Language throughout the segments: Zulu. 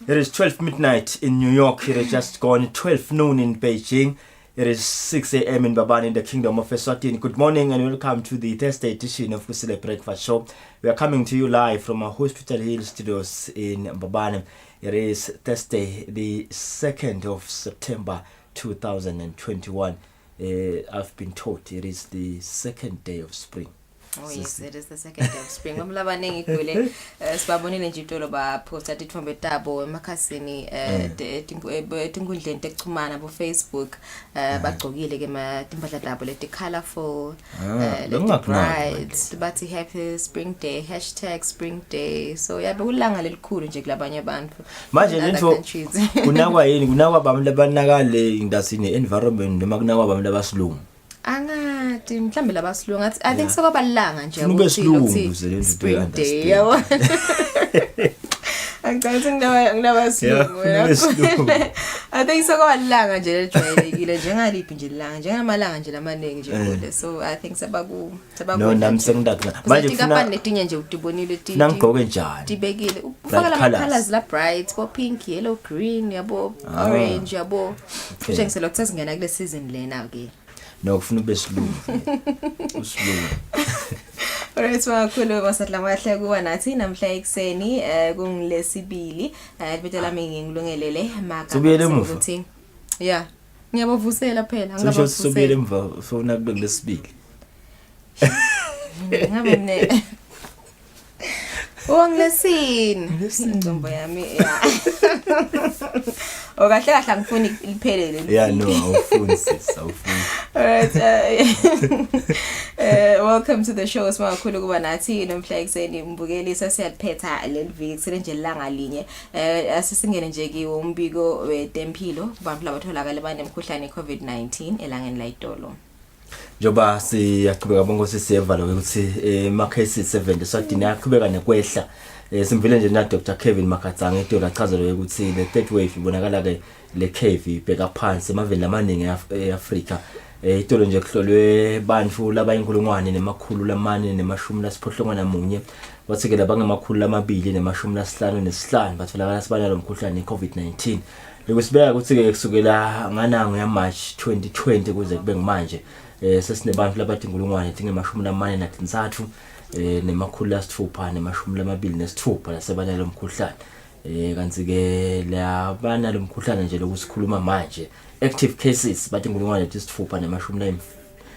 It is 12 midnight in New York. It is just gone 12 noon in Beijing. It is 6 a.m. in Babani in the Kingdom of Eswatini. Good morning and welcome to the Thursday edition of Kusile Breakfast Show. We are coming to you live from our Hospital Hill studios in Babani. It is Thursday, the 2nd of September 2021. I've been told it is the second day of spring. Oh yes, it is the second day of spring. Ngomlabanengi kule sibabonile nje itolo ba posta tithombe tabo emakhasini tinkundleni tekuchumana bo Facebook bagcokile ke timpahla tabo leti colorful leti bright bathi happy spring day #spring day. So yabe ulanga lelikhulu nje kulabanye abantu. Manje lento kunakwa yini kunakwa abantu labanakale indasini environment noma kunakwa abantu labasilungu. Angathi mhlambe labasilungu ngathi I think sokubalanga nje ukuthi spring day yabo. Angathi nginabasilungu. I think sokubalanga nje lejwayelekile njengaliphi nje ilanga njengamalanga nje lamanengi nje kule. So I think sabaku no nami sengidakuna manje ufuna letinye nje utibonile ti nangigqoke njani tibekile ufaka la colors la bright bo pink yellow green yabo orange yabo kujengisela ukuthi sesingena kule season lena ke. No kufuna besilungu usilungu. Alright makhulu masatla mahle kuwa nathi namhla ekseni kungilesibili libetela mina ngilungelele maka ukuthi yeah ngiyabavusela phela ngingabavusela sobele emva ufuna kube kulesibili ngabe ne Ongilesini ingombo yami okahle kahle angifuni liphelele yeah no awufuni sis awufuni. Alright welcome to the show simakhulu kuba nathi nomhla ekseni mbukeli siyaphetha leliviki kusele nje langa linye asisingene nje kiwo umbiko wetempilo kubantu labatholakala banemkhuhlane iCovid-19 elangeni la itolo. Njoba siyaqhubeka bonke sisiyevala ukuthi ma cases 7 Eswatini yaqhubeka nekwehla simvile nje na Dr Kevin Makatsanga etolo achazela ukuthi le third wave ibonakala ke le cave ibheka phansi emaveni lamaningi eAfrica itolo nje kuhlolwe bantu labayinkulungwane nemakhulu lamane nemashumi lasiphohlonga namunye wathi ke labangamakhulu lamabili nemashumi lasihlanu nesihlanu batholakala sibana lo mkhuhlane iCovid-19 lokusibeka ukuthi ke kusukela nganango ya March 2020 kuze kube manje sesinebantu labathi inkulungwane tingemashumi lamane nathintathu nemakhulu lasithupha nemashumi lamabili nesithupha lasebana lo mkhuhlane kanti ke labana lo mkhuhlane nje lokusikhuluma manje active cases bathi inkulungwane tisithupha nemashumi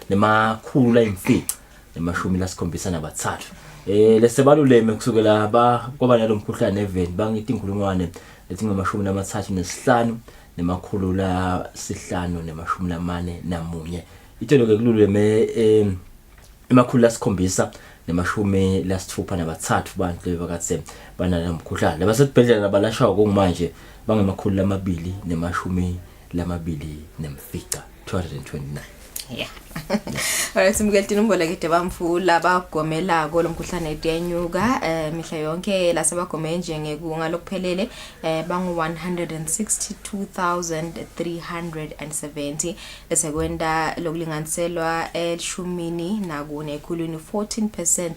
nemakhulu layimfica nemashumi lasikhombisa nabathathu lesebaluleme kusukela kwaba nalo mkhuhlane event bangithi inkulungwane letingemashumi namathathu nesihlanu nemakhulu lasihlanu nemashumi lamane namunye itolo ke kululeme emakhulu lasikhombisa nemashumi lasithupha nabathathu bantu lebakathe banalo mkhuhlane labasetibhedlela nabalashwa ngokumanje bangemakhulu lamabili nemashumi lamabili nemfica 229. Yeah. Alright simukele tinombolo ke bamfula bagomela ko lomkhuhlane edenyuka mihla yonke lasebagome nje ngekungalokuphelele bangu 162,370 esekwenda lokulinganiselwa elshumini nakune ekhulwini 14%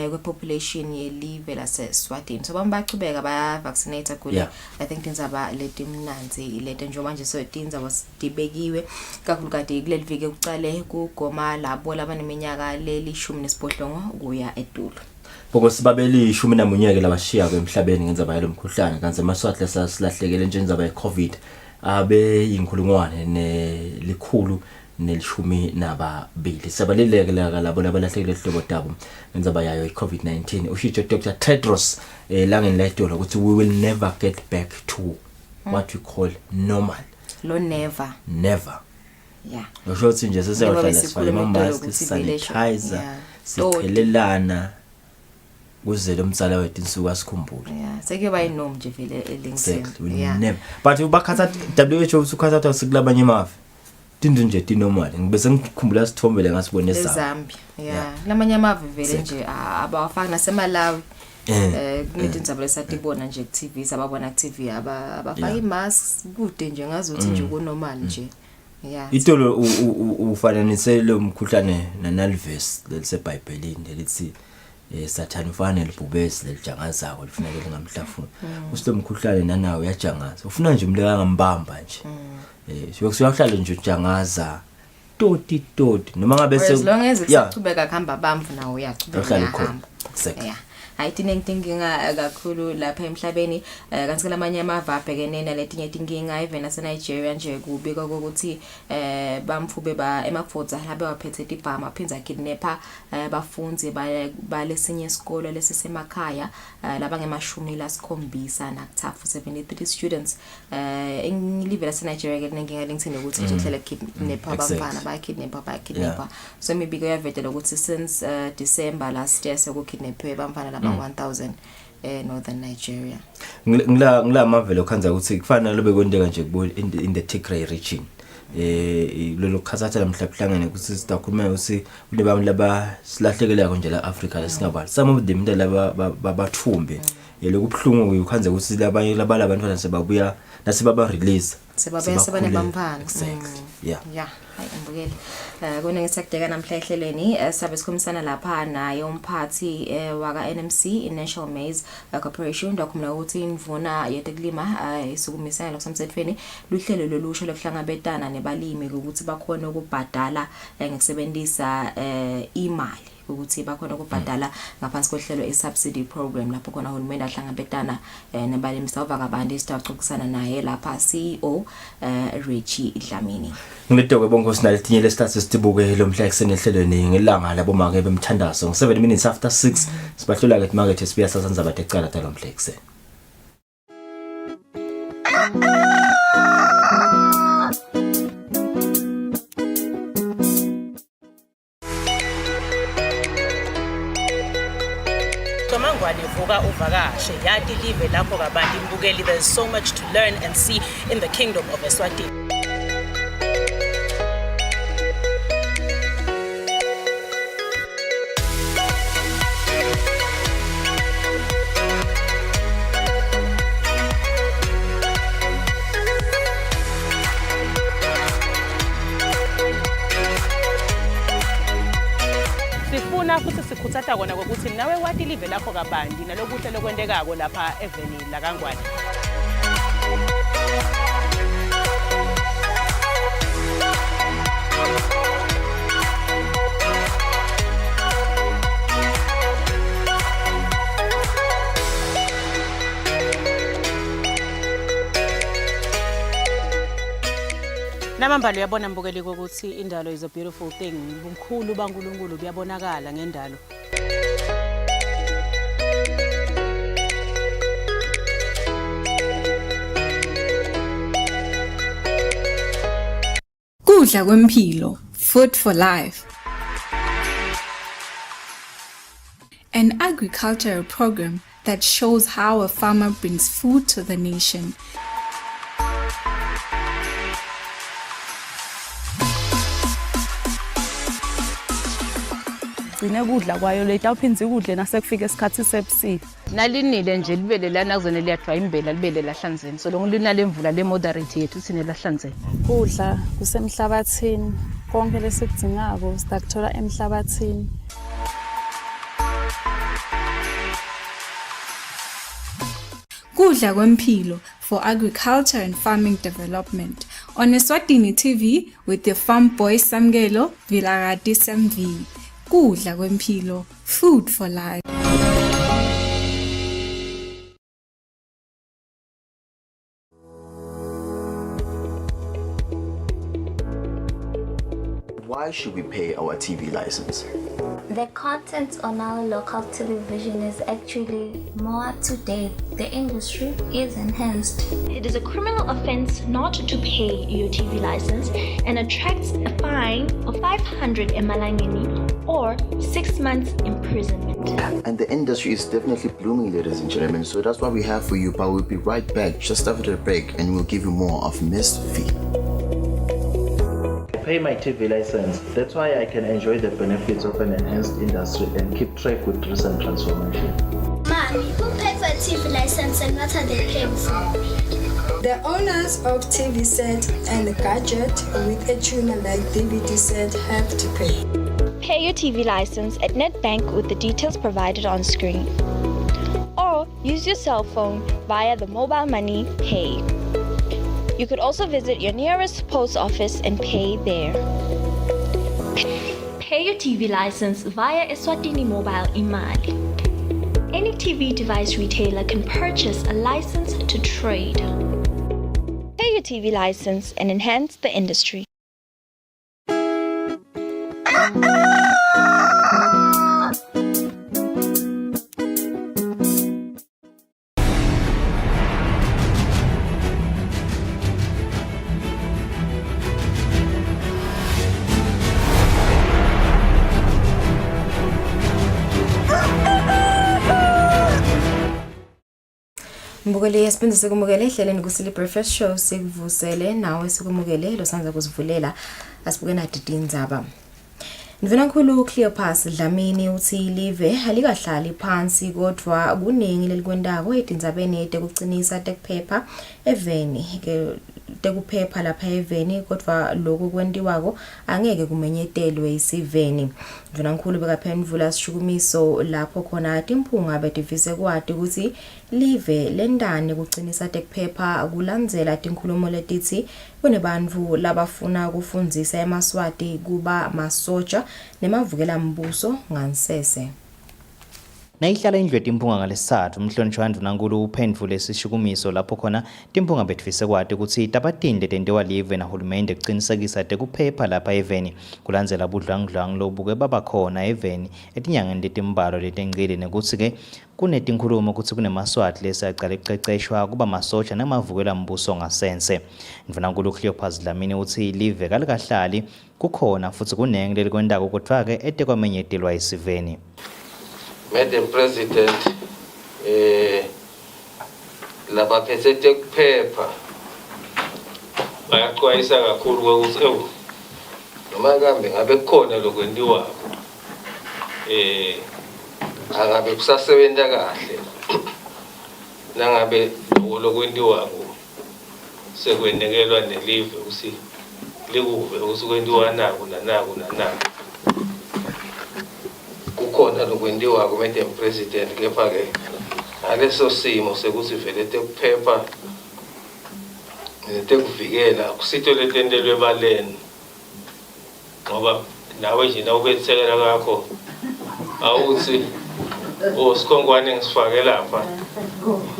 kwepopulation yelive laseSwatini. So bambachubeka baya vaccinate kule I think tinzaba letimnanzi lete njengoba nje so tinzaba dibekiwe kakhulukati kuleli viki uqale kugoma labo labaneminyaka leli-18 kuya etulo. Because babeli 11 ke labashiya kwemhlabeni ngenza bayalo mkhuhlane kanti emaswathle sasilahlekele nje ngenza baye COVID abe inkulungwane nelikhulu nelishumi nababili sabaleleke labo labalahlekele hlobo tabo ngenza bayayo iCovid-19 ushitsho Dr Tedros langeni la itolo ukuthi we will never get back to what we call normal. Lo never yeah usho ukuthi nje sesiyodlala sifake ama-mask sanitizer siphelelana kuze lo mtsala wethu insuku asikhumbule sekuyoba inom nje vele elingisini but ubakhatha WHO usukhatha sikulabanye emavi tindu nje tinormal ngibese ngikhumbula sithombele ngasibone eZambia lamanye amavi vele nje abawafaka naseMalawi kunedindzaba lesatibona nje ku TV sababona ku TV abafaka imasks kude nje ngazothi nje kunormal nje. Yeah. Itolo ufananise lo mkhuhlane nanalves leliseBhayibhelini lithi sathana ufana nelibhubesi lelijangazako lifuna lingamhlafuna usilomkhuhlane nanawo uyajangaza ufuna nje umleka ngambamba nje siyokuhlala nje ujangaza toti noma ngabe as long as kusaqhubeka kuhamba bamvu nawo uyaqhubeka uhamba exactly ayithini nginga kakhulu lapha emhlabeni kanti lamanye amava abhekene naletinye inkinga even nase Nigeria nje kubika ukuthi bamfube ba emakfodza habe waphethe ibhama phinza kidnapper bafundzi balesinye isikole lesisemakhaya labangemashumi lasikhombisa nakuthafu 73 students engilive lase Nigeria ke nenkinga lengithini ukuthi kuhlele kidnapper abafana bayakidnapper so imibiko yavetela ukuthi since December last year sekukidnapper bamfana 1000 northern Nigeria. Ngila mavelo khanza ukuthi kufanele lobe kwendeka nje in the Tigray region. Lolo khazatha lamhlahlangene ukuthi sidakhuluma ukuthi kulebami laba silahlekela nje la Africa lesingabali. Some of them laba bathumbe. Lokubhlungu ukhanza ukuthi labanye labantwana sebabuya nasibaba release. Sebane bamphana. Yeah. Hayi ngibukele. Kona ngisakudeka namhla ehlelweni sabe sikhomisana lapha naye umphathi waka NMC National Maize Corporation ndakhumula ukuthi imvuna yetekulima isukumisana lokusemthethweni luhlelo lolusho lokuhlangabetana nebalimi ukuthi bakhona ukubhadala ngekusebenzisa imali ukuthi bakhona ukubhadala ngaphansi kohlelo subsidy program lapho khona uhulumeni ahlangabetana nebalimi sawuva kabandi sitaxoxisana naye lapha CEO Richie Dlamini. Ngilidokwe bonke sinaletinye lesithathu sitibuke lo mhla ekseni ehlelweni ngelanga labo make bemthandazo ngo7 minutes after 6 sibahlula ke market sibuya sasanza bathe ecala lo mhla ekseni. Vuka uvakashe yadilive lapho kabantu imbukeli. There's so much to learn and see in the kingdom of Eswatini. Sifuna futhi sikhuthatha kona ukuthi nawe wadilive lapho kabandi nalokuhle lokwendekako lapha eveni la Kangwane. Namambalo uyabona mbukeli ukuthi indalo is a beautiful thing. Ubukhulu baNkulunkulu buyabonakala ngendalo. Kudla kwempilo, food for life. An agricultural program that shows how a farmer brings food to the nation. Kudla kwayo letawuphinza ukudle nasekufika isikhathi sebusika. Nalinile nje libele lana kuzone liyadwa imbela libele lahlanzeni. So lonke lina lemvula le moderate yethu sine lahlanzeni. Kudla kusemhlabathini. Konke lesikudingako sitakuthola emhlabathini. Kudla kwempilo for agriculture and farming development on Eswatini TV with the farm boy Samgelo Vilagati Samvi. Kudla kwempilo, food for life. Why should we pay our TV license? The content on our local television is actually more up to date. The industry is enhanced. It is a criminal offense not to pay your TV license and attracts a fine of 500 emalangeni or 6 months imprisonment. And the industry is definitely blooming, ladies and gentlemen. So that's what we have for you. But we'll be right back just after the break and we'll give you more of Miss V. Pay my TV license. That's why I can enjoy the benefits of an enhanced industry and keep track with recent transformation. Mommy, who paid for a TV license and what are they paying for? The owners of TV set and a gadget with a tuner like DVD set have to pay. pay your TV license at Netbank with the details provided on screen. Or use your cell phone via the mobile money pay. You could also visit your nearest post office and pay there. Pay your TV license via Eswatini Mobile Imali. Any TV device retailer can purchase a license to trade. Pay your TV license and enhance the industry. Mbukeli siphinde sikumukele ehleleni Kusile Breakfast Show sikuvusele nawe sikumukele lo sanza kusivulela asibuke na didindzaba. Mvenankulu Cleopas Dlamini uthi live alikahlali phansi kodwa kuningi lelikwendako edindzabeni etekucinisa tekuphepha eveni tekuphepha lapha eveni kodwa lokho kwentiwako angeke kumenyetelwe isiveni. Mvenankulu bekaphendvula sishukumiso lapho khona timphunga betivise kwati ukuthi live lendane kucinisa tekuphepha kulandzela tinkhulumo letithi kunebantfu labafuna kufundzisa emaswati kuba masoja nemavukela mbuso ngansese. Nayihlala indlu yetimphunga ngalesithathu umhlonishwa Ndvunankhulu uphendvule sishukumiso lapho khona timphunga betivise kwati ukuthi tabatinde tentewa live nahulumende kucinisekisa tekuphepha lapha eveni kulandzela budlangudlangu lobuke babakhona eveni etinyangeni letimbalo letengcile nekutsi-ke kunetinkhulumo ukuthi kunemaswati lesiyacala kuceceshwa kuba masoja nemavukela mbuso ngasense. Ndvunankhulu Cleopas Dlamini uthi live kalikahlali kukhona futhi kunenge lelikwendako kodwa-ke etekwamenyetelwa isiveni. Madam President, labaphethe tekuphepha bayaxwayisa kakhulu ukuthi noma kambe ngabe kukhona lokwentiwako angabe kusasebenta kahle nangabe lokwentiwako sekwenekelwa nelive ukuthi likuve ukuthi kwentiwa naku nanaku nanaku kukhona lokwentiwako Madam President kepha-ke ngaleso simo sekuthi vele tekuphepha netekuvikela kusito letentelwe ebaleni ngoba nawe nje nawubethisekela kakho awuthi sikhonkwane ngisifake lapha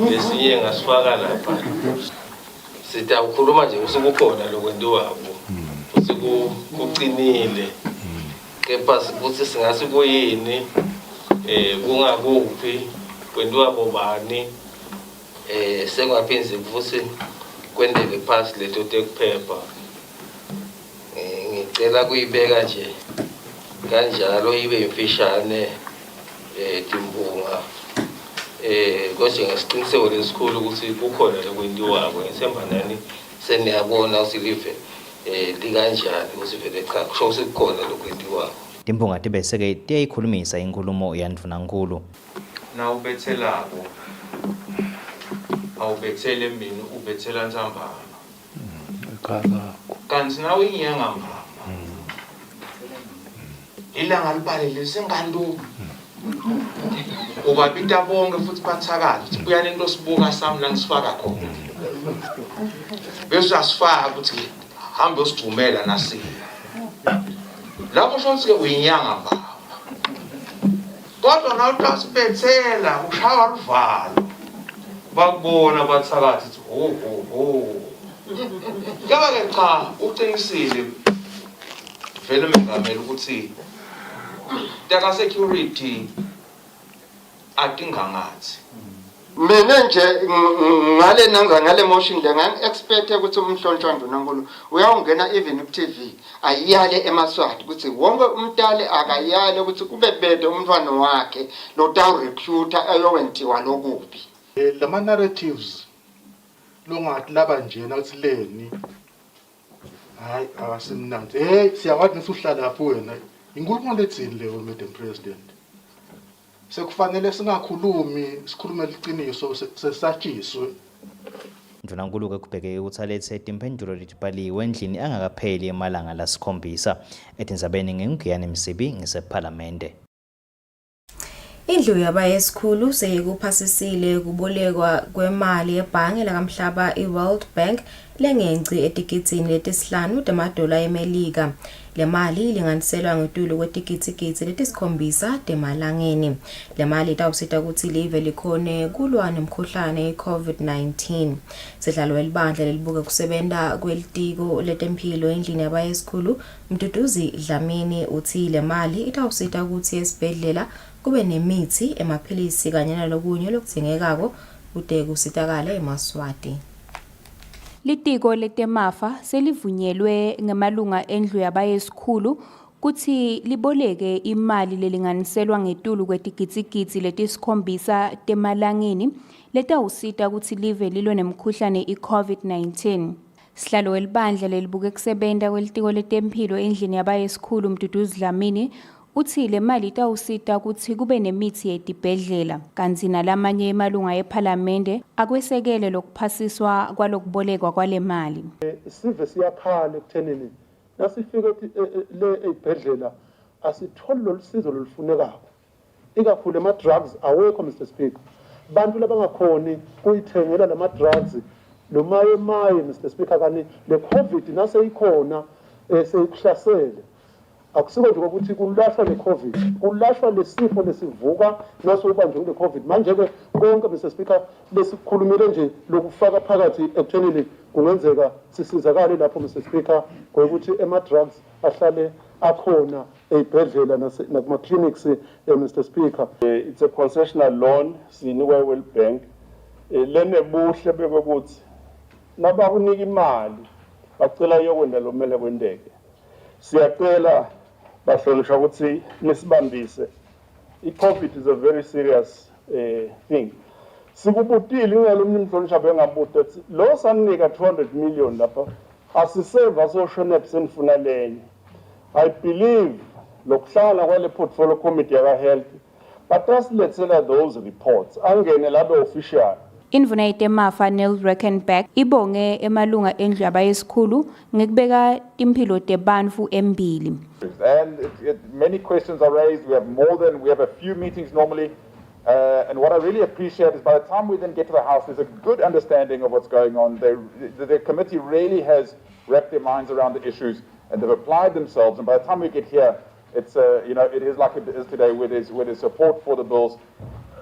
lesinye ngasifaka lapha sitawukhuluma nje ukuthi kukhona lokwentiwako futhi kucinile kepha ukuthi singasi kuyini kungakuphi kwenziwa bobani sengaphindze futhi kwendele phasi leto tekuphepha ngicela kuyibeka nje kanjalo ibe imfishane timphunga kodwa ngesiciniseko lesikhulu ukuthi kukhona lokwentiwako ngithemba nani seniyabona ukuthi live likanjani ukuthi vele cha kusho ukuthi kukhona lokwentiwako. Timphunga tibese-ke tiyayikhulumisa inkulumo yaNdvunankhulu. Nawubethelako awubethele mina ubethela Ntsambama kanti nawe inyanga mbama ilanga libalele senganto ubabita bonke futhi bathakala ukuthi kuyani into sibuka sami la ngisifaka khona bese asifaka ukuthi hambe usivumela nasi lapho shonke uyinyanga mbama kodwa nawe xa sibethela ushaya luvalo bakubona bathakathi Kaba-ke cha uqinisile vele mengameli ukuthi taka security atingangathi mina nje ngale motion le expect ukuthi umhlonishwa Ndvunankhulu uyawungena even ku TV ayiyale emaswati ukuthi wonke umntale akayale ukuthi kube bede umntwana wakhe lo taw recruiter ayowentiwa lokubi lama narratives longathi laba njena ukuthi leni hayi awasimnandi siyawathi nisuhlala lapho wena inkulumo lethini leyo Madam President sekufanele singakhulumi sikhulume liqiniso sesatshiswe. Ndunankulu-ke kubhekeke ukuthi alethe timphendulo letibhaliwe endlini angakapheli emalanga lasikhombisa. Etindzabeni nginguyani Msibi ngisephalamende. Indlu yabaye esikhulu seyikuphasisile kubolekwa kwemali ebhange lakamhlaba iWorld Bank lengengci etikithini letisihlanu $5 eMelika. Le mali ilinganiselwa ngetulu kwetikitsikitsi letisikhombisa temalangeni. Le mali itawusita ukuthi live likhone kulwa nemkhuhlane i-COVID-19. Sihlalo welibandla lelibuka kusebenta kwelitiko letemphilo endlini yabaye esikhulu Mduduzi Dlamini uthi le mali itawusita ukuthi esibhedlela kube nemithi emaphilisi kanye nalokunye lokudzingekako kude kusitakale eMaswati. Litiko letemafa selivunyelwe ngemalunga endlu yabaye esikhulu kuthi liboleke imali lelinganiselwa ngetulu kwetigitsigitsi letisikhombisa temalangeni letawusita ukuthi live lilwe nemkhuhlane i-COVID-19. Sihlalo welibandla lelibuke kusebenta kwelitiko letemphilo endlini yabaye esikhulu Mduduzi Dlamini uthi le mali itawusita ukuthi kube nemithi yetibhedlela kanti nalamanye emalunga ephalamende akwesekele lokuphasiswa kwalokubolekwa kwale mali. Sive siyakhala ekuthenini nasifike le ezibhedlela asitholi lolusizo lolufunekako. Ikakhulu ama-drugs awekho Mr Speaker. Bantu labangakhoni kuyithengela lama drugs lomaye Mr Speaker kani le COVID naseyikhona seyikuhlasele. Akusiko nje ukuthi kulashwa le-COVID, kulashwa lesifo lesivuka nasobanjwe kule COVID. Manje-ke konke Mr Speaker lesikhulumile nje lokufaka phakathi ekuthenini kungenzeka sisizakale lapho Mr Speaker ngokuthi ema-drugs ahlale akhona ey'bhedlela nakuma-clinics Mr Speaker. It's a concessional loan sinikwe World Bank. Lene buhle bekokuthi nabakunika imali bacela yokwenda lo mele kwendeke. Siyacela bahlonishwa ukuthi nisibambise. I-COVID is a very serious thing. Sikubutile ngalo mhlonishwa bengabuta ukuthi lo sanika 200 million lapha asiseva asoshona ebusenifuna lenye. I believe lokuhlala kwale portfolio committee yaka health batasilethela those reports angene labe official. Indvuna yetemafa Neil Reckenback ibonge emalunga endlu yabaye esikhulu ngekubeka impilo tebantfu embili. And many questions are raised. We have a few meetings normally. And what I really appreciate is by the time we then get to the House, there's a good understanding of what's going on. The committee really has wrapped their minds around the issues and they've applied themselves. And by the time we get here, it's it is like it is today, where there's support for the bills.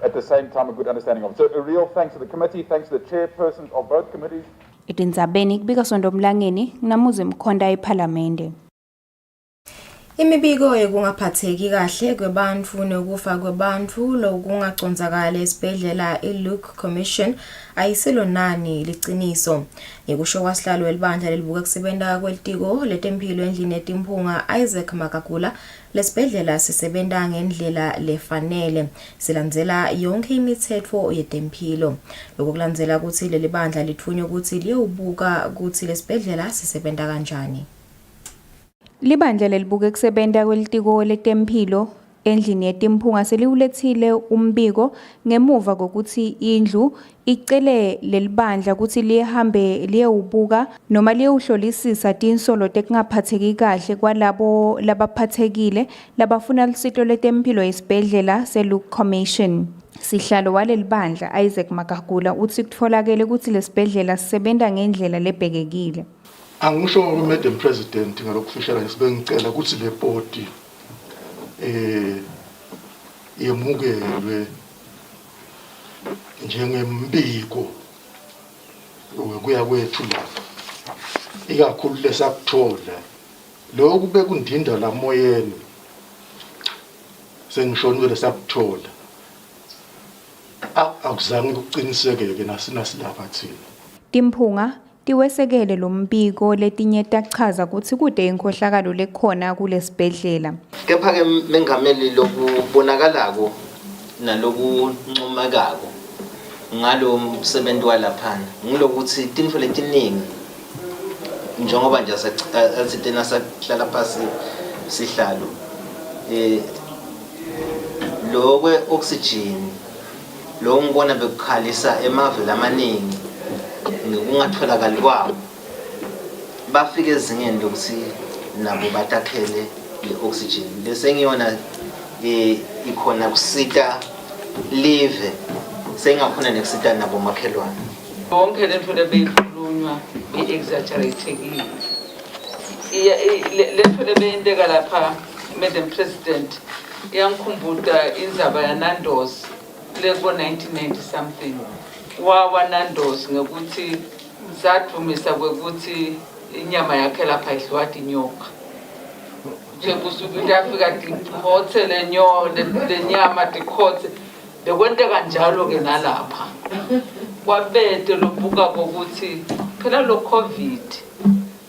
At the same time, a good understanding of it. So a real thanks to the committee, thanks to the chairpersons of both committees. Etindzabeni kubika sondomlangeni namuze mkhonda ephalamende. Imibiko yokungaphatheki kahle kwebantfu nokufa kwebantfu lokungacondzakala esibhedlela i-Luke Commission ayisilo nani liciniso. Ngekusho kwasihlalo welibandla lelibuka kusebenta kwelitiko letempilo endlini yetimphunga Isaac Makagula lesibhedlela sisebenta ngendlela lefanele silandzela yonke imithetho yetempilo. Lokho kulandzela ukuthi leli bandla lithunywe ukuthi liyowubuka ukuthi lesibhedlela sisebenta kanjani. Libandla lelibuke kusebenta kwelitiko letempilo endlini yetimphunga seliwulethile umbiko ngemuva kokuthi indlu icele lelibandla ukuthi lihambe liyewubuka noma liyewuhlolisisa tinsolo tekungaphatheki kahle kwalabo labaphathekile labafuna lusito letempilo esibhedlela se-Luke Commission. Sihlalo walelibandla Isaac Makagula uthi kutfolakele ukuthi lesibhedlela sisebenta ngendlela lebhekekile. Angisho Madam President ngalokufishela ngisibengicela ukuthi le board yemukelwe njengembiko ukuya kwethu lapha ikakhulu lesakuthola lokhu bekundinda la moyeni sengishonwe lesakuthola akuzange ukuqinisekeke nasina silapha thina. Timphunga tiwesekele lo mbiko letinye tachaza ukuthi kude inkhohlakalo lekhona kulesibhedlela. Kepha-ke mengameli lokubonakalako nalokuncomekako ngalo msebenzi walaphana ngilokuthi tinfo letiningi njengoba nje asithina sahlala phansi sihlalo lo kwe oxygen lo ngibona bekukhalisa emavela amaningi nokungatholakali kwawo bafike ezingeni lokuthi nabo batakhele le-oxygen bese ngiyona ikhona kusita live sengakhona nekusita nabo makhelwane bonke lento lebeyikhulunywa be-exaggeratekile lento lebeyinteka lapha Madam President iyangikhumbuta indzaba yaNandos leko-1990 something wawa Nandos ngekuthi zadumisa kwekuthi inyama yakhe lapha idliwa inyoka nje kusuku afika dikhothe lenyama dikhothe bekwenteka njalo ke nalapha kwabete lobuka kokuthi phela lo COVID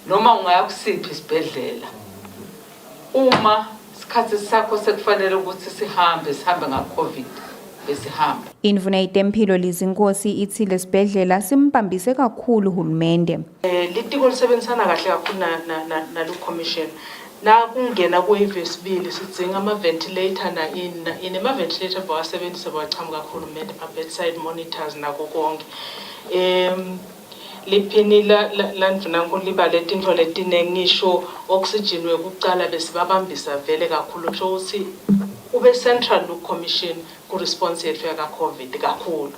noma ungaya kusiphi isibhedlela uma isikhathi sakho sekufanele ukuthi sihambe nga-COVID besihamba. Indvuna itempilo Lizinkosi ithi lesibhedlela simbambise kakhulu uhulumende. Litiko lisebenzisana kahle kakhulu nalo commission. La kungena kuwave esibili sidzinga ama-ventilator ama-ventilator bawasebenzisa bawachama kahulumende bedside monitors nako konke. Liphini landvunankulu libale tintfo letiningi ngisho oxygen wekucala besibabambisa vele kakhulu ngisho ukuthi ube central commission ku response yethu ya COVID kakhulu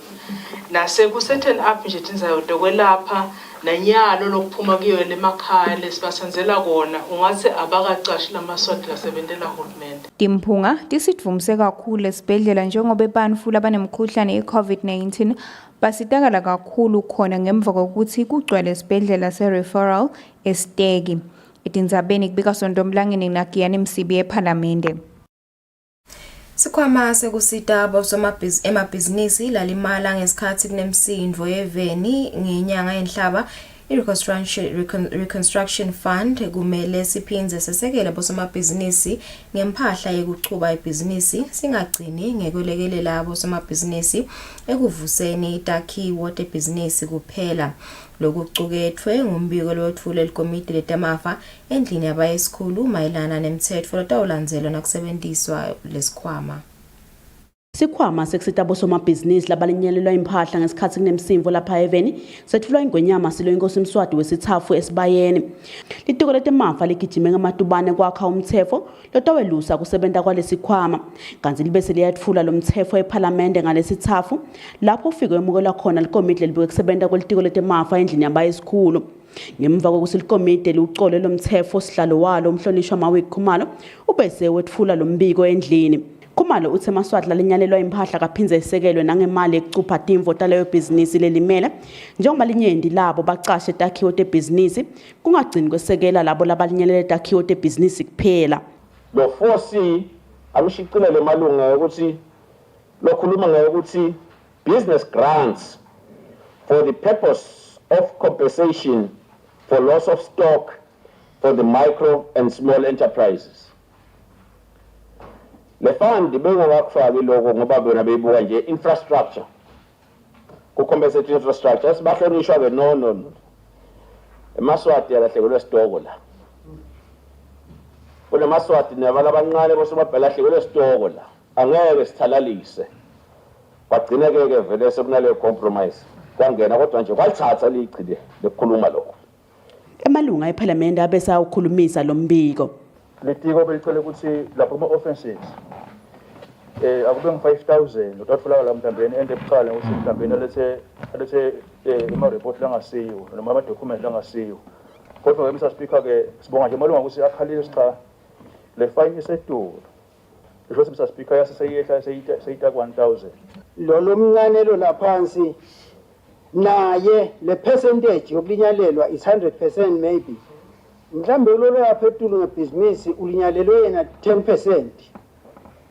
nase ku certain up nje tinzayo dokwelapha nanyalo lokuphuma kuyo lemakhaya lesibasenzela kona ungathi abakacashi lamasonto lasebentela uhulumende. Timphunga tisitvumise kakhulu esibhedlela njengoba bantfu labanemkhuhlane ye-COVID-19 basitakala kakhulu khona ngemva kokuthi kugcwele esibhedlela se-referral esiteki. Etindzabeni kubika Sontomlangeni naGiyani Msibi ePhalamende. Sikhwama sekusita emabhizinisi lalimala ngesikhathi kunemsindvo yeveni ngenyanga yenhlaba i-reconstruction fund kumele siphindze sesekele bosomabhizinisi ngempahla yekuchuba ibhizinisi singagcini ngekulekelela bosomabhizinisi ekuvuseni itakhiwo tebhizinisi kuphela. Lokucukethwe ngumbiko lowethule likomiti letamafa endlini yabayesikhulu mayelana nemthetho lotawulandzelwa nakusebenziswa lesikhwama. Sikhwama sekusita bosomabhizinisi labalinyalelwa impahla ngesikhathi kunemsimvo lapha eveni sethulwa ingwenyama silo inkosi Mswati wesithafu esibayeni. Litiko letemafa ligijime ngamatubane kwakha umthetho lotawelusa kusebenta kwalesikhwama kanti libese liyatfula lo mthetho ePhalamende ngalesithafu lapho ufike emukelwa khona likomiti lelibeke kusebenta kwelitiko letemafa endlini yabayesikhulu. Ngemva kokuthi likomiti liucole lo mthetho sihlalo walo umhlonishwa Mawik Khumalo ubese wetfula lo mbiko endlini. Khumalo uthe Maswati lalinyalelwa impahla kaphindze isekelwe nangemali ekucupha timvo taleyo bhizinisi lelimele njengoba linyendi labo bacashe takhiwo tebhizinisi kungagcini kwesekela labo labalinyelela takhiwo tebhizinisi kuphela. Lo 4C amshicile lemalunga ukuthi lokhuluma ngokuthi business grants for the purpose of compensation for loss of stock for the micro and small enterprises. Le fund bengakufaki lokho ngoba bona beyibuka nje infrastructure ku compensate infrastructure sibahlonishwa ke no eMaswati yalahlekelwe sitoko la kule Maswati nabala abancane bosomabhelahlekelwe sitoko la angeke sithalalise bagcina ke vele sekunale compromise kwangena kodwa nje kwalithatha lichile lekhuluma lokho emalunga ePhalamende abesa ukukhulumisa lo mbiko. Letiko belicele ukuthi lapho kuma-offenses akube ngu-5,000 utatfolakala mhlambeni ende ebucala ukuthi mhlambeni alethe ima-report langasiyo noma ama-document langasiyo kodwa Mr. Speaker-ke sibonga nje malunga ukuthi akhalile sicha le fine iseduru isho ukuthi Mr. Speaker yase seyiyehla seyita 1,000 lo mncane lo laphansi naye le percentage yokulinyalelwa is 100% maybe mhlambe ulolo lapha etulu ngebhizinisi ulinyalelwe yena 10%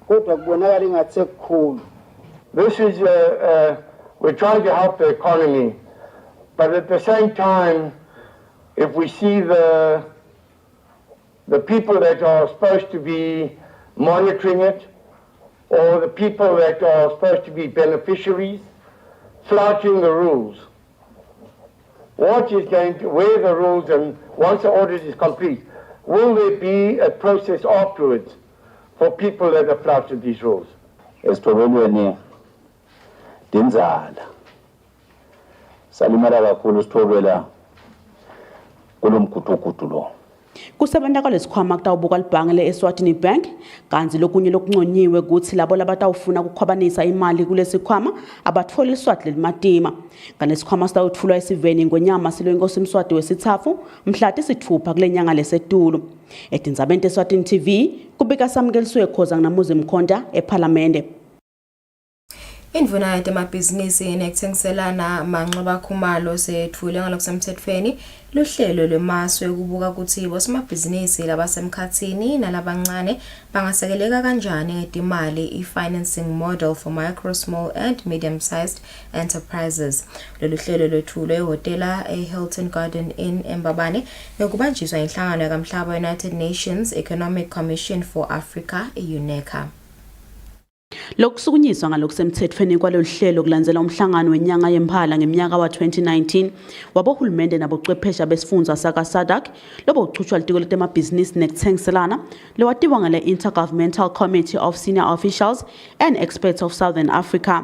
kodwa kubonakala ingathi sekukhulu. This is we're trying to help the economy, but at the same time if we see the people that are supposed to be monitoring it or the people that are supposed to be beneficiaries flouting the rules, what is going to, where the rules, and once the audit is complete, will there be a process afterwards for people that have flouted these rules? Esithobolweni tindzala salimala kakhulu sithobela kulomgudugudu lo. Kusebenza kwalesikhwama kutawubuka libhange le-Eswatini Bank kanti lokunye lokunconyiwe ukuthi labo labatawufuna ukukhwabanisa imali kulesikhwama abathole iswati lelimatima. Kanesikhwama sitawuthulwa esiveni ngonyama silo inkosi Mswati wesithafu mhla tisithupha kule nyanga lesetulu. Etindzabeni Eswatini TV kubika Samkeliswe Khoza nginamuzi Mkhonda eParliament. Indvuna yemabhizinisi nekuthengiselana manxeba khumalo sethule ngalokusemthethweni luhlelo lwemaswe ukubuka ukuthi bosomabhizinisi labasemkhathini nalabancane bangasekeleka kanjani ngetimali i-financing model for micro, small and medium-sized enterprises. Lolu hlelo lwethulwe ehhotela eHilton Garden Inn eMbabane ngokubanjiswa inhlangano yakamhlaba United Nations Economic Commission for Africa, UNECA. Lokusukunyiswa ngalokusemthethweni kwalolu hlelo kulandzela umhlangano wenyanga yemphala ngeminyaka wa-2019 wabohulumende nabochwephesha besifundza saka-SADC lobo uchuchwa litiko letemabhizinisi nekuthengiselana lowatiwa ngale Intergovernmental Committee of Senior Officials and Experts of Southern Africa.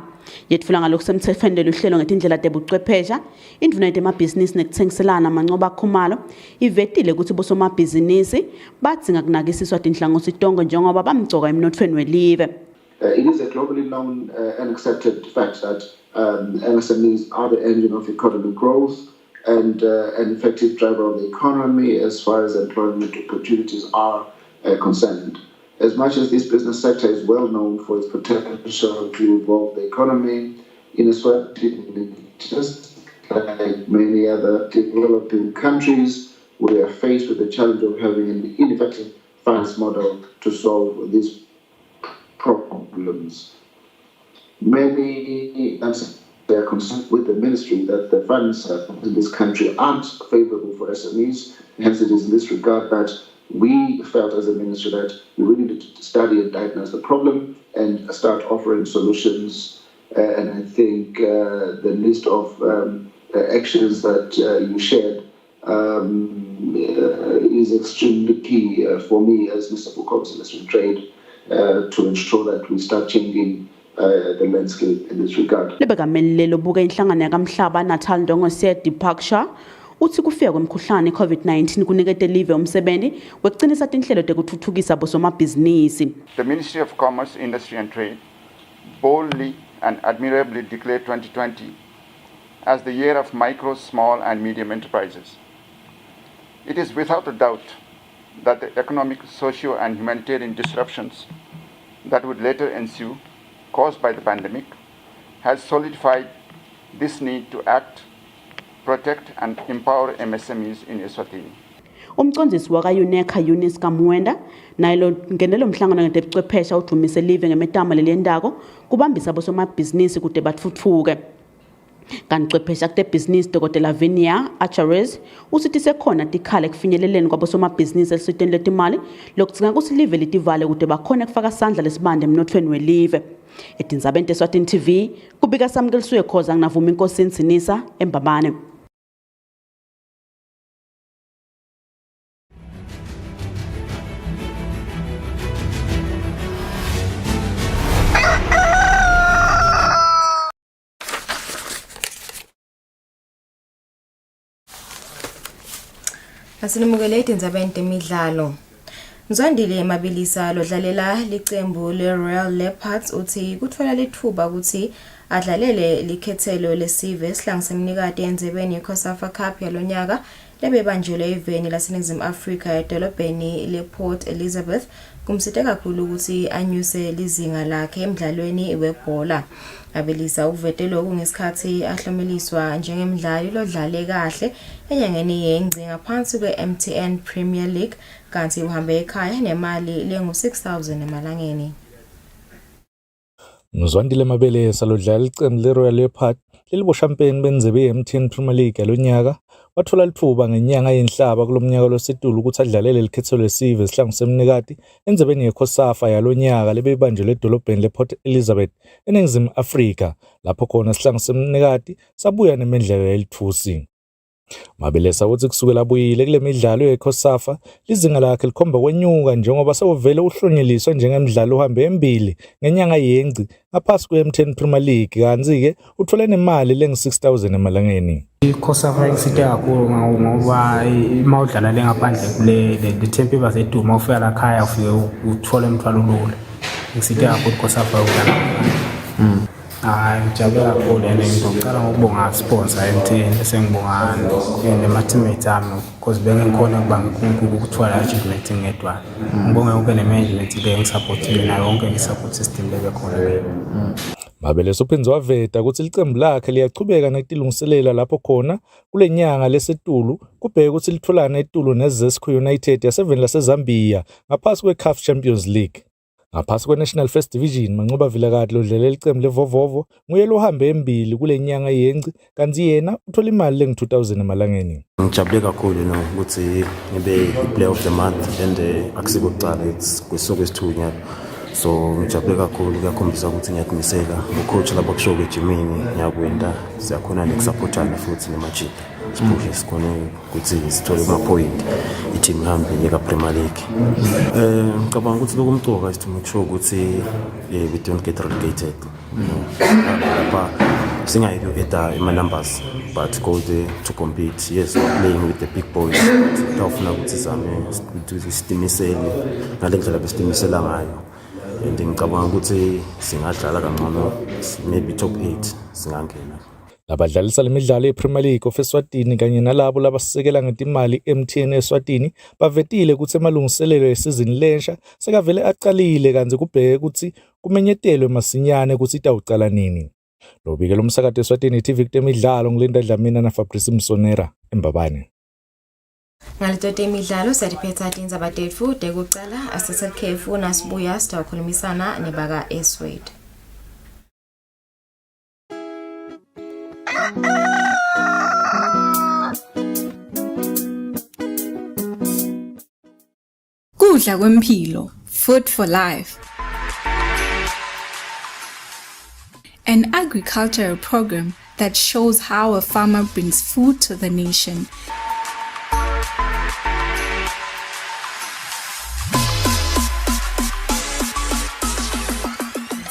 Yetfula ngalokusemthethweni lolu hlelo ngetindlela tebuchwephesha indvuna yetemabhizinisi nekuthengiselana manxeba khumalo ivetile ukuthi bosomabhizinisi badzinga kunakisiswa tinhlangothi tonke njengoba bamgcoka emnothweni welive. It is a globally known and accepted fact that MSMEs are the engine of economic growth and an effective driver of the economy as far as employment opportunities are concerned. As much as this business sector is well known for its potential to evolve the economy, in Eswatini, just like many other developing countries, we are faced with the challenge of having an ineffective finance model to solve these problems. Many they are concerned with the ministry that the funds in this country aren't favorable for SMEs. Hence, it is in this regard that we felt as a ministry that we really need to study and diagnose the problem and start offering solutions. And I think the list of actions that you shared is extremely key for me as Mr. Foucault's Ministry of Trade to ensure that we start changing the landscape in this regard. Lebekamele lobuka inhlangano yakamhlaba Natal Ndongose Dipaksha uthi kufika kwemkhuhlane COVID-19 kunikete live umsebenzi wekucinisa tinhlelo tekuthuthukisa bosomabhizinisi. The Ministry of Commerce, Industry and Trade boldly and admirably declared 2020 as the year of micro, small and medium enterprises. It is without a doubt that the economic, socio and humanitarian disruptions that would later ensue caused by the pandemic has solidified this need to act, protect and empower MSMEs in Eswatini. Umcondzisi waka-UNECA Eunice Kamwenda naye ngenelo mhlangano ngetebuchwephesha udumise live ngemetama lelendako kubambisa bosomabhizinisi kude batfutfuke. Kanti chwephesha kutebhizinisi Dr. Vinia Achares usithi sekhona tikhala kufinyeleleni kwabosomabhizinisi elisiteni letimali lokudzinga ukuthi live litivale kude bakhona kufaka sandla lesibande emnothweni welive. Etindzabeni Eswatini TV kubika Samkeliswe Khoza nginavuma inkosi Nsinisa eMbabane. Asinimukele etindzabeni temidlalo. Nzwandile Mabilisa lodlalela licembu le-Royal Leopards uthi kutfola lithuba ukuthi adlalele likhethelo lesive sihlangisemnikati endzebeni ye-COSAFA Cup yalonyaka lebebanjelwe eveni laseNingizimu Afrika edolobheni le-Port Elizabeth kumsite kakhulu ukuthi anyuse lizinga lakhe emdlalweni webhola. Mabilisa uvete lokhu ngesikhathi ahlomeliswa njengemdlali lodlale kahle enyangeni yengci ngaphansi kwe-MTN Premier League kanti uhambe ekhaya nemali lengu-6,000 emalangeni. Nzwandile Mabelesa lodlala icembu le-Royal Leopard leliboshampiyoni bendebe ye-MTN Premier League yalonyaka wathola lithuba ngenyanga yenhlaba kulomnyaka lositulo ukuthi adlalele likhethelo lesive sihlangisemnikati endzebeni ye-COSAFA yalonyaka lebebanjelwe edolobheni le-Port Elizabeth eNingizimu Afrika lapho khona sihlangisemnikati sabuya nemendlela yelithusi. Mabelesa uthi kusukela buyile kule midlalo yeCOSAFA lizinga lakhe likhomba kwenyuka njengoba sewuvele uhlonyeliswa njengemidlalo uhambe embili ngenyanga yengci ngaphasi kwe-M10 Premier League kanti-ke uthole nemali lengu-6,000 emalangeni. ICOSAFA ingisithe kakhulu ngoba uma udlala le ngaphandle kule le tempo iba seduma ufika la khaya ufike uthole umthwalo ulula. Ingisithe kakhulu ICOSAFA ukudlala. Ngijabule kakhulu and ngicela ngokubonga sponsor MTN sengibonga nema-teammates ami because bengikhona ukubanga ukuthola achievement ngedwa. Ngibonge ube ne-management le ngisupportile nayo yonke i-support system lebekhona leyo. Mabelesa uphindze waveta ukuthi licembu lakhe liyachubeka netilungiselela lapho khona kule nyanga lesetulu kubheke ukuthi litholana etulu neZesco United yase-7 laseZambia ngaphasi kwe-CAF Champions League. Ngaphasi kwe-National First Division Manxuba Vilakazi lodlala licembu leVovovo nguye lohambe embili kule nyanga yengci kanti yena uthola imali lengu-2,000 emalangeni. Ngijabule kakhulu ukuthi ngibe i-player of the month and akusikuqala kwisuku esithunywa nyalo. So ngijabule kakhulu kuyakhombisa ukuthi ngiyakumisela ucoach lapha kusho ejimini ngiyakwenda siyakhona nekusupportana futhi nemajini. Siphushe sikhona ukuthi sithole ama-point i-team ihambe yeka Premier League. Ngicabanga ukuthi lokho umcoka is to make sure ukuthi we don't get relegated. Lapha singayikho eta ima-numbers but go there to compete. Yes, we're playing with the big boys. Tawufuna ukuthi sizame sitimisele ngale ndlela besitimisela ngayo. And ngicabanga ukuthi singadlala kancane maybe top 8 singangena. Labadlalisa lemidlalo yePremier League of Eswatini kanye nalabo labasekela ngetimali MTN Eswatini bavetile ukuthi emalungiselelo yesizini lensha sekavele aqalile kanzi kubheke ukuthi kumenyetelwe masinyane ukuthi itawuqala nini. Lobike lomsakazo Eswatini TV kutemidlalo ngilinda Dlamini na Fabrice Msonera eMbabane. Ngalitote imidlalo sariphetha indzaba tetfu tekucala asesekhefu nasibuya sitawukhulumisana nebaka Eswade. Kudla kwempilo, food for life. An agricultural program that shows how a farmer brings food to the nation.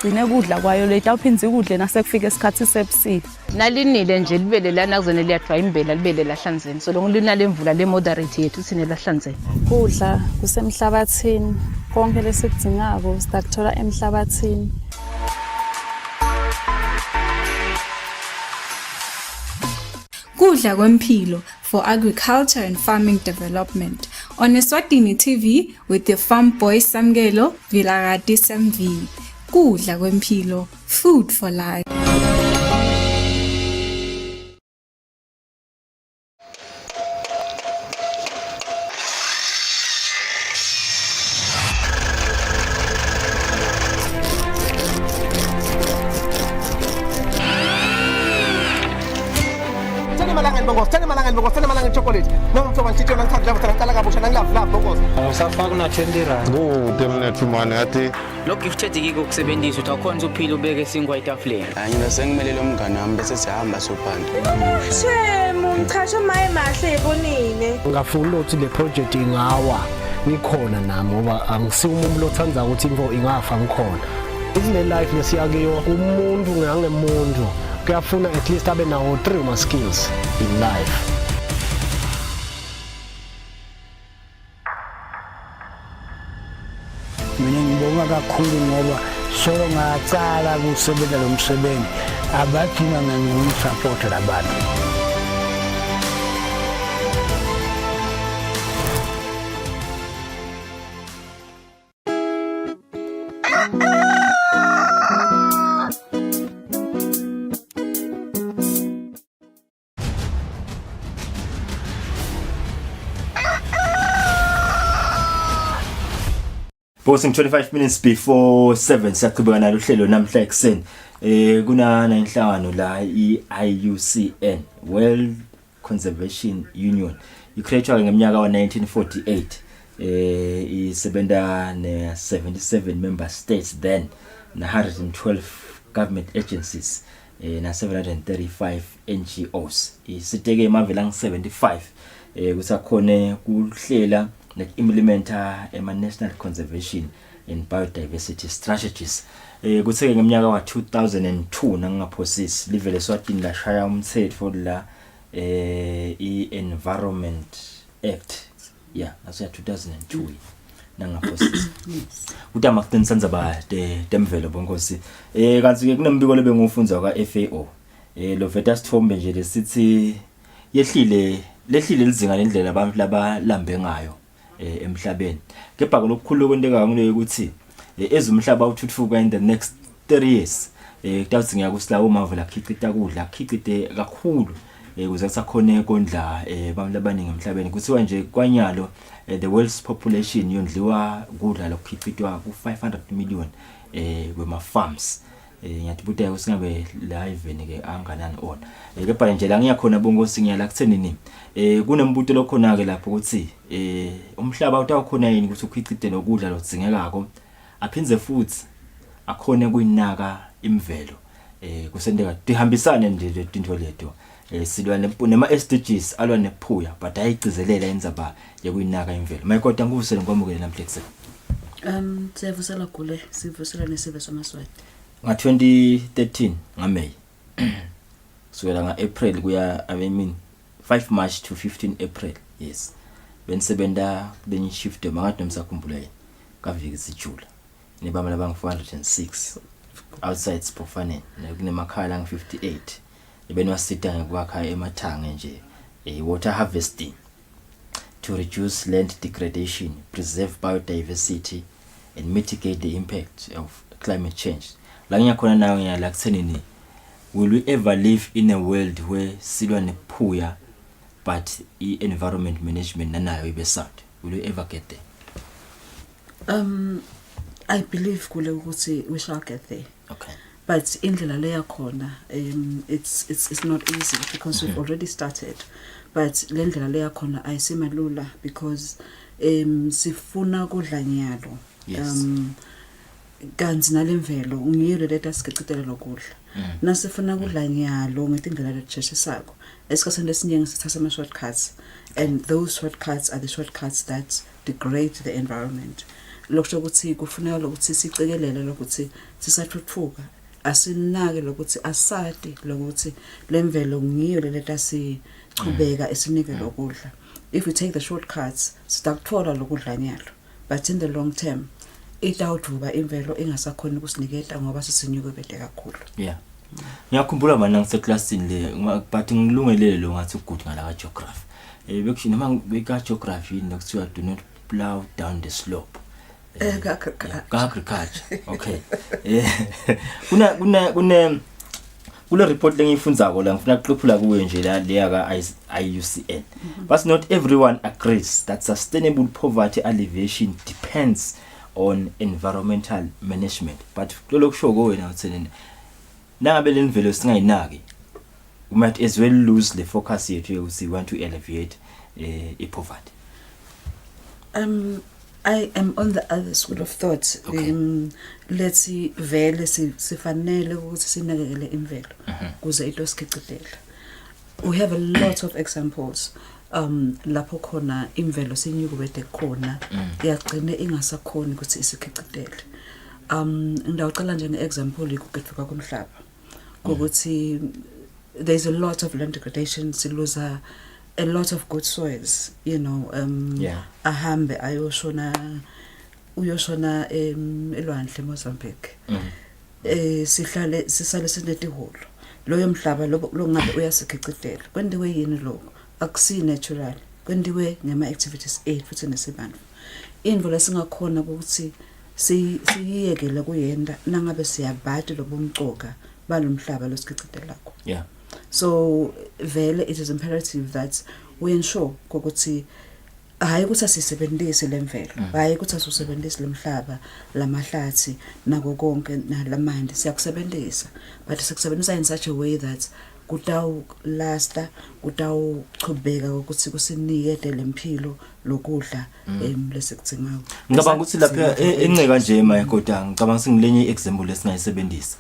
Gcine kudla kwayo leta uphindze kudle nasekufika isikhathi sebusika. Nalinile nje libele lana kuzone liyadwa imbela libele lahlanzeni. So lonke lemvula le moderate yethu sine lahlanzeni. Kudla kusemhlabathini, konke lesikudingako sitakuthola emhlabathini. Kudla kwempilo for agriculture and farming development on Eswatini TV with the farm boy Samgelo Vilakazi Samvi. Kudla kwempilo, food for life. Tani malanga chocolate. No mtu wanchicho na nkadla mtala kabusha na ngavla bongos. Usafa kuna 20 rand. Ngo temne tumane ati. Lo gift ediki ukusebenzisa utakhonza uphila ubeke singwa etafuleni. Angina sengimelele umngane wami bese sihamba sophanda. Shemu cha maye mahle ebonile. Ngafuna ukuthi le project ingawa ngikhona nami ngoba angisiwe umuntu othandza ukuthi info ingafa ngikhona. Isine life lesiyakiyo umuntu ngangemuntu. Kuyafuna at least abe nawo 3 ma skills in life. Mina ngibonga kakhulu ngoba so ngatsala kusebenza lo msebenzi abadinga ngisupport labantu. Posting 25 minutes before 7 siyaqhubeka nalo uhlelo namhla ekseni. Kuna inhlangano la iUCN World Conservation Union. Icreated ngeminyaka wa 1948. Isebenza ne 77 member states then na 112 government agencies. na 735 NGOs. Isiteke emavela ngi75 kusakhone kuhlela implementa national conservation and biodiversity strategies. Kutheke ngeminyaka wa 2002 nangaphosisi livele Eswatini lashaya umthetho la Environment Act naso ya 2002 nangaphosisi utama kuqinisenza ba temvelo bonkosi kanti ke kunembiko lebengufunza kwa FAO lo veta sithombe nje lesithi lehlile lizinga lendlela abantu labalambe ngayo emhlabeni kepha lokukhulu kwenteka ngule ukuthi ezumhlaba uthuthuka in the next 30 years kutawudzinga kusilawo mavela khiqita kudla khiqite kakhulu ukuze kusakhone kondla abantu abaningi emhlabeni kuthiwa nje kwanyalo the world's population yondliwa kudla lokhiqitwa ku 500 million kwema farms ngiyathi buta usingabe live ke anganani ona kepha nje la ngiyakhona bongosi ngiyala kuthenini kunembuto lokhona ke lapho ukuthi umhlaba utawukhona yini ukuthi ukhiqite lokudla lodzingekako aphinze futhi akhone kuyinaka imvelo kusendeka tihambisane nje tinto leto silwa nema SDGs alwa nephuya but ayigcizelela indzaba yokuyinaka imvelo mayikota nguvusele ngomukele namhlanje siyavusela kule sivusela nesive samaswati nga 2013 ngaMay kusukela nga April kuya 5 March to 15 April yes bensebenta benyishifte mangathi nomsakhumbula yini kaviki sijula nibamela bang 406 outside Spofaneni kunemakhala ngi 58 benwasita ngokwakha emathanga nje water harvesting to reduce land degradation, preserve biodiversity and mitigate the impact of climate change. La ngiyakhona nawe ngiyala kuthenini will we ever live in a world where silwa nephuya but environment management nanayo ibe sound? Will we ever get there? I believe kule ukuthi we shall get there. Okay. But indlela leya khona it's not easy because we've already started. But le ndlela leya khona ayisemalula because sifuna kudla nyalo. Kanti nalemvelo ngiyelo leta sikecitela lokudla. Nasifuna kudla nyalo ngetindlela letsheshisako. Esikhathini lesiningi sithatha ama shortcuts and those shortcuts are the shortcuts that degrade the environment. Lokusho ukuthi kufuneka lokuthi sicekelele lokuthi sisathuthuka asinake lokuthi asadi lokuthi lemvelo ngiyo leta sichubeka esinike lokudla. If we take the shortcuts sitakuthola lokudla nyalo but in the long term itawuduba imvelo engasakhona ukusiniketa ngoba sisinyuke bede kakhulu. Yeah. Ngiyakhumbula mana ngiseclassini le but ngilungelele lo ngathi good ngala ka geography. Bekusho noma beka geography nokuthiwa do not plow down the slope. Agriculture. Okay. Kule report lengiyifundzako la ngifuna ukuxophula kuwe nje la leya ka IUCN. But not everyone agrees that sustainable poverty alleviation depends on environmental management. But lokusho ko wena uthenini nangabe lemvelo singayinaki we might as well lose the focus yethu ukuthi we want to alleviate poverty. I am on the other school of thought. Okay. Let's see vele sifanele ukuthi sinakekele imvelo kuze into sikicitela. We have a lot of examples lapho khona imvelo sinyuke bede khona yagcina ingasakhona ukuthi isikicitele. Ngidawucala nje ngeexample ikugedvuka komhlaba ukuthi there's a lot of land degradation, lose a lot of good soils, you know, ahambe uyoshona elwandle Mozambique. Sisale sinetiholo loyo mhlaba lo ngabe uyasikicitela kwendiwe yini lokho akusi natural kwendiwe ngema activities futhi nesibandla indvo lesingakhona ukuthi siyiyekela kuyenda nangabe siyabhadi lobumcoka balomhlaba losikicitelako. Yeah. So vele it is imperative that we ensure ukuthi hayi ukuthi sisebenzise lemvelo hayi ukuthi sisebenzise lemhlaba lamahlathi nako konke nalamandi siyakusebenzisa but sikusebenzisa in such a way that kutawulasta kutawuchubeka ukuthi kusinikete lempilo lokudla lesikudzingayo. Ngicabanga ukuthi lapha enceka nje mayikoda ngicabanga singilenye example lesingayisebenzisa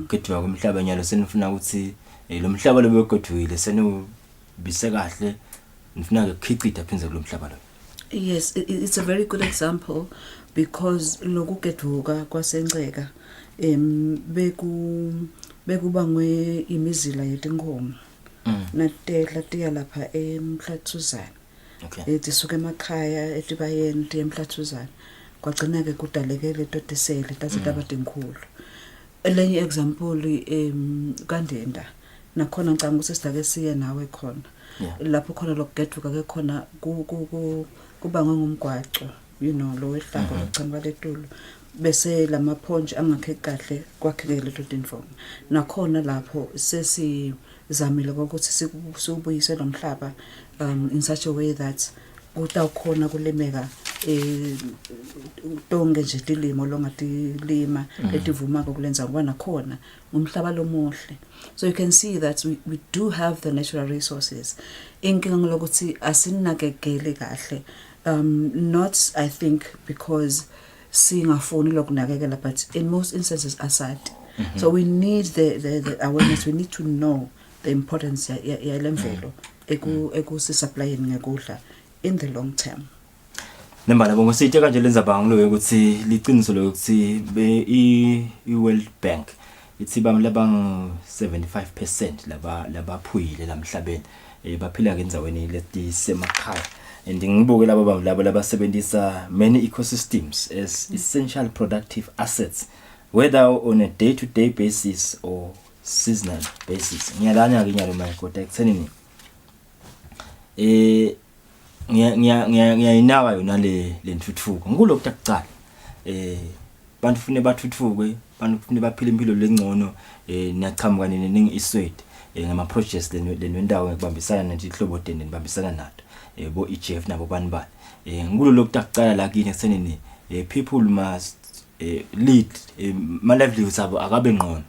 kudwa kumhlaba nyalo senifuna ukuthi lo mhlaba lo begodwile senubise kahle nifuna ukukhicita phinze kulo mhlaba lo. Yes, it's a very good example because lokugedvuka kwasenceka bekubangwe imizila yetinkomo natela tiya lapha eMhlathuzane. Tisuke emakhaya etibayeni tiya eMhlathuzane kwagcina ke kudalekele totesele tazitaba tinkulu. Elenye example kaNdenda nakhona ngicanga ukuthi sidake siye nawe khona lapho khona lokugedvuka ke khona kubangwe ngumgwaco lo wehlako lokuchamba letulu bese lamaphonje angakhe kahle kwakheke leto tinfomo nakhona lapho sesizamile ukuthi sikubuyise lo mhlaba in such a way that utawukhona kulemeka tonke nje tilimo longatilima letivuma kokulenza ngoba nakhona umhlaba lomuhle. So you can see that we do have the natural resources. Inkinga ngokuthi asinakekele kahle, not I think because singafuni lokunakekela, but in most instances aside. So we need the awareness. We need to know the importance ya lemvelo supplying ngekudla in the long term. Nembala bongo sithi kanje lenza banglo ukuthi liqiniso lokuthi i-World Bank ithi bamlabang 75% labaphuyile lamhlabeni baphila ngenzaweni letisemakhaya and ngibuke labo labasebenzisa many ecosystems as essential productive assets whether on a day-to-day basis or seasonal basis. Ngiyalanya ke nyalo mayikoda ekuthenini ngiyayinawa yona le ntuthuko ngulokhu akucala bantu fune bathuthuke bantu fune baphile impilo lengcono niyachamuka neningi iswede ngama projects lenwendawo ngikubambisana nentihlobo deni nibambisana nato bo EGF nabo banibani ngulokhu akucala la kini ekuthenini people must lead my livelihoods abo akabe ngcono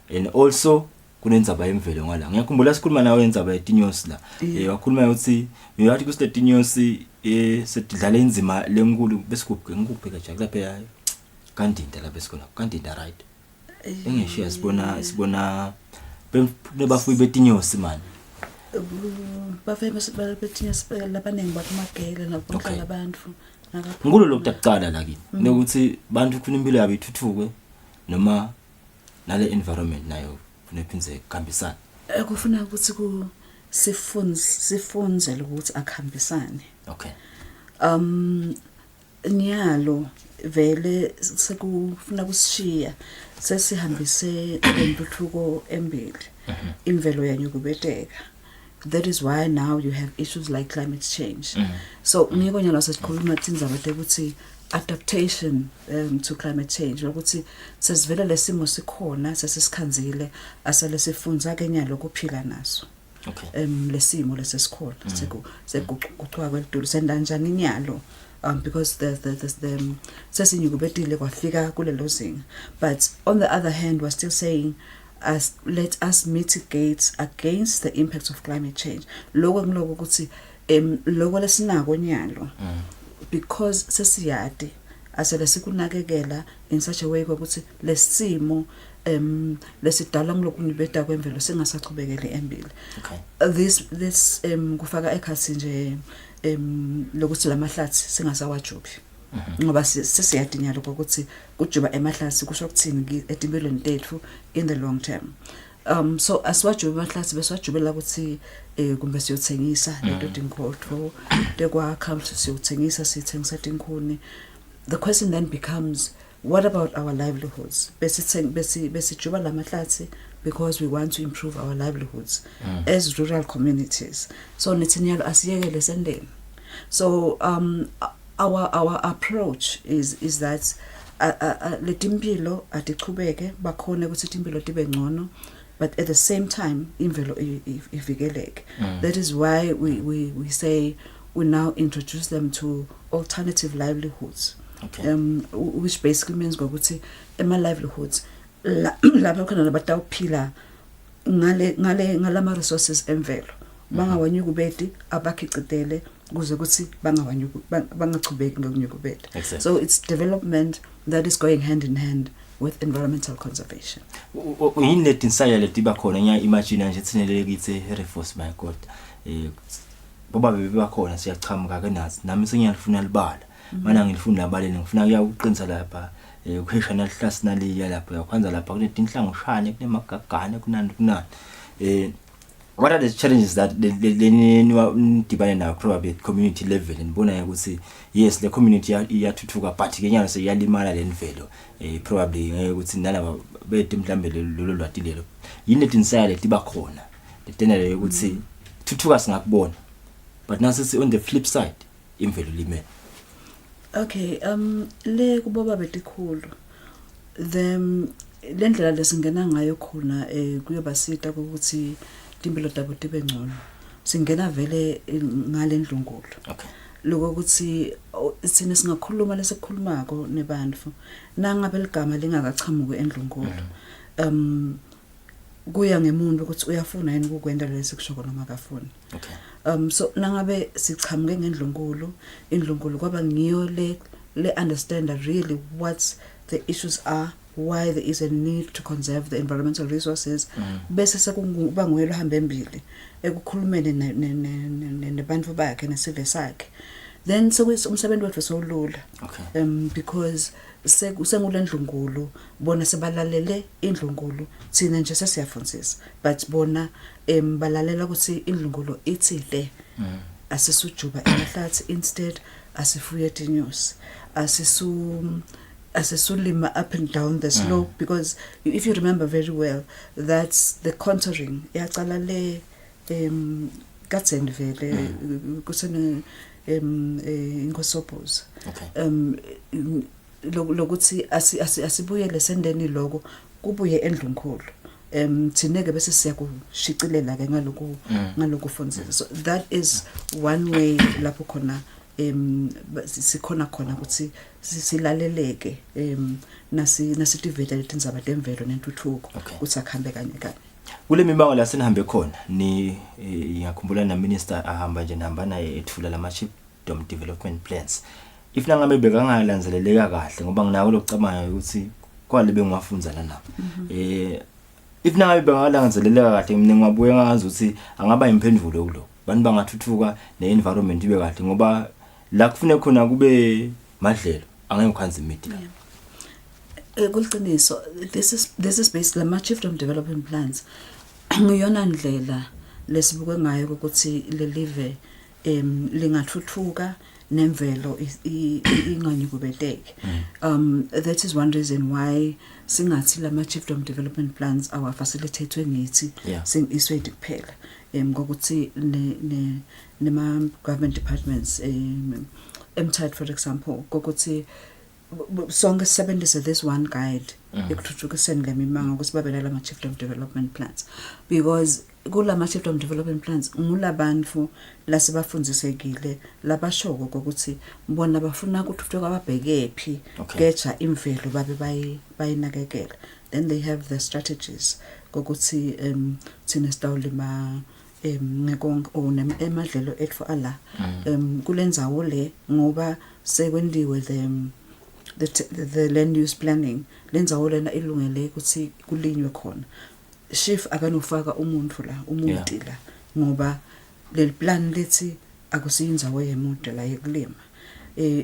and also kunenzaba yemvelo ngala ngiyakhumbula sikhuluma nawe inzaba yetinyosi la wakhuluma ukuthi uyathi kusletinyosi sedidlala inzima lenkulu besikuphe ngikuphe kaje lapha kaNdinda lapha esikhona kaNdinda right engishiya sibona bebafuyi betinyosi man bafuyi betinyosi labanengi bakumagele nakuhlala abantu ngikulo lokuqala la kini nokuthi bantu kufuna impilo yabo ithuthuke noma nale environment nayo nephinze kuhambisana kufuna ukuthi sifunze ukuthi akuhambisane. Okay. Nyalo vele sekufuna kusishiya sesihambise intuthuko embili imvelo yanyukubeteka. That is why now you have issues like climate change. So ngiko nyalo sesikhuluma tindzaba ukuthi adaptation to climate change ukuthi sesivela lesimo sikhona sesisikhanzile asale sifunza ke nyalo kuphila naso. Okay. Lesimo lesesikhona sekuqhwa kwelitulu sendanjani nyalo because the sesinyukubetile kwafika kulelo zinga. But on the other hand we're still saying let us mitigate against the impacts of climate change. Lokho ngiloko ukuthi lokho lesinako nyalo because sesiyade asele sikunakekela in such a way ukuthi lesimo lesidala ngilokunibeda kwemvelo singasachubekele embili. This kufaka ekhasi nje lokuthi lamahlathi singasawajubi ngoba sesiyadinya lokho ukuthi kujuba emahlathi kusho ukuthini etimpilweni tethu in the long term. So aswajuba emahlathi beswajubela ukuthi kumbe siyothengisa leto tinkhotho tekwakha siyothengisa sithengisa tinkhuni. The question then becomes, what about our livelihoods? Besijuba lamahlathi because we want to improve our livelihoods as rural communities. So nithinyalo asiyekele sendeni. So our approach is that letimpilo atichubeke bakhone ukuthi timpilo tibe ngcono, but at the same time imvelo ivikeleke. That is why we say we now introduce them to alternative livelihoods. Okay. Which basically means ukuthi ema livelihoods lapha khona nabatawuphila ngalama resources emvelo bangawanyukubeti abakhicitele kuze kuthi bangachubeki ngokunyukubeta. So it's development that is going hand in hand with environmental conservation. Yini leti insaya leti bakhona nya imagine nje tsinele kitse reforce my god boba bebakhona siyachamuka kenazi nami sengiyafuna libala mana ngilifuna abaleni ngifuna kuyakuqinisa lapha ukhesha nalihlasi naliya lapha yakwenza lapha kunetinhlango shane kunemagagane kunandi what are the challenges that dibane now probably at community level ngibona ukuthi yes the community iyathuthuka but kenyana seyalimala lenvelo probably ngeke ukuthi nalaba bethu mhlambe lolo lwati lelo yini letinsaya letiba khona letenele ukuthi thuthuka singakubona but nasi on the flip side imvelo limele. Okay, le kuboba betikhulu lendlela lesingena ngayo khona kuyobasita ukuthi impilo dabo tibe ngcono singena vele ngalendlungulo. Okay, lokho ukuthi sine singakhuluma lesikhulumako nebantfu nangabe ligama lingakachamuki endlungulo kuya ngemuntu ukuthi uyafuna yini ukwenza lesikushoko noma akafuni. Okay, so nangabe sichamuke ngendlungulo indlungulo kwaba ngiyo le understand really what the issues are, why there is a need to conserve the environmental resources bese sekuba nguyelo hamba embili ekukhulumene nebantfu bakhe nesizwe sakhe then umsebenzi wethu solula. Okay, because sengulendlungulo bona sebalalele indlungulo thina nje sesiyafundzisa but bona balalela ukuthi indlungulo ithi le asisujuba emahlathi instead asifuye tinyos asisulima up and down the slope because if you remember very well that's the contouring yaqala le katseni vele kusene inkosobos. Okay, lokuthi asibuyele sendeni lokho kubuye endlunkhulu thineke bese siyakushiqilela ke ngalokhu fundzisa. So that is one way lapho khona sikhona ukuthi silaleleke nasitivela letindzaba temvelo nentuthuko ukuthi akhambe kanye kanye. Kule mibango la senihambe khona ni ngiyakhumbula na minister ahamba nje nihamba naye ethula lama chief development plans. If nangabe bekangalanzeleleka kahle ngoba nginako lokucabanga ukuthi kwale bengafunza lana. If nangabe bengalanzeleleka kahle mina ngiwabuye ngazi ukuthi angaba imphendulo kulo. Bantu bangathuthuka ne-environment ibe kahle ngoba la kufune khona kube madlelo angeke ukhanze media. Kuliqiniso this is based la chief development plans ngiyona ndlela lesibuke ngayo ukuthi le live lingathuthuka nemvelo inganyukubeteke. That is one reason why singathi lama chief development plans our facilitated ngithi iswedi kuphela ngokuthi nema government departments MTAD for example ngokuthi sonke sisebenzise this one guide ekuthuthukiseni lemimanga ukuthi babelala ama chief development plans because kulama chief development plans ngulabantu lasibafundisekile labashoko ukuthi bona bafuna ukuthuthuka ababheke phi geja imvelo babe bayinakekela then they have the strategies ukuthi thina stawulima ngekonke emadlelo ethu ala kulendzawo le ngoba sekwendiwe the land use planning lenzawo lena ilungele ukuthi kulinywe khona chief akanofaka umuntu la umuntu la ngoba leli plan lethi akusiyindzawo yemuntu la yekulima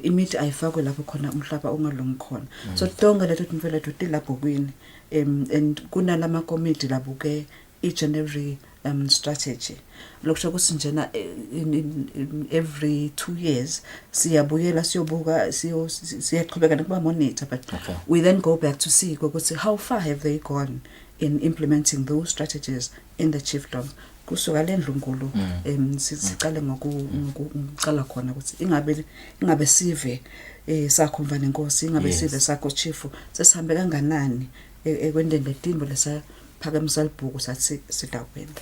imithi ayifakwe lapho khona umhlaba ongalungi khona so tonke leto timvelo tilapho kwini and kunalama committee labuke each and every strategy lokusho ukuthi njena every 2 years siyabuyela siyobuka siyaqhubeka nokuba monitor but we then go back to see ukuthi how far have they gone in implementing those strategies in the chiefdom kusuka lendlungulo siqale ngokuqala khona ukuthi ingabe sive sakhomva nenkosi ingabe sive sakho chief sesihambe kanganani ekwendeni letimbo lesaphakamisa libhuku sathi sidawenda.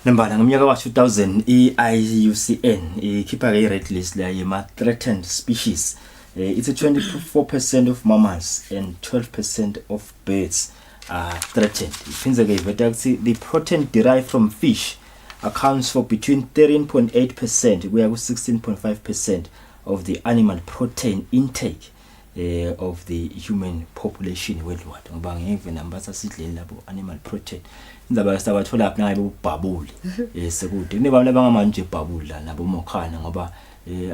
Nembala ngomnyaka wa 2000 i-IUCN ikhipha ke red list la yema threatened species. It's a 24% of mammals and 12% of birds are threatened. Iphindze ke iveta ukuthi the protein derived from fish accounts for between 13.8% kuya ku 16.5% of the animal protein intake of the human population worldwide. Ngoba ngeke namba sasidleni labo animal protein. Indaba sabathola lapha ngabe ubhabuli sekude. Kunebami labangamanje ibhabula nabo mokhana ngoba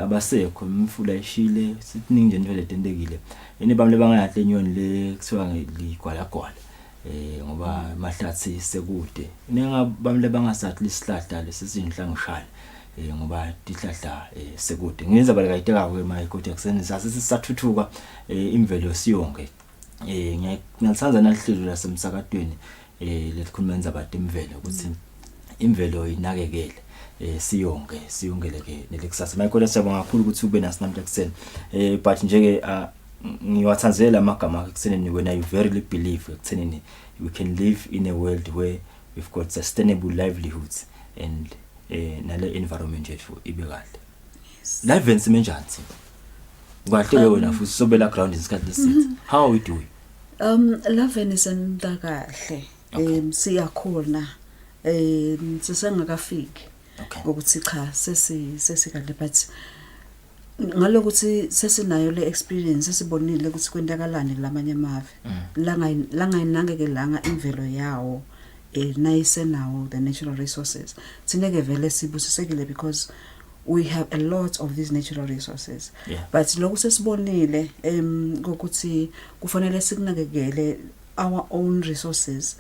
abasekho imfula eshile sithiningi nje nje letendekile. Inebami labangahle inyoni le kuthiwa ligwalagwala. Ngoba mahlathi sekude. Nengabami labangasathi lisihlahla lesizinhlangishana. Ngoba dihlahla sekude ngenza balekayiteka ke mayikoti yakuseni sasisathuthuka imvelo siyonke ngiyalithanza nalihlelo lasemsakadweni lelikhuluma nzabade imvelo ukuthi imvelo inakekele siyongele ke nelekusasa mayikoti siyabonga kakhulu ukuthi ube nasi namhla kuseni but nje ke ngiwathanzela amagama ekuseneni when I verily believe ekuseneni we can live in a world where we've got sustainable livelihoods and nale environment yethu ibe kahle. Live ensimenjani nje? Kahle wena futhi sobela ground isikhathi lesithi. How are we doing? Live isenta kahle. Siyakhona. Sisengakafiki. Ukuthi cha sesikahle but ngalokuthi sesinayo le experience sesibonile ukuthi kwenzakalani lamanye amave. La ngayinakekelanga imvelo yawo. Nice now the natural resources. Tineke vele sibusisekile because we have a lot of these natural resources. But lokho sesibonile ukuthi kufanele sikunakekele our own resources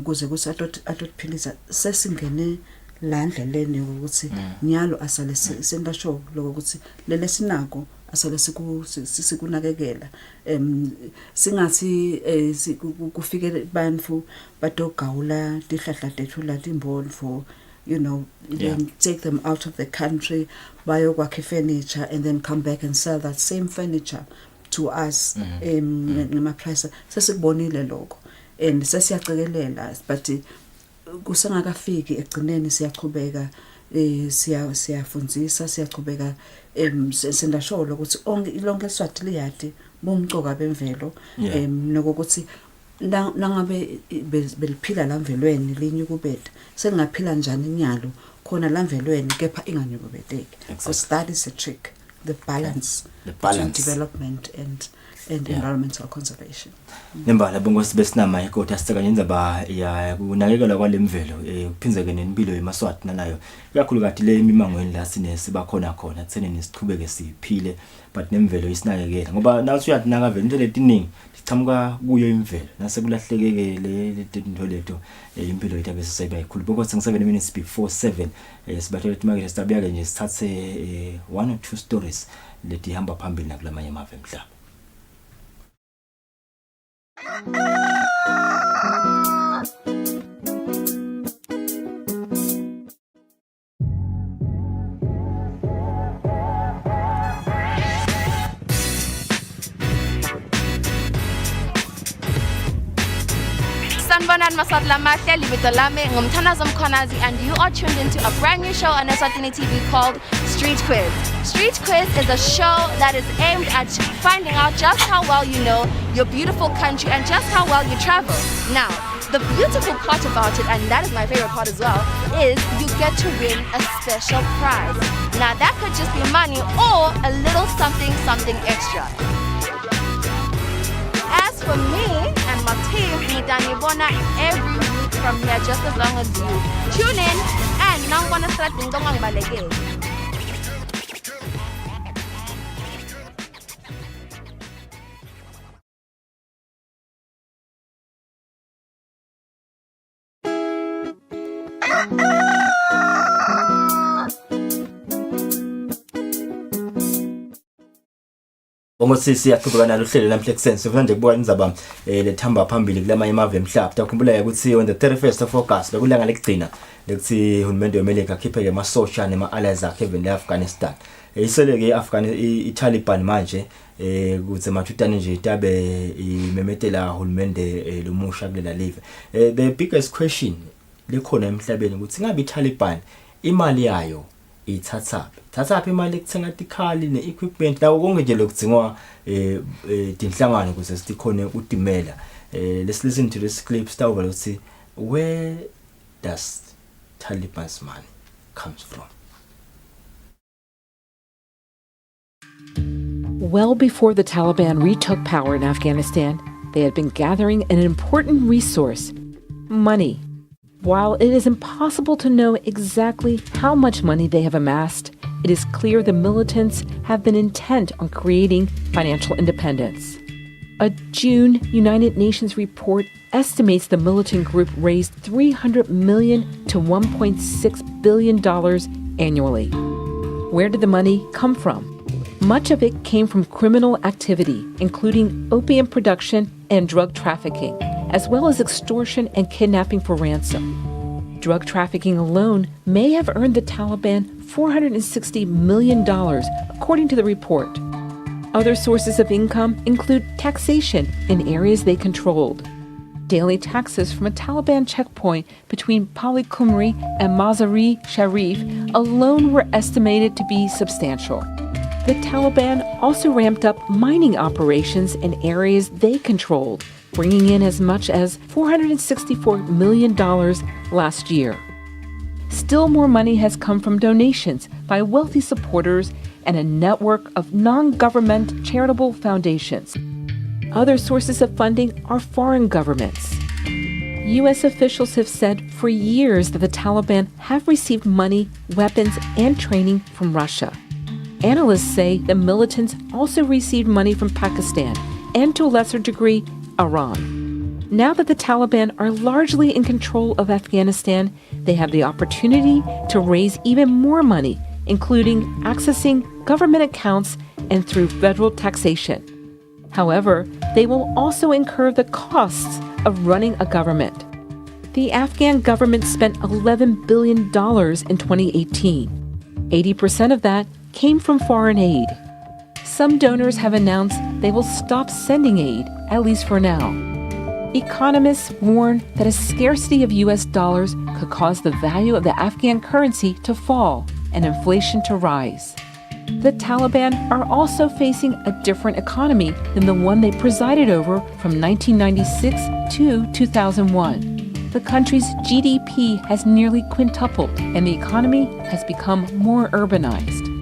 kuze kuthi atotphilisa sesingene la ndleleni ukuthi nyalo asale senta sure lokho ukuthi lele sinako asale sikunakekela singathi kufike bantu badogawula tihlahla tethu la timbonfo then take them out of the country bayokwakha furniture and then come back and sell that same furniture to us ngema price sesikubonile lokho and sesiyacekelela but kusengakafiki egcineni siyaqhubeka siyafundzisa siyaqhubeka sendasho ukuthi lonke Eswatini liyadi bomcoka bemvelo nokuthi nangabe beliphila la mvelweni linyukubeta sengaphila njani inyalo khona la mvelweni kepha inganyukubeteki because that is a trick, the balance between development and environmental conservation. Nembala bongosi besinama ikoti asitekanye indaba ya kunakekela kwalemvelo kuphinzeke nempilo yemaswati nanayo kakhulu kati le imimangweni la sibakhona khona etheneni siqhubeke siphile but nemvelo isinakekela ngoba nathi uyatinaka vele into letiningi sichamuka kuyo imvelo nasekulahlekeke le into leto impilo yethu bese sayiba ikhulu bongosi ngi7 minutes before 7 sibathola imarket sitabuya ke nje sithathe 1 or 2 stories leti hamba phambili nakulamanye amave emhlaba. Sanibonani maswati lamahle libito lami ngumthanazo Mkhonazi and you are tuned into a brand new show on Eswatini TV called Street Quiz. Street Quiz is a show that is aimed at finding out just how well you know your beautiful country and just how well you travel. Now, the beautiful part about it, and that is my favorite part as well, is you get to win a special prize. Now that could just be money or a little something extra. As for me and my team, Nidanibona every week from here just as long as you tune in and now I'm gonna start doing balege. Ngosisi yaqhubeka nalo hlelo namhla ekuseni sifuna nje ukubuka indzaba lethamba phambili kulamanye amave emhlaba. Takhumbula ukuthi on the 31st of August bekulanga lekugcina lekuthi uhulumende weMelika akhiphe ke amasosha nema-allies akhe eveni le-Afghanistan. Isele ke i-Taliban manje kuze mathutane nje itabe imemetela uhulumende lomusha kulela live. The biggest question likhona emhlabeni ukuthi ngabe i-Taliban imali yayo ithatha imali ekuthenga tikhali ne-equipment nawo konke nje lokudingwa dinhlangano kuze sikhone udimela Let's listen to this clip. Let's see where does Taliban's money comes from. Well before the Taliban retook power in Afghanistan, they had been gathering an important resource: money. While it is impossible to know exactly how much money they have amassed, it is clear the militants have been intent on creating financial independence. A June United Nations report estimates the militant group raised $300 million to $1.6 billion annually. Where did the money come from? Much of it came from criminal activity, including opium production and drug trafficking, as well as extortion and kidnapping for ransom. Drug trafficking alone may have earned the Taliban $460 million, according to the report. Other sources of income include taxation in areas they controlled. Daily taxes from a Taliban checkpoint between Pali Kumri and Mazar-e Sharif alone were estimated to be substantial. The Taliban also ramped up mining operations in areas they controlled, bringing in as much as $464 million last year. Still more money has come from donations by wealthy supporters and a network of non-government charitable foundations. Other sources of funding are foreign governments. U.S. officials have said for years that the Taliban have received money, weapons, and training from Russia. Analysts say the militants also received money from Pakistan and, to a lesser degree, Iran. Now that the Taliban are largely in control of Afghanistan, they have the opportunity to raise even more money, including accessing government accounts and through federal taxation. However, they will also incur the costs of running a government. The Afghan government spent $11 billion in 2018. 80% of that came from foreign aid. Some donors have announced they will stop sending aid, at least for now. Economists warn that a scarcity of U.S. dollars could cause the value of the Afghan currency to fall and inflation to rise. The Taliban are also facing a different economy than the one they presided over from 1996 to 2001. The country's GDP has nearly quintupled, and the economy has become more urbanized.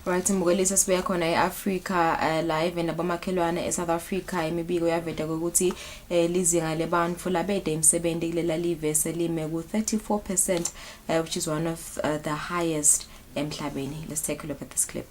Right, mbukeli sesibuya khona eAfrica live nabomakhelwane eSouth Africa imibiko yaveta ukuthi lizinga lebantfu labede emsebenzi kulela live selime ku 34%, which is one of the highest emhlabeni. Let's take a look at this clip.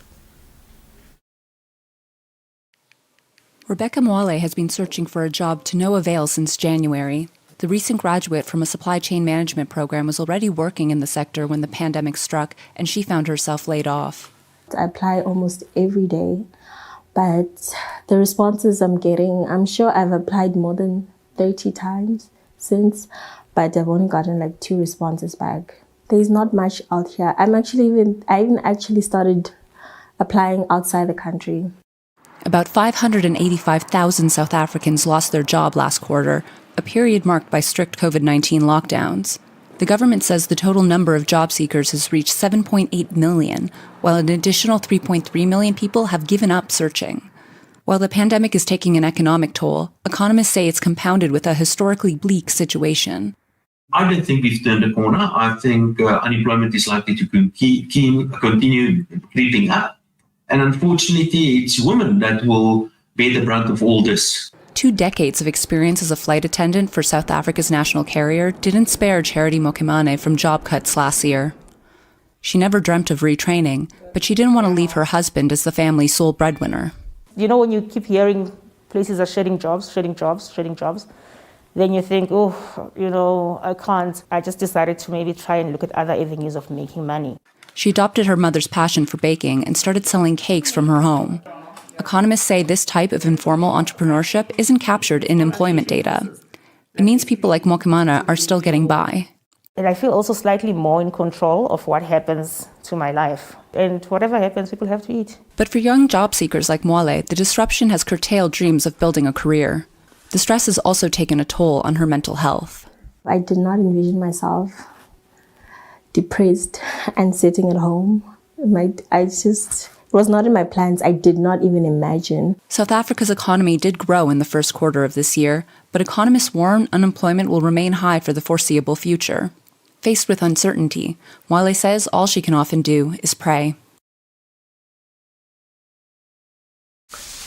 Rebecca Mwale has been searching for a job to no avail since January. The recent graduate from a supply chain management program was already working in the sector when the pandemic struck, and she found herself laid off. I apply almost every day, but the responses I'm getting, I'm sure I've applied more than 30 times since, but I've only gotten like 2 responses back. There's not much out here. I even actually started applying outside the country. About 585,000 South Africans lost their job last quarter, a period marked by strict COVID-19 lockdowns. The government says the total number of job seekers has reached 7.8 million, while an additional 3.3 million people have given up searching. While the pandemic is taking an economic toll, economists say it's compounded with a historically bleak situation. I don't think we've turned a corner. I think unemployment is likely to continue creeping up. And unfortunately, it's women that will bear the brunt of all this. 2 decades of experience as a flight attendant for South Africa's national carrier didn't spare Charity Mokimane from job cuts last year. She never dreamt of retraining, but she didn't want to leave her husband as the family's sole breadwinner. You know, when you keep hearing places are shedding jobs, then you think, I can't. I just decided to maybe try and look at other avenues of making money. She adopted her mother's passion for baking and started selling cakes from her home. Economists say this type of informal entrepreneurship isn't captured in employment data. It means people like Mokimana are still getting by. And I feel also slightly more in control of what happens to my life. And whatever happens, people have to eat. But for young job seekers like Mwale, the disruption has curtailed dreams of building a career. The stress has also taken a toll on her mental health. I did not envision myself depressed and sitting at home. I just It was not in my plans. I did not even imagine. South Africa's economy did grow in the first quarter of this year, but economists warn unemployment will remain high for the foreseeable future. Faced with uncertainty, Wale says all she can often do is pray.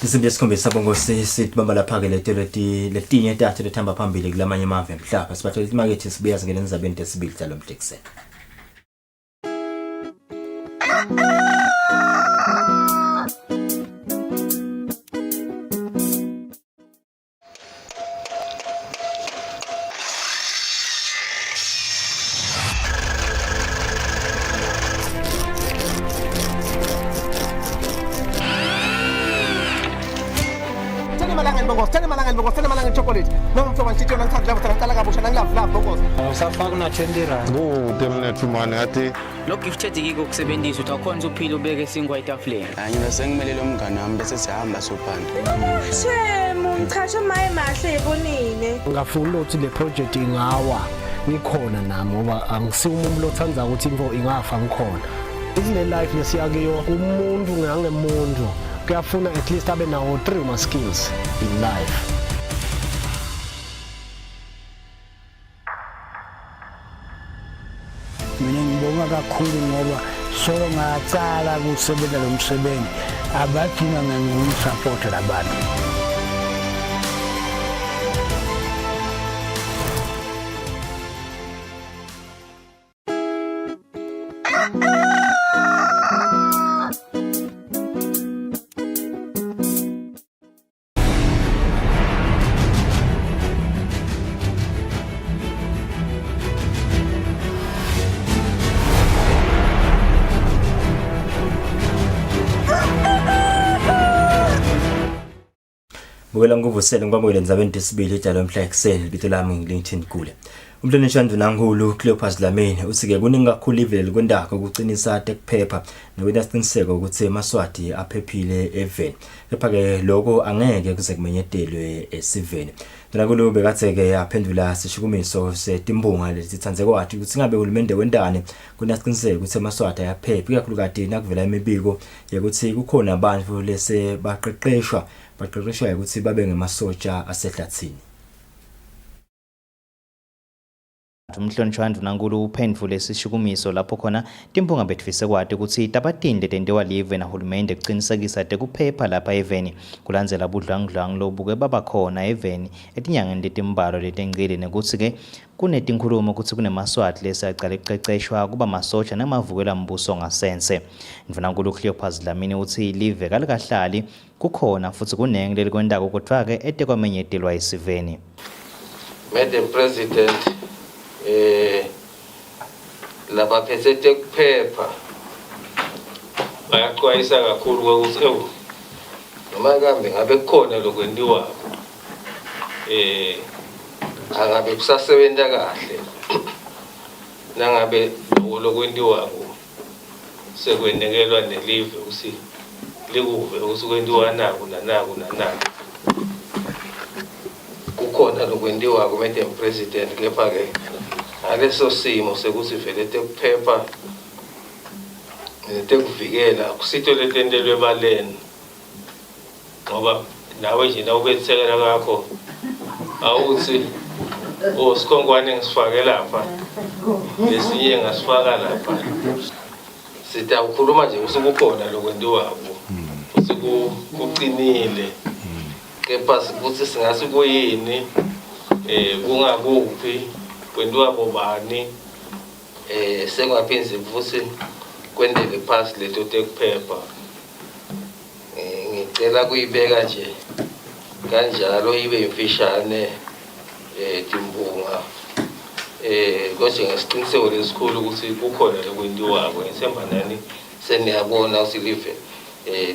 Isimbi esikhombisa bongosi sithi bamba lapha ke letinye tathu lethamba phambili kulamanye amave emhlaba sibathola imakethe sibuya singena nizabeni desibili njalo mhlekiseni. chocolate noma mfo manje yona ngithatha lapha ngicala kabusha nangilava bokoza usafaka una 20 rand terminate manje athi lo gifted yiko kusebenzisa uthi akhona uphila ubeke singwa etafuleni mina sengimelele umngane wami bese sihamba sophanda shemo ngichasha maye mahle ebonile ngafuna ukuthi le project ingawa ngikhona nami ngoba angisiwumuntu lothanza ukuthi imvo ingafa ngikhona isine life lesiyakiyo umuntu ngangemuntu kuyafuna at least abe nawo 3 ma skills in life. Mina ngibonga kakhulu ngoba solo ngatsala kusebenza lo msebenzi abathina ngingumsupport labantu. Bukela nguvusele ngibamukele ndzabeni desibili ejalo mhla ekseni libito lami ngilingithini kule. Umhloni Nshandu Nankulu Cleopas Dlamini uthi-ke kuningi kakhulu ivele kwendako ukuqinisa tekuphepha nokwenza isiqiniseko ukuthi eMaswati aphephile eveni. Kepha-ke lokho angeke kuze kumenyetelwe esiveni. Nankulu bekathe-ke aphendula sishukumiso setimbunga lesithandze kwathi ukuthi ngabe uhulumende wendane kunasiqiniseko ukuthi eMaswati ayaphepha ikakhulukati nakuvela imibiko yokuthi kukhona abantu lese baqeqeshwa ukuthi babe ngemasotsha asehlathini. Umhloni Nshandu Nankulu uphendvule lesishukumiso lapho khona timbunga betfise kwati ukuthi tabatinde tendewa live nahulumende kucinisekisa tekuphepha lapha eveni kulandzela budlangudlangu lobuke baba khona eveni etinyangeni letimbalwa letengcile nekutsi-ke kunetinkhulumo ukuthi kuneMaswati lesiyacala ekuqeqeshwa kuba masotsha nemavukela mbuso ngasense. Ndvunankulu Cleopas Dlamini uthi live kalikahlali kukhona futhi kunenge lelikwendako kodwa-ke etekwamenyetelwa esiveni. Madam President, laba phethe tekuphepha bayaxwayisa kakhulu ukuthi noma kambe ngabe kukhona lokwendiwako angabe kusasebenza kahle nangabe lokwendiwako sekwenekelwa nelive ukuthi likuve ukuthi kwendiwa naku nanaku nanaku kukhona lokwendiwako Madam President. Kepha-ke ngaleso simo sekuthi vele tekuphepha tekuvikela kusito letendelwe ebaleni ngoba nawe nje nawubethekela kakho awuthi sikhonkwane ngisifake lapha lesinye ngasifaka lapha sithi awukhuluma nje usekukhona lokwendiwako futhi kuqinile kepha ukuthi singasi kuyini kungakuphi kwendiwa bobani sengaphindze futhi kwendele phasi leto tekuphepha ngicela kuyibeka nje kanjalo ibe imfishane timbunga kodwa ngesiqiniseko lesikhulu ukuthi kukhona lokwendiwako ngithemba nani seniyabona ukuthi live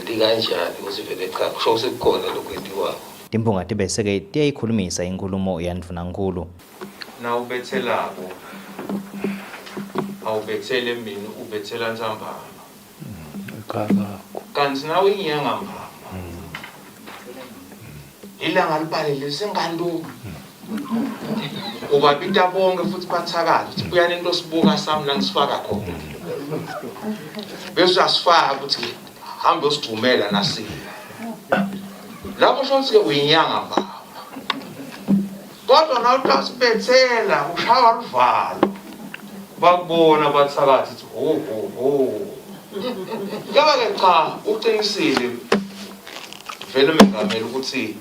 likanjani ukuthi vele cha kusho ukuthi kukhona lokwendiwako. Timbunga tibese-ke tiyayikhulumisa inkulumo yandvunankulu. Na ubethelako awubethele mina ubethela Ntsambama kanti nawe inyanga mbama ilanga libalele sengantu ubabita bonke futhi bathakala ukuthi buyani into sibuka sami la ngisifaka khona bese asifaka ukuthi hambe usivumela nasina lapho shonke uyinyanga baba kodwa nawe utasibethela ushaya luvalo bakubona bathakathi ho ke cha uqinisile vele mengameli ukuthi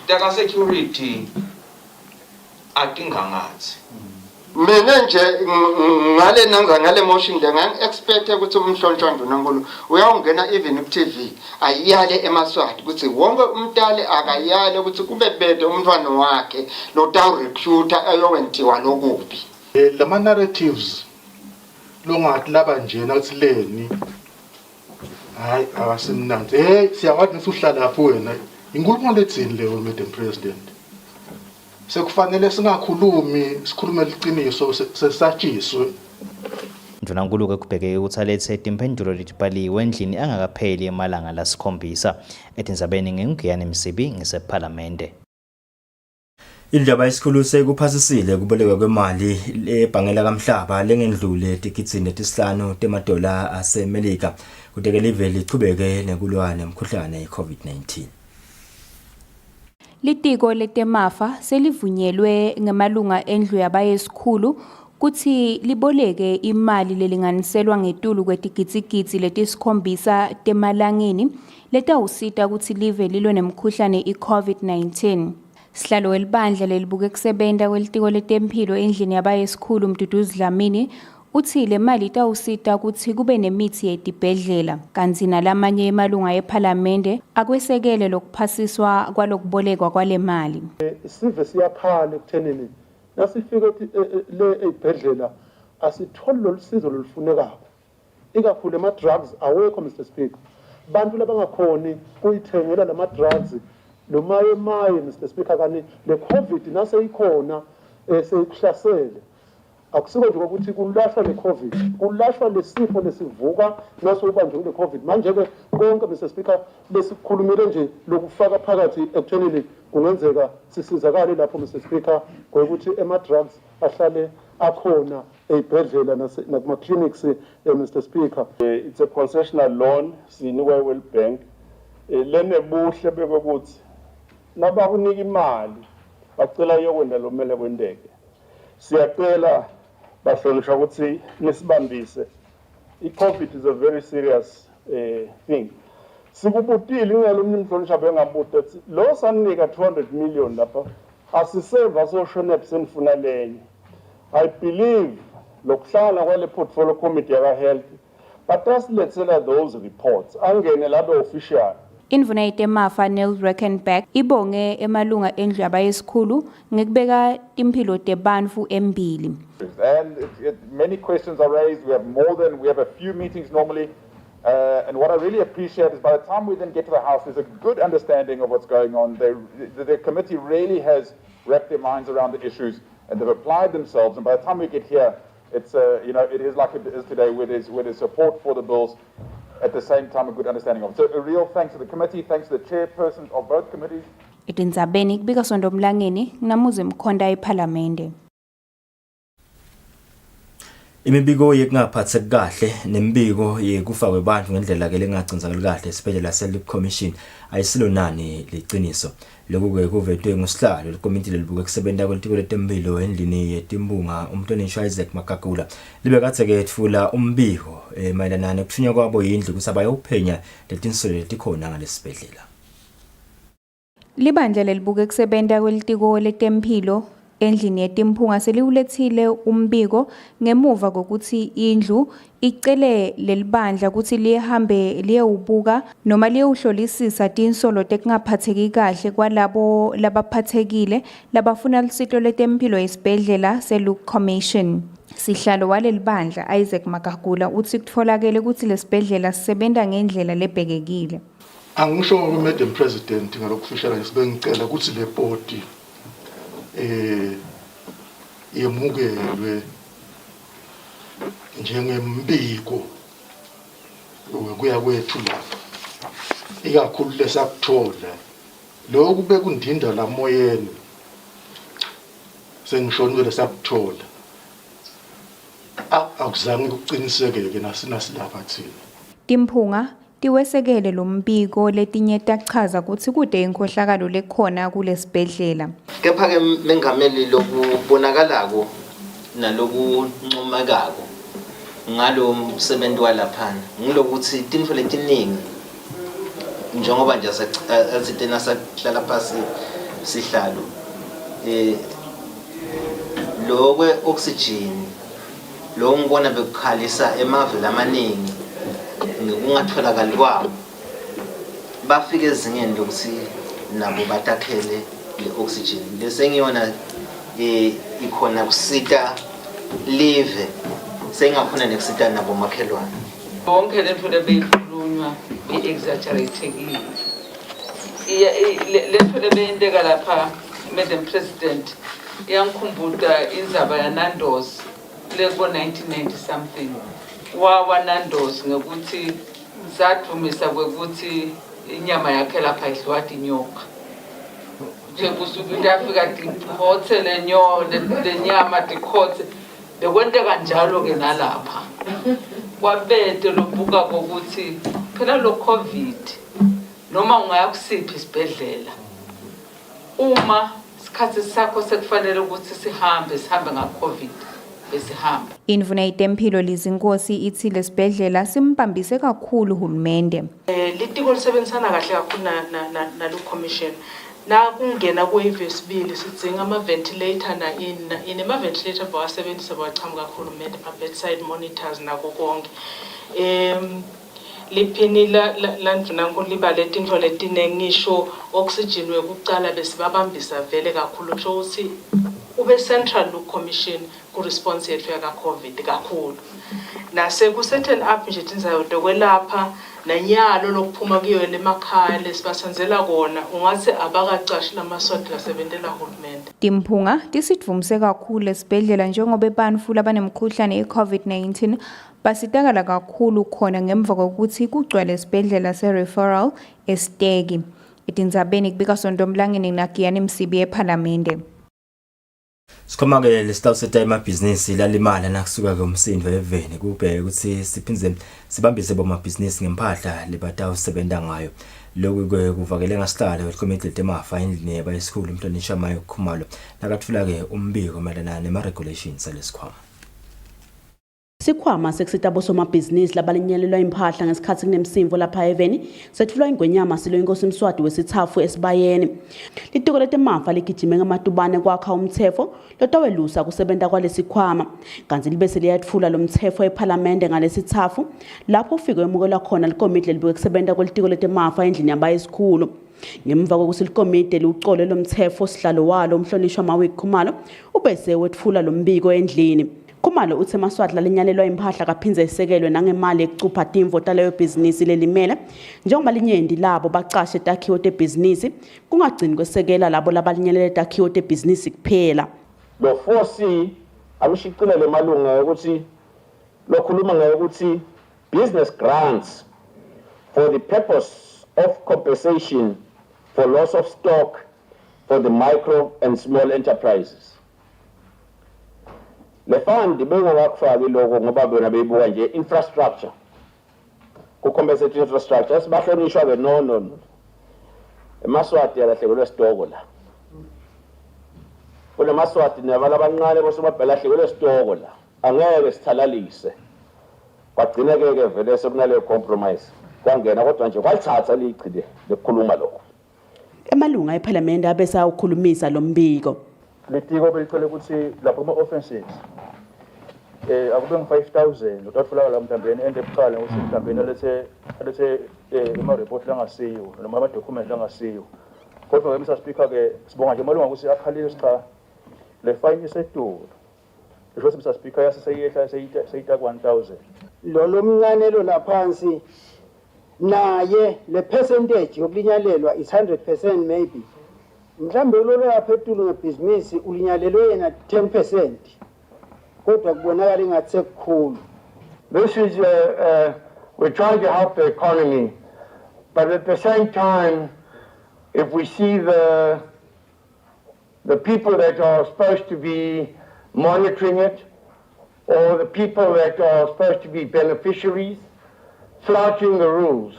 taka security atingangathi mina nje ngale motion expect ukuthi umhlonshwana uNkulunkulu uyawungena even ku TV ayiyale emaswati ukuthi wonke umntale akayale ukuthi kube bede umntwana wakhe lo taw recruiter ayowentiwa lokubi lama narratives longathi laba nje nathi leni hayi awasimnandi siyawathi nisuhlala lapho wena inkulumo lethini leyo Madam President sekufanele singakhulumi sikhulume liqiniso sesatshiswe Ndvunankhulu kubhekeke ukuthi alethe imphendulo letibhaliwe endlini angakapheli emalanga lasikhombisa etindzabeni ngengiyani Msibi ngisephalamende. Indaba isikhulu sekuphasisile kubolekwa kwemali ebhangela kaMhlaba lengendlule etikitsini etisihlanu temadola aseMelika kuteke live lichubeke nekulwa nemkhuhlane iCovid-19. Litiko letemafa selivunyelwe ngemalunga endlu yabayesikhulu kuthi liboleke imali lelinganiselwa ngetulu kwetigitsigitsi letisikhombisa temalangeni letawusita ukuthi live lilwe nemkhuhlane iCovid-19. Sihlalo welibandla lelibuke kusebenta kwelitiko letempilo endlini yabayesikhulu Mduduzi Dlamini uthi le mali itawusita ukuthi kube nemithi yetibhedlela kanti nalamanye emalunga eParliament akwesekele lokuphasiswa kwalokubolekwa kwale mali. Sive siyakhala ekuthenini nasifike le ebhedlela asitholi lolusizo lolufunekako ikakhulu ema drugs awekho Mr Speaker bantu labangakhoni kuyithengela lama drugs lo maye Mr Speaker kani le COVID naseyikhona seyikuhlasele akusiko nje ukuthi kulashwa le COVID kulashwa lesifo lesivuka nasobanjwe le COVID manje ke konke Mr Speaker lesikhulumile nje lokufaka phakathi ekuthenini kungenzeka sisizakale lapho Mr Speaker ngokuthi ema drugs ahlale akhona ebhedlela nakuma clinics Mr Speaker. It's a concessional loan sinikwe World Bank lene buhle bekuthi nabakunika imali bacela yokwenda lo mele kwendeke siyacela bahlonishwa ukuthi nisibambise iCovid is a very serious thing sikubutile ngelomnye umhlonishwa bengabuta lo sanika 200 million lapha asiseva social senifuna lenye I believe lokuhlala kwale portfolio committee yaka health batasilethela those reports angene labo official. Indvuna yetemafa Neil Reckenback ibonge emalunga endlu yabayesikhulu ngekubeka impilo tebantfu embili. And many questions are raised. We have a few meetings normally. And what I really appreciate is by the time we then get to the House, there's a good understanding of what's going on. The committee really has wrapped their minds around the issues and they've applied themselves. And by the time we get here, it's it is like it is today, where there's support for the bills. At the same time, a good understanding of it. So a real thanks to the committee, thanks to the chairpersons of both committees. Etindzabeni kubika sondo mlangeni namuze mkhonda eParliament. Imibiko yekungaphatheki kahle nemibiko yekufa kwebantu ngendlela ke lengacinzakali kahle esibhedlela selib commission ayisilo nani leqiniso lokhu ke kuvetwe ngusihlalo lekomiti lelibuke kusebenta kwelitiko letempilo endlini yetimbunga umntonisha Isaac Makakula libe kathe ke ethfula umbiko mayelana nokuthunywa kwabo yindlu kusaba uphenya letinsolo letikhona ngalesibhedlela. Libandla lelibuke kusebenta kwelitiko letempilo endlini yetimphunga seliwulethile umbiko ngemuva kokuthi indlu icele lelibandla ukuthi lihambe liyewubuka noma liyewuhlolisisa tinsolo tekungaphatheki kahle kwalabo labaphathekile labafuna lusito letempilo esibhedlela seluk commission. Sihlalo walelibandla Isaac Makakula uthi kutfolakele ukuthi lesibhedlela sisebenta ngendlela lebhekekile. Angisho Madam President ngalokufishela ngisibengicela ukuthi le board yemukelwe njengembiko kuya kwethu lapha ikakhulu lesakuthola lokhu bekundinda la moyeni sengishonwe lesakuthola akuzange ukuqinisekeke nasina silapha thina. Timphunga tiwesekele lo mbiko letinye tachaza kutsi kude inkhohlakalo lekhona kulesibhedlela. Kepha-ke mengameli lokubonakalako nalokuncomekako ngalo msebenzi walaphana ngilokuthi tinfo letiningi njengoba nje asitena sahlala phasi sihlalo lo kwe oxygen lo ngibona bekukhalisa emave lamaningi ngikungatholakali kwawo bafike ezingeni lokuthi nabo batakhele le oxygen bese ngiyona ikhona kusita live sengakhona nekusita nabo makhelwane bonke lento lebeyikhulunywa i-exaggeratekile lento lebeyinteka lapha Madam President iyangikhumbuza indzaba yaNandos leko 1990 something wawa Nandos ngekuthi zadumisa kwekuthi inyama yakhe lapha idliwa inyoka nje kusuka into Africa dikhothe lenyama dikhothe bekwenteka njalo ke nalapha kwabete lobuka kokuthi phela lo COVID noma ungaya kusiphi isibhedlela uma isikhathi sakho sekufanele ukuthi sihambe nga COVID besihamba. Indvuna itempilo Lizinkosi ithi lesibhedlela simbambise kakhulu uhulumende. Litiko lisebenzisana kahle kakhulu na lo commission. Na kungena kwevhu yesibili sidzinga ama-ventilator ama-ventilator bawasebenzisa bawachama kakhulu bedside monitors nako konke. Liphini landvunankulu libale tintfo letinengi ngisho oxygen wekucala besibabambisa vele kakhulu kusho ukuthi ube central lo commission ku response yethu ya COVID kakhulu. Nase ku certain up nje tinzayo dokwelapha nanyalo lokuphuma kuyo lemakhaya lesibasanzela kona ungathi abakacashi lamasonto lasebentela uhulumende. Timphunga tisidvumse kakhulu esibhedlela njengoba ebantfu labanemkhuhlane i-COVID-19 basitakala kakhulu khona ngemva kokuthi kugcwele esibhedlela se-referral esiteki. Itindzabeni kubika Sontomlangeni nakiyani Msibi ePhalamende. Sikhoma-ke lesitawu setha emabhizinisi lalimala nakusuka komsindo eveni kubheke ukuthi siphindze sibambise bomabhizinisi ngempahla lebatawu sebenza ngayo. Lokhu kuvakele ngasihlalo wekomiti letemafa endlini yabayisikhulu umhlonishwa Mayo Khumalo nakathula-ke umbiko mayelana nema-regulations alesikhwama. Sikhwama sekusitabo somabhizinisi labalinyelelwa impahla ngesikhathi kunemsimvo lapha eveni sethulwa ingwenyama silo inkosi Mswati wesithafu esibayeni. Litiko letemafa ligijime ngamatubane kwakha umthefo lotawelusa kusebenta kwalesikhwama kanti libese liyatfula lo mthefo ePhalamende ngalesithafu lapho ufike emukelwa khona likomiti lelibuke kusebenta kwelitiko letemafa endlini yabayisikhulu. Ngemva kokuthi likomiti liucole lo mthefo sihlalo walo umhlonishwa Mayo Khumalo ubese wetfula lo mbiko endlini. Khumalo uthe Maswati lalinyalelwa impahla kaphindze isekelwe nangemali ekucupha timvo taleyo bhizinisi lelimele njengoba linyendi labo bacashe takhiwo tebhizinisi kungagcini kwesekela labo labalinyelele takhiwo tebhizinisi kuphela. Lo 4C amshicile lemalunga ukuthi lokhuluma ngayo ukuthi business grants for the purpose of compensation for loss of stock for the micro and small enterprises. Le fund bengakufaki lokho ngoba bona beyibuka nje infrastructure ku compensate infrastructure sibahlonishwa ke no eMaswati yalahlekelwe stoko la kuna Maswati nabala abancane bosomabhelahlekelwe stoko la angeke sithalalise kwagcina ke vele sekunale compromise kwangena kodwa nje kwalithatha lichide lekhuluma lokho emalunga ePhalamende abese awukhulumisa lo mbiko. Litiko belicele ukuthi lapho ama-offenses akube nge-5,000 utatfulaka la mhlambeni ende ebucala ukuthi mhlambeni alethe ama-report langasiyo noma ama-document langasiyo kodwa-ke Mr. Speaker-ke sibonga nje malunga ukuthi akhalile cha le fine isetulu isho ukuthi Mr. Speaker yase seyehla seyita 1,000 lolo mncanelo laphansi naye le percentage yokulinyalelwa is 100% maybe mhlambe lolo yaphethulu ngebhizinisi ulinyalelwe yena 10% kodwa kubonakala ingathi sekukhulu. This is we're trying to help the economy, but at the same time if we see the people that are supposed to be monitoring it or the people that are supposed to be beneficiaries flouting the rules,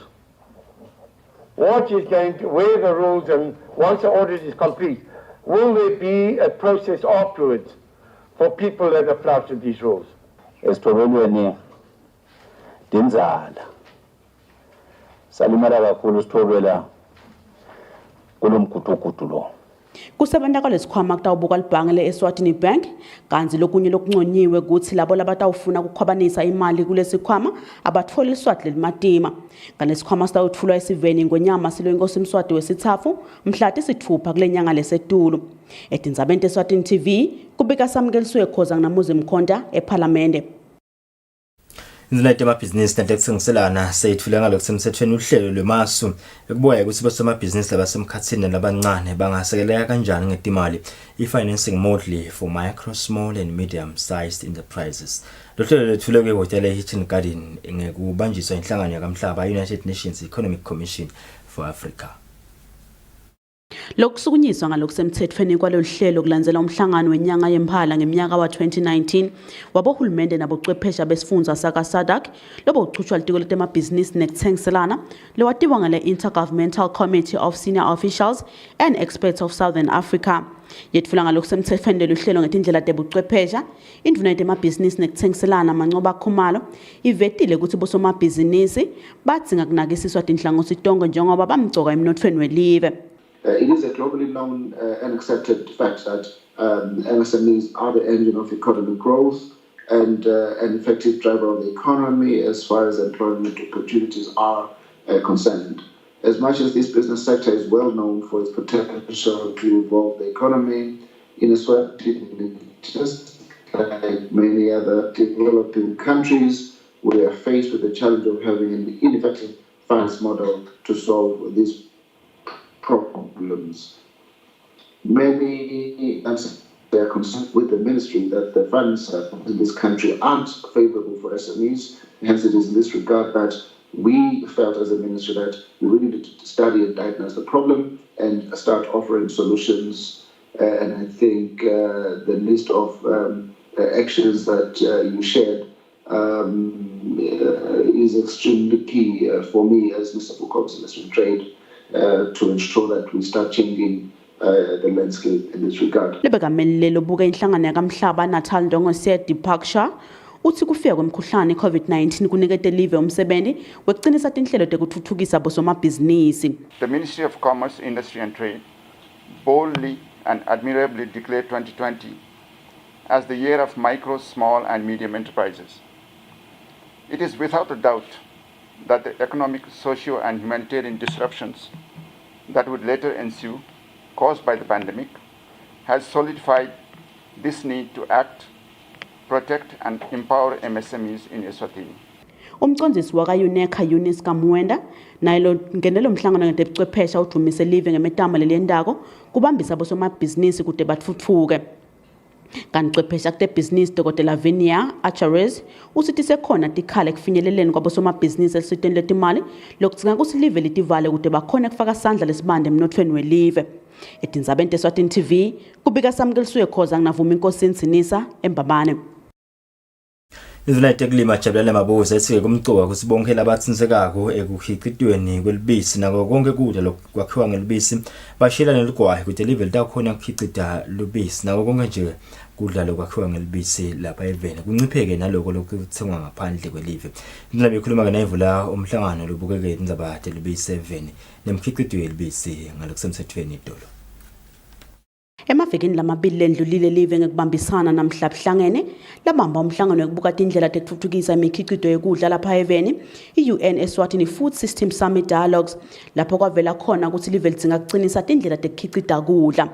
what is going to, where the rules, and once the audit is complete, will there be a process afterwards for people that have flouted these rules? Esithobolweni dinzala salimala kakhulu sithobela kulomgudugudu lo. Kusebenta kwalesikhwama kutawubuka libhange le-Eswatini Bank kanzi lokunye lokunconyiwe ukuthi labo labatawufuna ukukhwabanisa imali kulesikhwama abathole iswati lelimatima. Kanesikhwama sitawuthulwa esiveni ngonyama silo inkosi Mswati wesithathu mhla tisithupha kule nyanga lesetulu. Etindzabeni Eswatini TV kubika samkeliswe khoza nginamuzi Mkhonda eParliament. Indlela yamabhizinisi kanti ekuthengiselana seyithule ngalokho semthethweni uhlelo lwemasu ekuboya ukuthi bosomabhizinisi labasemkhathini nabancane bangasekeleka kanjani ngetimali i-financing model for micro, small and medium sized enterprises. Lo hlelo lwethulwe kwihhotela eHitchin Garden ngekubanjiswa inhlangano yakamhlaba United Nations Economic Commission for Africa. Lokusukunyiswa ngalokusemthethweni kwalolu hlelo kulandzela umhlangano wenyanga yemphala ngeminyaka wa-2019 wabohulumende nabochwephesha besifundza saka-SADC lobo uchuchwa litiko letemabhizinisi nekutsengiselana lowatiwa ngale-Intergovernmental Committee of Senior Officials and Experts of Southern Africa. Yetfula ngalokusemthethweni lolu hlelo ngetindlela tebuchwephesha indvuna yetemabhizinisi nekutsengiselana Mancoba Khumalo ivetile ukuthi bosomabhizinisi badzinga kunakisiswa tinhlangosi tonke njengoba bamgcoka emnotfweni welive. It is a globally known and accepted fact that MSMEs are the engine of economic growth and an effective driver of the economy as far as employment opportunities are concerned. As much as this business sector is well known for its potential to evolve the economy, in Eswatini, just like many other developing countries, we are faced with the challenge of having an ineffective finance model to solve these problems. Many they are concerned with the ministry that the funds in this country aren't favorable for SMEs. Hence, it is in this regard that we felt as a ministry that we really need to study and diagnose the problem and start offering solutions. And I think the list of actions that you shared is extremely key for me as Mr. for Commerce and Trade to ensure that we start changing the landscape in this regard. Lebekamele lobuka inhlangano yakamhlaba Natal Ndongo said Deepaksha uthi kufika kwemkhuhlane COVID-19 kunikete live umsebenzi wekucinisa tinhlelo tekuthuthukisa bosomabhizinisi. The Ministry of Commerce, Industry and Trade boldly and admirably declared 2020 as the year of micro, small and medium enterprises. It is without a doubt that the economic, socio and humanitarian disruptions that would later ensue caused by the pandemic has solidified this need to act, protect and empower MSMEs in Eswatini. Umcondzisi waka-UNECA Eunice Kamwenda naye ngenelo mhlangano ngetebuchwephesha udumise live ngemetama lelendako kubambisa bosomabhizinisi kude batfutfuke. Kanchwephesha kutebhizinisi Dr. Vinia Achares usithi sekhona tikhala kufinyeleleni kwabosomabhizinisi elisiteni letimali lokudzinga ukuthi live litivale kude bakhona kufaka isandla lesibande emnothweni welive. Etindzabeni Eswatini TV kubika samkeliswe khoza nginavuma inkosi Nsinisa eMbabane. Izolaya tekulima jabulele mabuza ethi kumcuka ukuthi bonke labatsinsekako ekukhicitweni kwelibisi nako konke kudla lokwakhiwa ngelibisi bashila neligwayi kude live litakhona ukukhicita lubisi nako konke nje kudla lokwakhiwa ngelibisi lapha eveni kuncipheke naloko lokuthengwa ngaphandle kwelive. Indaba ikhuluma ke nayivula umhlangano lobukeke indzaba telibisi eveni nemkhicito yelibisi ngalokusemthethweni idolo. Emavikini lamabili lendlulile live ngekubambisana namhlabuhlangene labamba umhlangano wekubuka tindlela tekuthuthukisa imikhicito yekudla lapha eveni i-UN Eswatini Food System Summit Dialogues lapho kwavela khona ukuthi live lidzinga kucinisa tindlela tekukhicita kudla.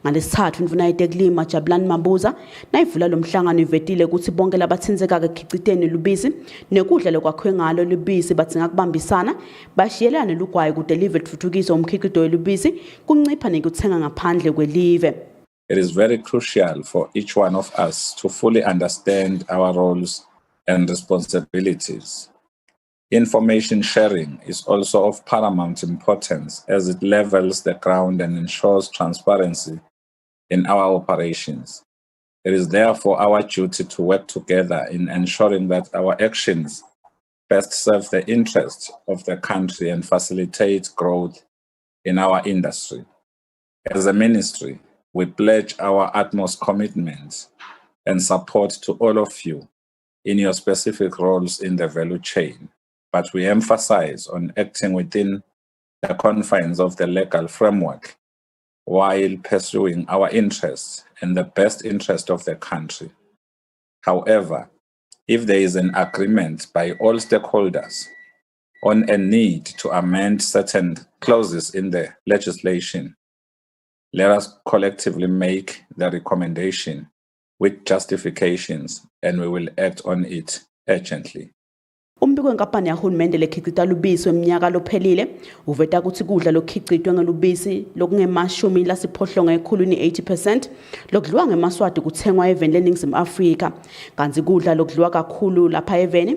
Ngalesithathu indvuna yetekulima Jabulani Mabuza nayivula lo mhlangano ivetile ukuthi bonke labatsinzeka ekukhiciteni lubisi nekudla lokwakhiwe ngalo lubisi badzinga kubambisana bashiyelana lugwayi kude live lithuthukisa umkhicito welubisi kuncipha nekuthenga ngaphandle kwelive. It is very crucial for each one of us to fully understand our roles and responsibilities. Information sharing is also of paramount importance as it levels the ground and ensures transparency in our operations. It is therefore our duty to work together in ensuring that our actions best serve the interests of the country and facilitate growth in our industry. As a ministry, we pledge our utmost commitment and support to all of you in your specific roles in the value chain, but we emphasize on acting within the confines of the legal framework while pursuing our interests and the best interest of the country. However, if there is an agreement by all stakeholders on a need to amend certain clauses in the legislation, let us collectively make the recommendation with justifications and we will act on it urgently. Umbiko wenkampani yahulumende lekhicita lubisi weminyaka lophelile uveta ukuthi kudla lokhicitwa ngelubisi lokungemashumi lasiphohlongo ekhulwini 80% lokudliwa ngemaswati kuthengwa eveni leNingizimu Afrika kanti kudla lokudliwa kakhulu lapha eveni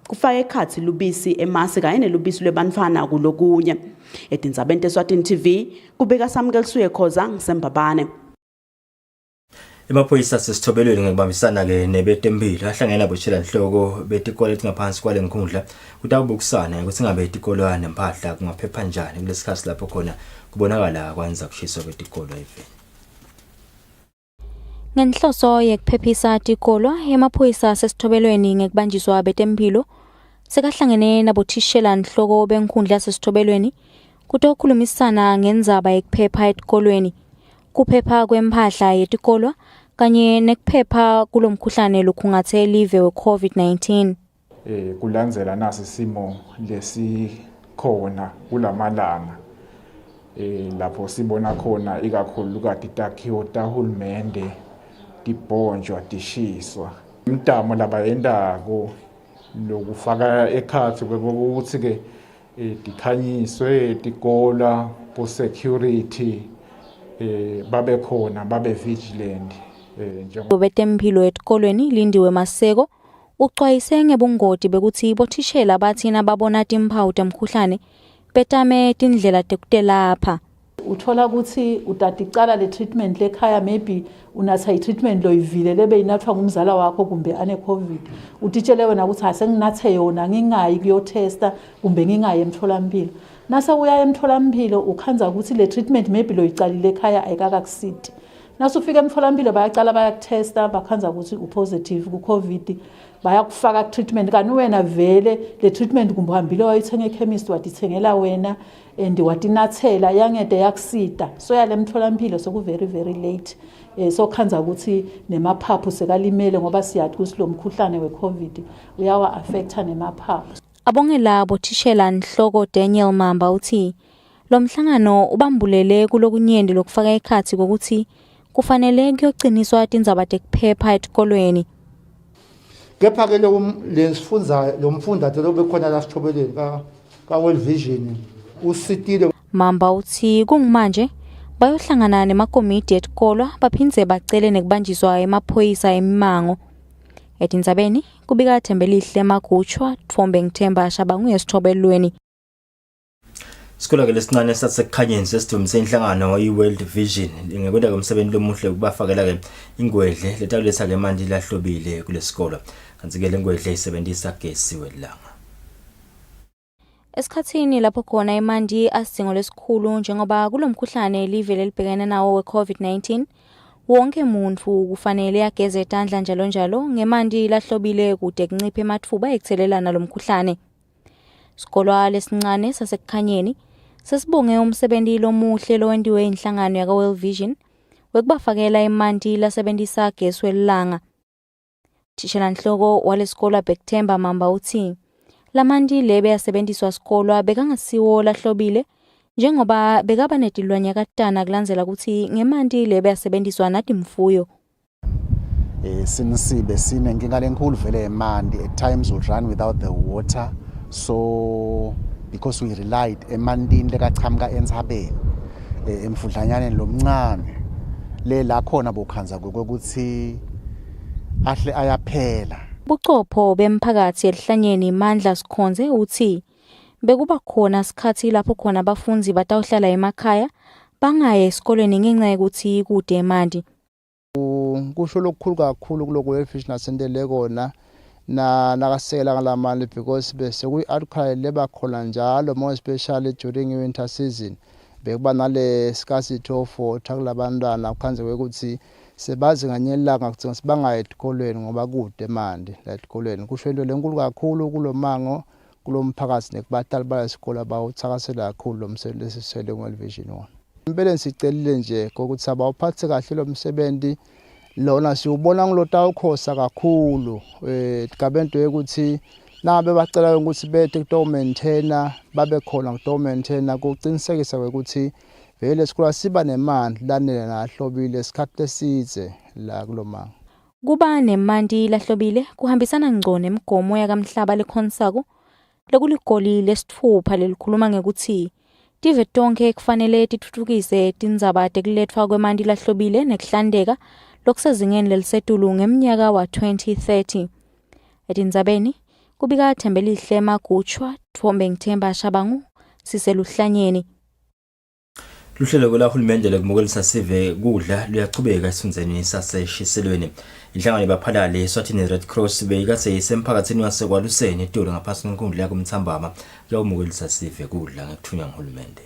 kufaka ekhathi lubisi emasi kanye nelubisi lwebantfwana kulokunye. Edindzabeni Eswatini TV kubika Samkelisuye Khoza ngisembabane. Emaphoyisa sesithobelweni ngokubambisana ke nebetempilo ahlangene nabotshela inhloko betikole ngaphansi kwale nkundla kutawubukisana ukuthi ngabe itikolo nempahla kungaphepha njani kulesikhathi lapho khona kubonakala kwanza kushiswa kwetikolo eveni. Ngenhloso yekuphephisa tikolo emaphoyisa sesithobelweni ngekubanjiswa betempilo sekahlangene nabothishela inhloko benkundla sesithobelweni kutokhulumisana ngendzaba yekuphepha etikolweni, kuphepha kwempahla yetikolo kanye nekuphepha kulomkhuhlane lokhungathe elive we-COVID-19. Kulandzela nasi simo lesikhona kulamalanga lapho sibona khona ikakhulu kati takhiwo tahulumende tibhonjwa tishiswa. Imtamo labayendako lokufaka ekhathi ukuthi ke tikhanyiswe tikola ku security babe khona babe vigilant betempilo etikolweni Lindiwe Maseko uxwayise ngebungoti bekuthi bothishela bathina babona timpawu temkhuhlane betame tindlela tekutelapha. Uthola ukuthi utaticala le treatment lekhaya maybe unatha I treatment loyivile lebe inathwa ngumzala wakho kumbe ane covid utitshele wena ukuthi asenginathe yona ngingayi kuyotesta kumbe ngingayi emtholampilo. Nasa uya emtholampilo ukhanza ukuthi le treatment maybe loyicalile ekhaya ayikakakusidi. Nasa ufika emtholampilo bayacala bayakutesta bakhanza ukuthi upositive ku covid bayakufaka treatment kanti wena vele le treatment kumbe uhambile wayithenga echemist watithengela wena and watinathela yangede yakusida so yale emtholampilo soku very late. So khanza ukuthi nemaphaphu sekalimele ngoba siyathi kusilo mkhuhlane weCovid uyawa affecta nemaphaphu. Abongela bothishela inhloko Daniel Mamba uthi lo mhlangano ubambulele kulokunyende lokufaka ekhathi kokuthi kufanele kuyoqiniswa tindzaba tekuphepha etikolweni. Kepha ke lesifundza lo mfundate lobekhona la sithobeleni ka World Vision usitile. Mamba uthi kungimanje bayohlangana nemakomiti etikolo baphindze bacele nekubanjiswa emaphoyisa emimango. Etindzabeni kubika Thembelihle Magutshwa Tfombe Ngithemba Shabangu yesithobelweni. Sikolo ke lesincane sasekukhanyeni sesithumse inhlangano iWorld Vision ingekwenda komsebenzi lomuhle kubafakela ke ingwedle letaletha ke manje lahlobile kulesikolo kanti ke lengwedle isebenzisa gesi welanga. Esikhathini lapho khona imandi asidingo lesikhulu njengoba kulomkhuhlane elive lelibhekene nawo we-COVID-19 wonke umuntu kufanele ageze izandla njalo ngemandi lahlobile kude kunciphe amathuba ekuthelelana lomkhuhlane. Sikolo lesincane sasekukhanyeni sesibonge umsebenzi lomuhle lowendiwe inhlangano yaka World Vision wekubafakela imandi lasebenzisa gesi welanga. Thishela inhloko walesikolo Bekthemba Mamba uthi lamandi lebe yasebenziswa sikolo bekangasiwo lahlobile njengoba bekaba netilwanya katana kulandzela ukuthi ngemandi lebe yasebenziswa nathi imfuyo. Sinisibe sinenkinga lenkulu vele emandi at times we run without the water so because we relied emandini lekachamka entsabeni emfudlanyaneni lomncane le la khona bokhanza ukuthi ahle ayaphela. Buchopho bemphakathi elihlanyeni Mandla Sikhonze uthi bekuba khona isikhathi lapho khona abafundi batawuhlala emakhaya bangaye esikolweni ngenxa yokuthi kude emandi. Kusho lokukhulu kakhulu kuloko World Vision asendele kona nakasekela ngalamali because bese kuyi-outcry lebakhona njalo more especially during i-winter season bekuba nale scarcity of water kulabantwana kuphansi kwekuthi sebazi nganye ilanga kugcina sibangayi esikolweni ngoba kude manje la esikolweni kusho into lenkulu kakhulu kulomango kulomphakathi nekubatali bayesikole abawuthakasela kakhulu lo msebenzi lesisele ku-World Vision 1. Impela sicelile nje ukuthi abawuphathe kahle lo msebenzi lona siubona ngilotawukhosa kakhulu tikabento yokuthi nabe bacela ukuthi bethe kuto maintainer babe khona kuto maintainer kuqinisekisa ukuthi vele isikole siba nemandi lanele nahlobile isikhathi eside la kulomanga. Kuba nemandi lahlobile kuhambisana ngco nemigomo yakamhlaba lekhonsako lekuligoli lesithupha lelikhuluma ngekuthi tive tonke kufanele tithuthukise tindzaba tekulethwa kwemandi lahlobile nekuhlandeka lokusezingeni lelisetulu ngeminyaka wa 2030. Etindzabeni kubika Thembelihle Magutshwa, Thombe Ngithemba Shabangu, siseluhlanyeni. Luhlelo kwelahulumende lokumukelisa sive kudla luyachubeka esifundeni saseshiselweni. Inhlangano yabaphalali Eswatini Red Cross beyikase isemphakathini wasekwaluseni eTolo ngaphasi kwenkundla yakumthambama yawumukelisa sive kudla ngekuthunywa nguhulumende.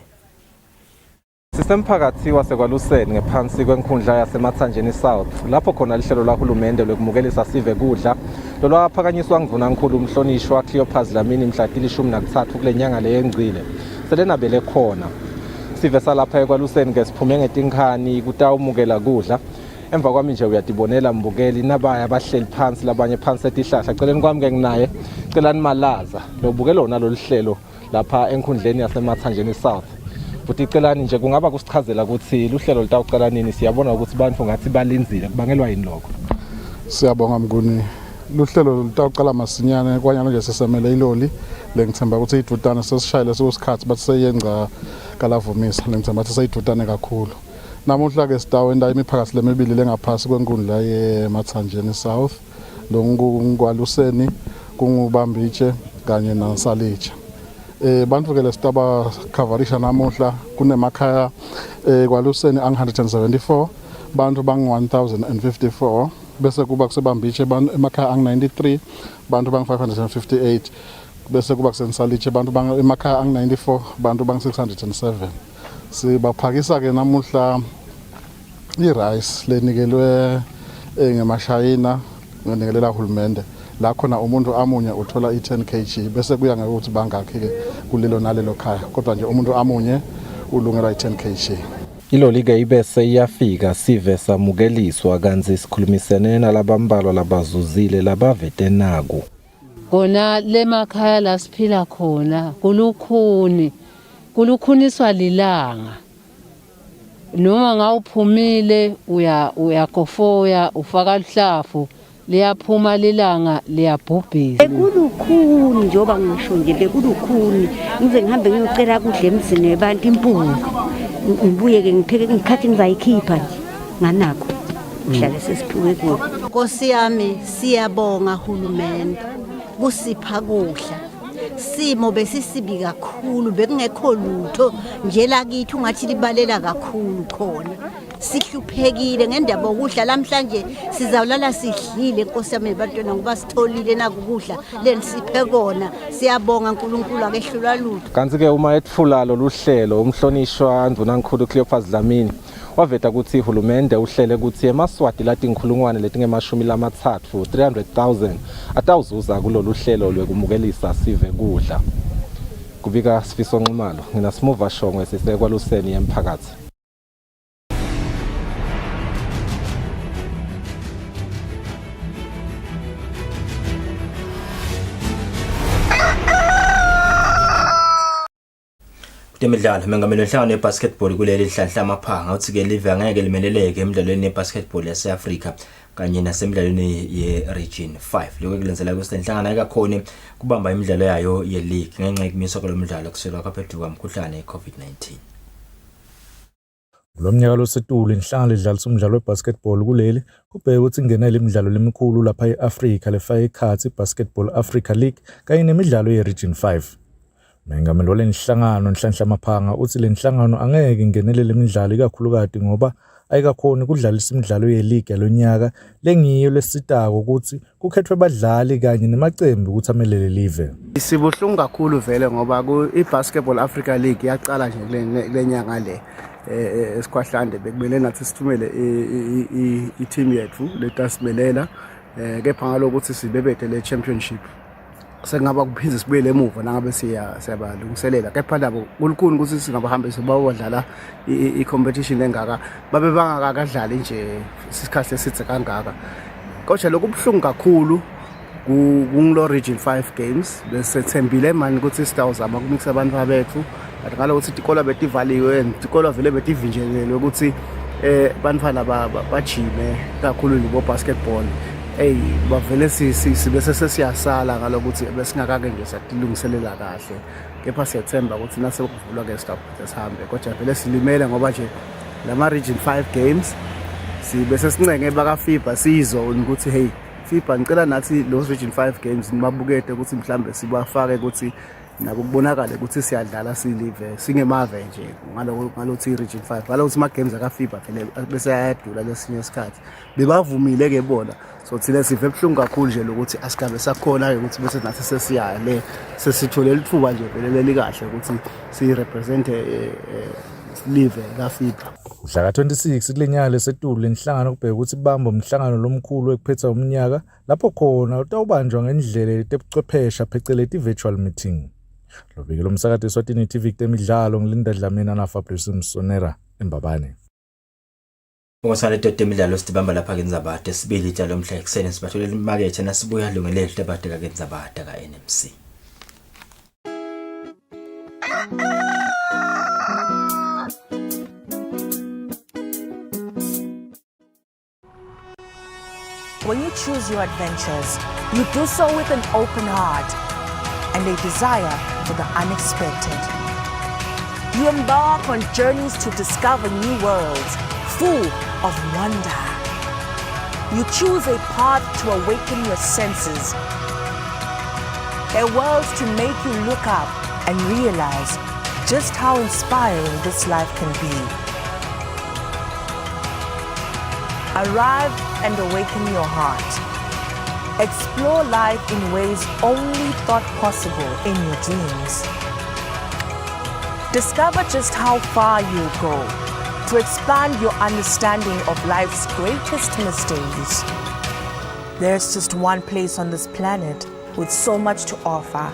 Sisemphakathi wasekwaluseni ngephansi kwenkundla yaseMathanjeni South lapho khona lihlelo lahulumende lokumukelisa sive kudla lolwaphakanyiswa nguNankulu umhlonishwa Cleopas Dlamini mhla 13 kule nyanga leyengcile selenabele khona. Sive salapha ekwaluseni ngesiphume ngetinkhani kutawumukela kudla emva kwami nje uyatibonela mbukeli nabaya bahleli phansi labanye phansi etihlahla celeni kwami ke nginaye celani Malaza lobukela lona loluhlelo lapha enkhundleni yaseMathanjeni South. Futhi icelani nje kungaba kusichazela ukuthi luhlelo litawuqala nini siyabona ukuthi abantu ngathi balinzile kubangelwa yini lokho. Siyabonga Mnguni, luhlelo litawuqala masinyane kwanyana nje sesemele iloli lengithemba ukuthi idudane sesishayile sosikhathi bathi seyenza kalavumisa lengithemba ukuthi seyidudane kakhulu. Namuhla ke sidawo endawo imiphakathi lemibili lengaphasi kwenkundla yeMathanjeni South lo ngwaluseni kungubambitshe kanye naSalitsha. Bantu ke lesitaba coverisha namuhla kunemakhaya kwaluseni ang174 bantu bang 1054 bese kuba kusebambitshe emakhaya ang93 bantu bang 558 bese kuba kuseNsalithe bantu bang emakhaya ang94 bantu bang 607. Sibaphakisa ke namuhla irice lenikelwe ngemashayina ngonikelela uhulumende la khona umuntu amunye uthola i10 kg bese kuya ngokuthi bangakhi ke kulelo nalelo khaya kodwa nje umuntu amunye ulungela i10 kg. Iloli ke ibese iyafika sive samukeliswa kanzi sikhulumisene nalabambalwa labazuzile labavete naku. Kona lemakhaya la siphila khona kulukhuniswa lilanga noma ngawuphumile uyakofoya ufaka luhlafu liyaphuma lilanga liyabhubhisa. Ekulukhuni njoba ngisho nje bekulukhuni ngize ngihambe ngiyocela kudla emzini webantu impunga ngibuye ke ngipheke ngikhathi ngizayikhipha nje nganako mhlale sesiphuke kuwo. Nkosi yami siyabonga hulumende kusipha kudla simo besisibi kakhulu bekungekho lutho nje lakithi ungathi libalela kakhulu khona sihluphekile ngendaba okudla namhlanje sizawulala sidlile Nkosi yami ebantwana ngoba sitholile nakukudla lenisiphe kona siyabonga uNkulunkulu akehlula lutho. Kanti ke uma etfula lo luhlelo umhlonishwa Ndunankulu Cleopas Dlamini waveta ukuthi ihulumende uhlele ukuthi emaswati lati inkhulungwane letingemashumi 300,000 atawuzuza kulolu hlelo lwekumukelisa sive kudla. Kubika Sifiso Nxumalo ngina Smuva Shongwe sisekwaluseni yemphakathi. Temidlalo mengameli wenhlangano yebasketball kuleli hlanhla amaphanga uthi ke live angeke limeleleke emidlalweni yebasketball yaseAfrika kanye nasemidlalweni ye-Region 5. Lokho kulenzela ukuthi inhlangano ayikakhona kubamba imidlalo yayo ye-league ngenxa yokumiswa kwalomdlalo kuselwa kwaphethwe kwamkhuhlane ye-COVID-19. Kulomnyaka losetulu inhlangano lidlalisa umdlalo webasketball kuleli kubheke ukuthi ingena lemidlalo lemikhulu lapha eAfrika lefaka ikhathi Basketball Africa League kanye nemidlalo ye-Region 5. Mengameli walenhlangano Nhlanhla Maphanga uthi lenhlangano angeke ingenelele imidlalo ikakhulukati ngoba ayikakhoni ukudlalisa imidlalo ye-league yalonyaka lengiyo lesitako ukuthi kukhethwe abadlali kanye nemacembu ukuthi amelele live. Sibuhlungu kakhulu vele ngoba i-Basketball Africa League yaqala nje kule nyanga le esikhwahlande bekumele nathi sithumele i-team yethu letasimelela kepha ngalokuthi sibebede le championship sengaba kuphinde sibuyele emuva nangabe siyabalungiselela kepha labo kulukhuni ukuthi singabahambisa bayodlala i-competition engaka babe bangakadlali nje isikhathi esithe kangaka kodwa lokhu kubuhlungu kakhulu kulo region 5 games besethembile manje ukuthi sitawuzama ukumikisa abantu babethu kanti ngalokuthi itikolo betivaliwe itikolo vele betivinjelelwe ukuthi bantwana bajime kakhulu libo basketball bavele sibese sesiyasala ngalokuthi besingakake nje satilungiselela kahle kepha siyathemba ukuthi nase kuvulwa ke sihambe kodwa vele silimele ngoba nje lama region 5 games sibese sincenge baka FIBA sizone ukuthi hey FIBA ngicela nathi lo region 5 games nibabukete ukuthi mhlambe sibafake ukuthi nabo kubonakala ukuthi siyadlala silive singemave nje ngalokuthi region 5 ngalokuthi ama games aka FIBA vele bese ayadula lesinye isikhathi bebavumile ke bona so thina sive ebuhlungu kakhulu nje lokuthi asikabe sakhona ukuthi bese nathi sesiyaya le sesithole lithuba nje vele likahle ukuthi si represent live la FIBA. Mhla ka-26 kulenyanga lesetulu lenhlangano kubheka ukuthi bamba umhlangano lomkhulu ekuphetha umnyaka lapho khona utawubanjwa ngendlela yebuchwepheshe phecelezi virtual meeting. Lo bike lomsakazo Eswatini TV temidlalo ngilinda Dlamini na Fabrice Msonera eMbabane. Ngosale temidlalo sitibamba lapha ke Nzabade sibili itshalo mhla eksene sibatholela imakethe nasibuya lungelele hlebade ka Nzabade ka NMC. When you choose your adventures, you do so with an open heart and a desire for the unexpected. You embark on journeys to discover new worlds full of wonder. You choose a path to awaken your senses, a world to make you look up and realize just how inspiring this life can be. Arrive and awaken your heart. Explore life in ways only thought possible in your dreams. Discover just how far you'll go to expand your understanding of life's greatest mysteries. There's just one place on this planet with so much to offer.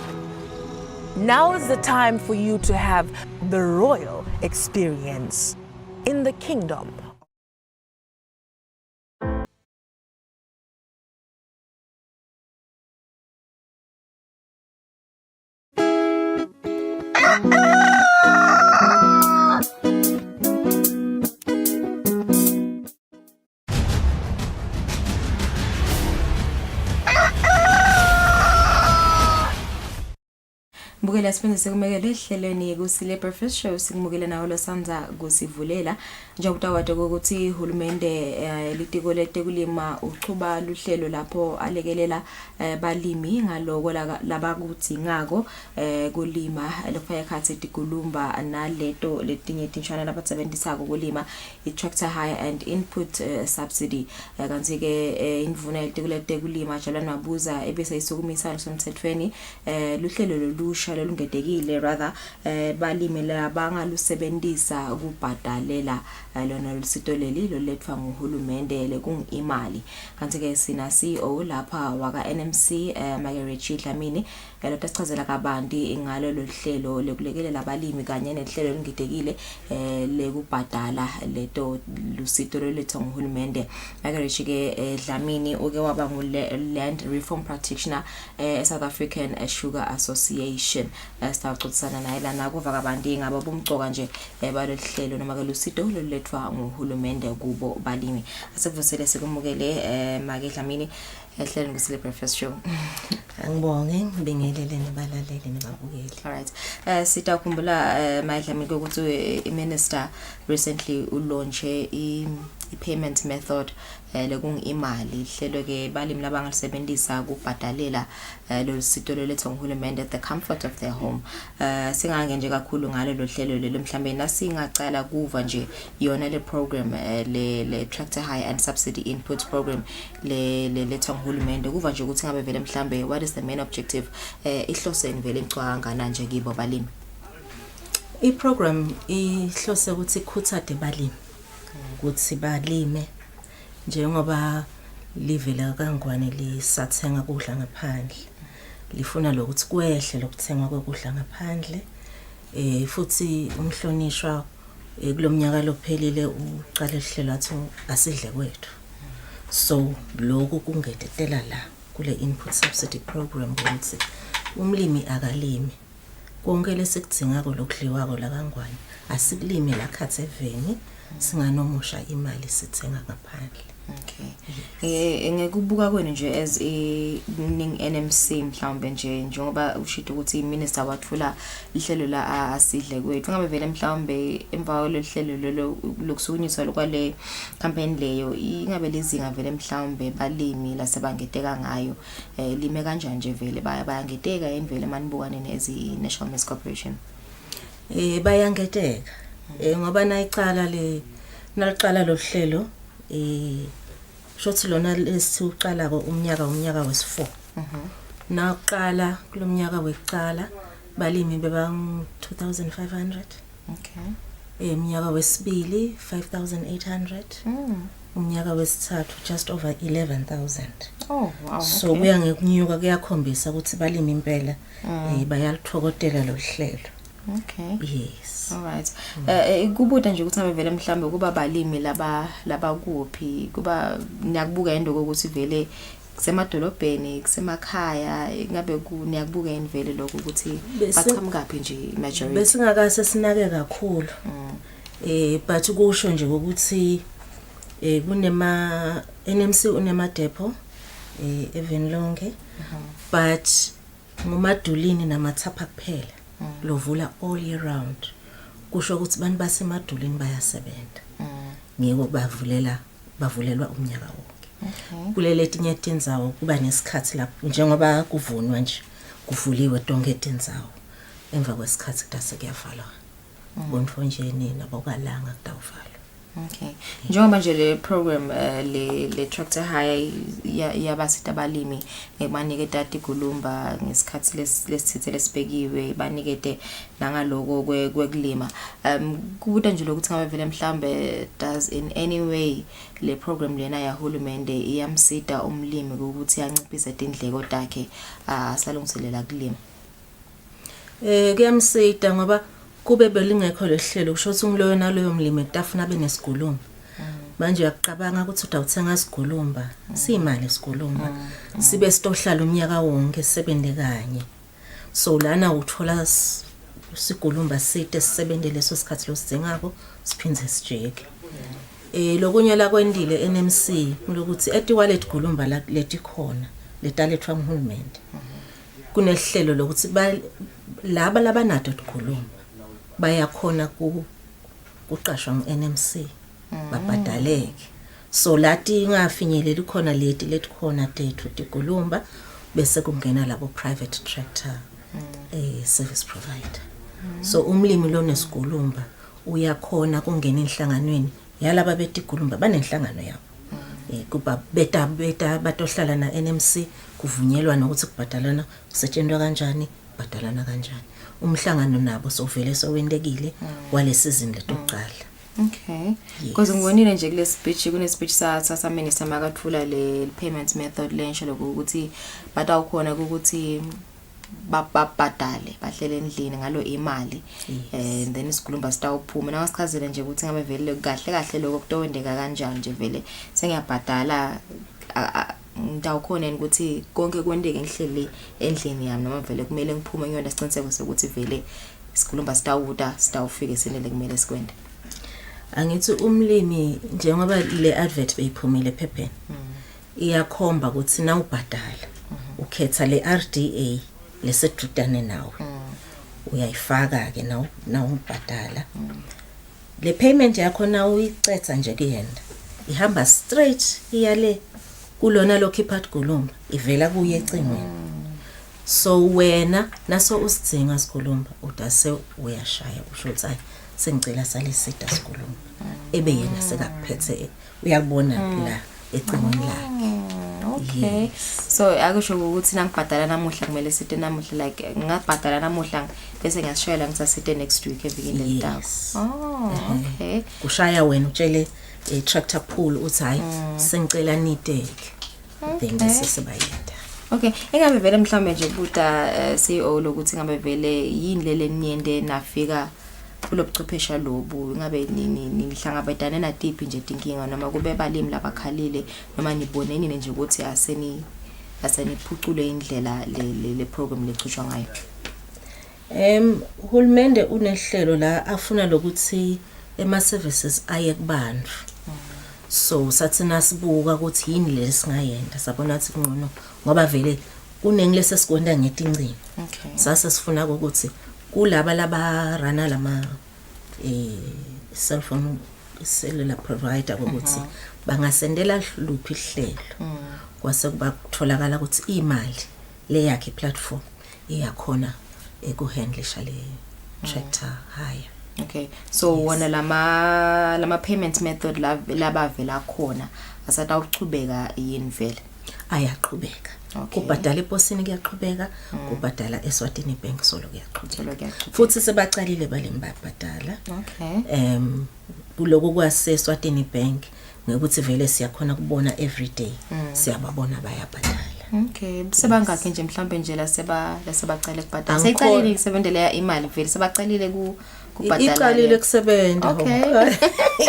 Now is the time for you to have the royal experience in the kingdom. Mbukela siphinde sikumekele ehlelweni Kusile Breakfast Show sikumukele nawo lo sanza kusivulela njengoba wade ukuthi uhulumende litiko letekulima uchuba luhlelo lapho alekelela balimi ngaloko labakuthi ngako kulima lokufaya khathi tikulumba naleto letinye tinshana labatsebenzisako kulima i-tractor hire and input subsidy kanti ke indvuna letiko letekulima jala nabuza ebese isukumisa somthethweni luhlelo lolusha lolungedekile rather balimi labangalusebenzisa ukubhadalela lona lusito leli lolethwa nguhulumende lekungimali kanti ke sina CEO lapha waka NMC Margaret Dlamini lotasichazela kabanti ngalo lohlelo lekulekelela abalimi kanye nehlelo lungedekile lekubhadala leto lusito lolethwa nguhulumende Margaret ke Dlamini uke waba ngu-land reform practitioner South African Sugar Association sitawuxoxisana naye lana kuva kabanti ngaba bomgcoka nje balohlelo noma ke lusito lolethwa nguhulumende kubo balimi asekuvusele sikumukele Margaret Dlamini ehlelo Kusile Breakfast Show. Ngibonge ngibingelele nabalaleli nababukeli. All right. Sitakhumbula Margaret Dlamini ukuthi i-minister recently ulaunche i-payment method lekung imali ihlelo ke balimi labangalisebenzisa ukubhadalela lo sito lolethwa nguhulumende at the comfort of their home. Singange nje kakhulu ngalo lo hlelo lelo mhlambe nasingacala kuva nje yona le program le tractor hire and subsidy input program le lethwa nguhulumende kuva nje ukuthi ngabe vele mhlambe what is the main objective ihloseni vele icwangana nje kibo balimi. I-program ihlose ukuthi ikhuthaze balimi ukuthi balime njengoba livela kangwane lisathenga kudla ngaphandle lifuna lokuthi kwehle lokuthenga kokudla ngaphandle futhi umhlonishwa kulomnyaka lophelile uqala ihlelo athi asidle kwethu so lokho kungetetela la kule input subsidy program ukuthi umlimi akalimi konke lesikudingako lokudliwako la kangwane asikulime la khatheveni singanomusha imali sithenga ngaphandle. Okay. Ngekubuka kwenu nje as NMC mhlawumbe nje njengoba ushito ukuthi iminister wathula ihlelo la asidle kwethu ngabe vele mhlawumbe emva kwalehlelo lelo lokusukunyiswa lokwale campaign leyo ingabe lezinga vele mhlawumbe balimi lasebangedeka ngayo lime kanjani nje vele bayangedeka endvele manibukane nezi National Maize Corporation. Bayangedeka ngoba nayicala naliqala lo hlelo shothi lona lesiqala ko umnyaka wesi4 naqala kulomnyaka weqala balimi beba 2500 umnyaka wesibili 5800 umnyaka wesithathu just over 11000 so kuya ngekunyuka kuyakhombisa ukuthi balimi impela bayalithokotela lo hlelo. Okay. Yes. All right. Kubuda nje ukuthi vele mhlambe kuba balimi laba kuphi kuba niyakubuka indoko ukuthi vele kusemadolobheni kusemakhaya ngabe niyakubuka indvele lokho ukuthi baqhamukaphi nje majority. Besingakase sinake kakhulu. But kusho nje ukuthi kunema NMC unema depot even lonke but ngomadulini namathapha kuphela. Lovula all year round kusho ukuthi bantu basemadulini bayasebenza ngeke bavulelwa umnyaka wonke kulele tinye tindzawo kuba nesikhathi lapho njengoba kuvunwa nje kuvuliwe tonke tindzawo emva kwesikhathi kutase kuyavalwa bonfonjeni nabokalanga kutawuvalwa. Okay. Njengoba nje le program le tractor hire yabasita abalimi baniketa iGulumba ngesikhathi lesithithe lesibekiwe banikete nangaloko kwekulima kubuda nje lokuthi ngabe vele mhlambe does in any way le program lena yahulumende iyamsida umlimi ukuthi yanciphise indleko takhe asalungiselela kulima. Kuyamsida ngoba kube belingekho lehlelo kusho ukuthi ngiloyo naloyo mlimi tafuna benesigulumba manje uyaqabanga ukuthi utawuthenga isigulumba siyimali isigulumba sibe sitohlala umnyaka wonke sebende kanye so lana uthola isigulumba site sisebende leso sikhathi losidingako siphindze sijeke. Lokunye la kwendile NMC lokuthi etiwallet gulumba leti khona letalethwa nguhulumende kunehlelo lokuthi laba labanato igulumba bayakhona kuqashwa ngu-NMC babhadaleke so lati ingafinyeleli khona leti khona tethu tigulumba bese kungena labo private tractor service provider so umlimi lo nesigulumba uyakhona kungena enhlanganweni yalaba betigulumba banenhlangano yabo kuba beta batohlala na NMC kuvunyelwa nokuthi kubhadalana kusetshenzwa kanjani kubhadalana kanjani umhlangano nabo sovele sowendekile walesizini letokuqala. Okay. Because ngibonile nje kule speech kune speech sa minister makathula le payment method lensha lokuthi batawukhona ukuthi babhadale bahlele endlini ngalo imali and then isigulumba sitawuphuma nawasichazela nje ukuthi ngabe vele kahle lokho kutowendeka kanjani nje vele sengiyabhadala ngitawukhona ukuthi konke kwendeke ngihlele endlini yami noma vele kumele ngiphume ngiyona isiqiniseko sokuthi vele isigulumba sitawufika senele kumele sikwende. Angithi umlimi njengoba le advert beyiphumile ephepheni iyakhomba ukuthi na ubhadala ukhetha le RDA lesedudane nawe uyayifaka ke na ubhadala le payment yakho na uyicetha nje kuyena ihamba straight iyale kulona lokhipha Gulumba ivela kuye ecingweni. So wena naso usidzinga Sigulumba udase uyashaya usho ukuthi hayi sengicela salisida Sigulumba ebe yena sekakuphethe uyakubona la ecingweni lakhe. Okay. So akusho ukuthi nangibhadala namuhla kumele site namuhla like ngabhadala namuhla bese ngiyashayela ngisasite next week evikini lentawo. Oh, okay. Kushaya wena utshele tractor pool uthi hayi sengicela niteke. Then bese sebayenda. Okay, engabe vele mhlambe nje buta CEO lokuthi ngabe vele yini lele niende nafika kulobuchwephesha lobu ngabe nihlangabezana natiphi nje inkinga noma kube balimi labakhalile noma niboneni nje ukuthi aseniphucule indlela le program lechushwa ngayo. Hulumende unehlelo la afuna lokuthi ema services aye kubantu. So sathina sibuka ukuthi yini lesingayenda sabona ukuthi ngcono ngoba vele kunengilese sikonda ngetincingo. Okay. Sasa sifuna ukuthi kulaba laba rana lama cell phone cellular provider ukuthi bangasendela luphi ihlelo kwase kuba kutholakala ukuthi imali le yakhe platform iyakhona ekuhandlisha le tractor hire. Okay, so wona lama payment method labavela khona asata ukuchubeka yini vele ayaqhubeka. Kubhadala eposini kuyaqhubeka, kubhadala Eswatini Bank solo kuyaqhubeka. Futhi sebaqalile balimi babhadala. Okay. Kuloko kwase Eswatini Bank ngekuthi vele siyakhona kubona every day. Siyababona bayabhadala. Okay, sebangakhe nje mhlambe nje la sebaqale kubhadala. Seyiqalile ukusebenzela imali vele sebaqalile kubhadala. Iqalile kusebenza. Okay.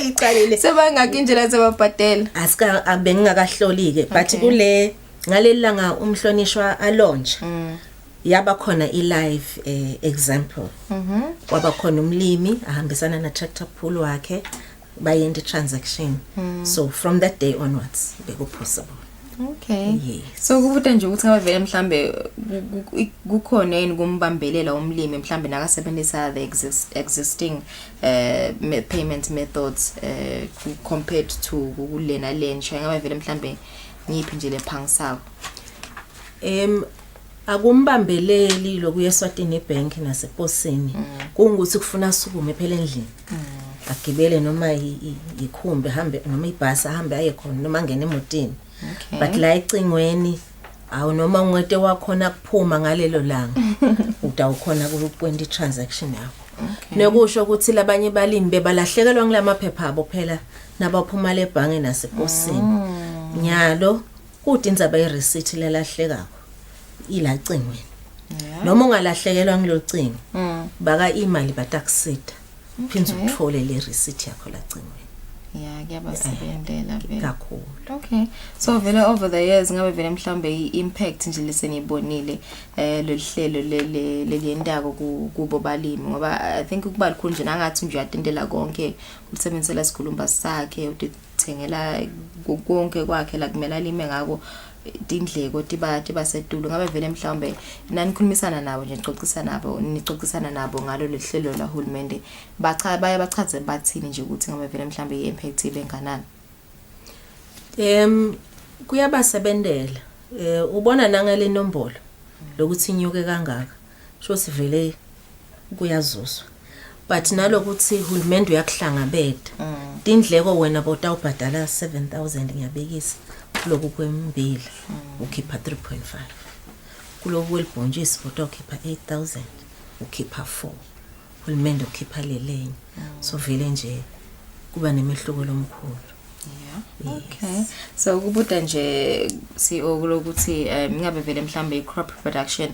Iqalile. Sebangakhe nje la sebabhadela. Asika abengingakahlolike but kule ngalelanga umhlonishwa alonje yaba khona live example. Kwaba khona umlimi ahambisana na tractor pool wakhe bayenda transaction. So from that day onwards beko possible. Okay. Yes. So kubuta nje ukuthi ngabavele mhlambe kukhona yini kumbambelela umlimi mhlambe nakasebenzisa the existing payment methods compared to kulena lensha ngabavele mhlambe ngiphi nje lephangisako. Akumbambeleli lokuya Eswatini Bank naseposini kungukuthi kufuna sukume phela endlini. Agibele noma ikhumbe hambe noma ibhasi ahambe aye khona noma ngene emotini. Okay. But la icingweni awu noma ungwete wakhona kuphuma ngalelo langa utawukhona ukwenza i-transaction yakho. Nekusho ukuthi labanye balimi bebalahlekelwa ngilamaphepha abo phela nabaphuma lebhange naseposini. Nyalo kuthi indzaba ye-receipt lelahlekako ila cingweni. Noma ungalahlekelwa ngilocingo baka imali batakusida phinza uthole le receipt yakho la cingweni. Yeah, kuyabasebenzela vele. Kakhulu. Okay. So vele over the years ngabe vele mhlambe impact nje lesenibonile lelihlelo leliyendako kubo balimi ngoba I think ukuba likhulu nje nangathi nje uyatendela konke ukusebenzela Sigulumba sakhe udithengela konke kwakhe la kumele alime ngako indleko tiba setulu ngabe vele mhlambe nanikhulumisana nabo nje nicocisana nabo ngalo lehlelo la hulumende bachaze bathini nje ukuthi ngabe vele mhlambe impact ibenganani. Kuyabasebenzela ubona nangale nombolo lokuthi inyuke kangaka sho sivele kuyazuzwa but nalokuthi hulumende uyakuhlangabeza indleko wena botawubhadala 7,000 ngiyabekisa kuloku kwembili ukhipha 3.5 kuloku kwelibhonjisi botawukhipha 8,000 ukhipha 4 hulumende ukhipha lelenye so vele nje kuba nemehluko lomkhulu. Yeah. Okay. So kubuta nje CEO lokuthi ngabe vele mhlambe crop production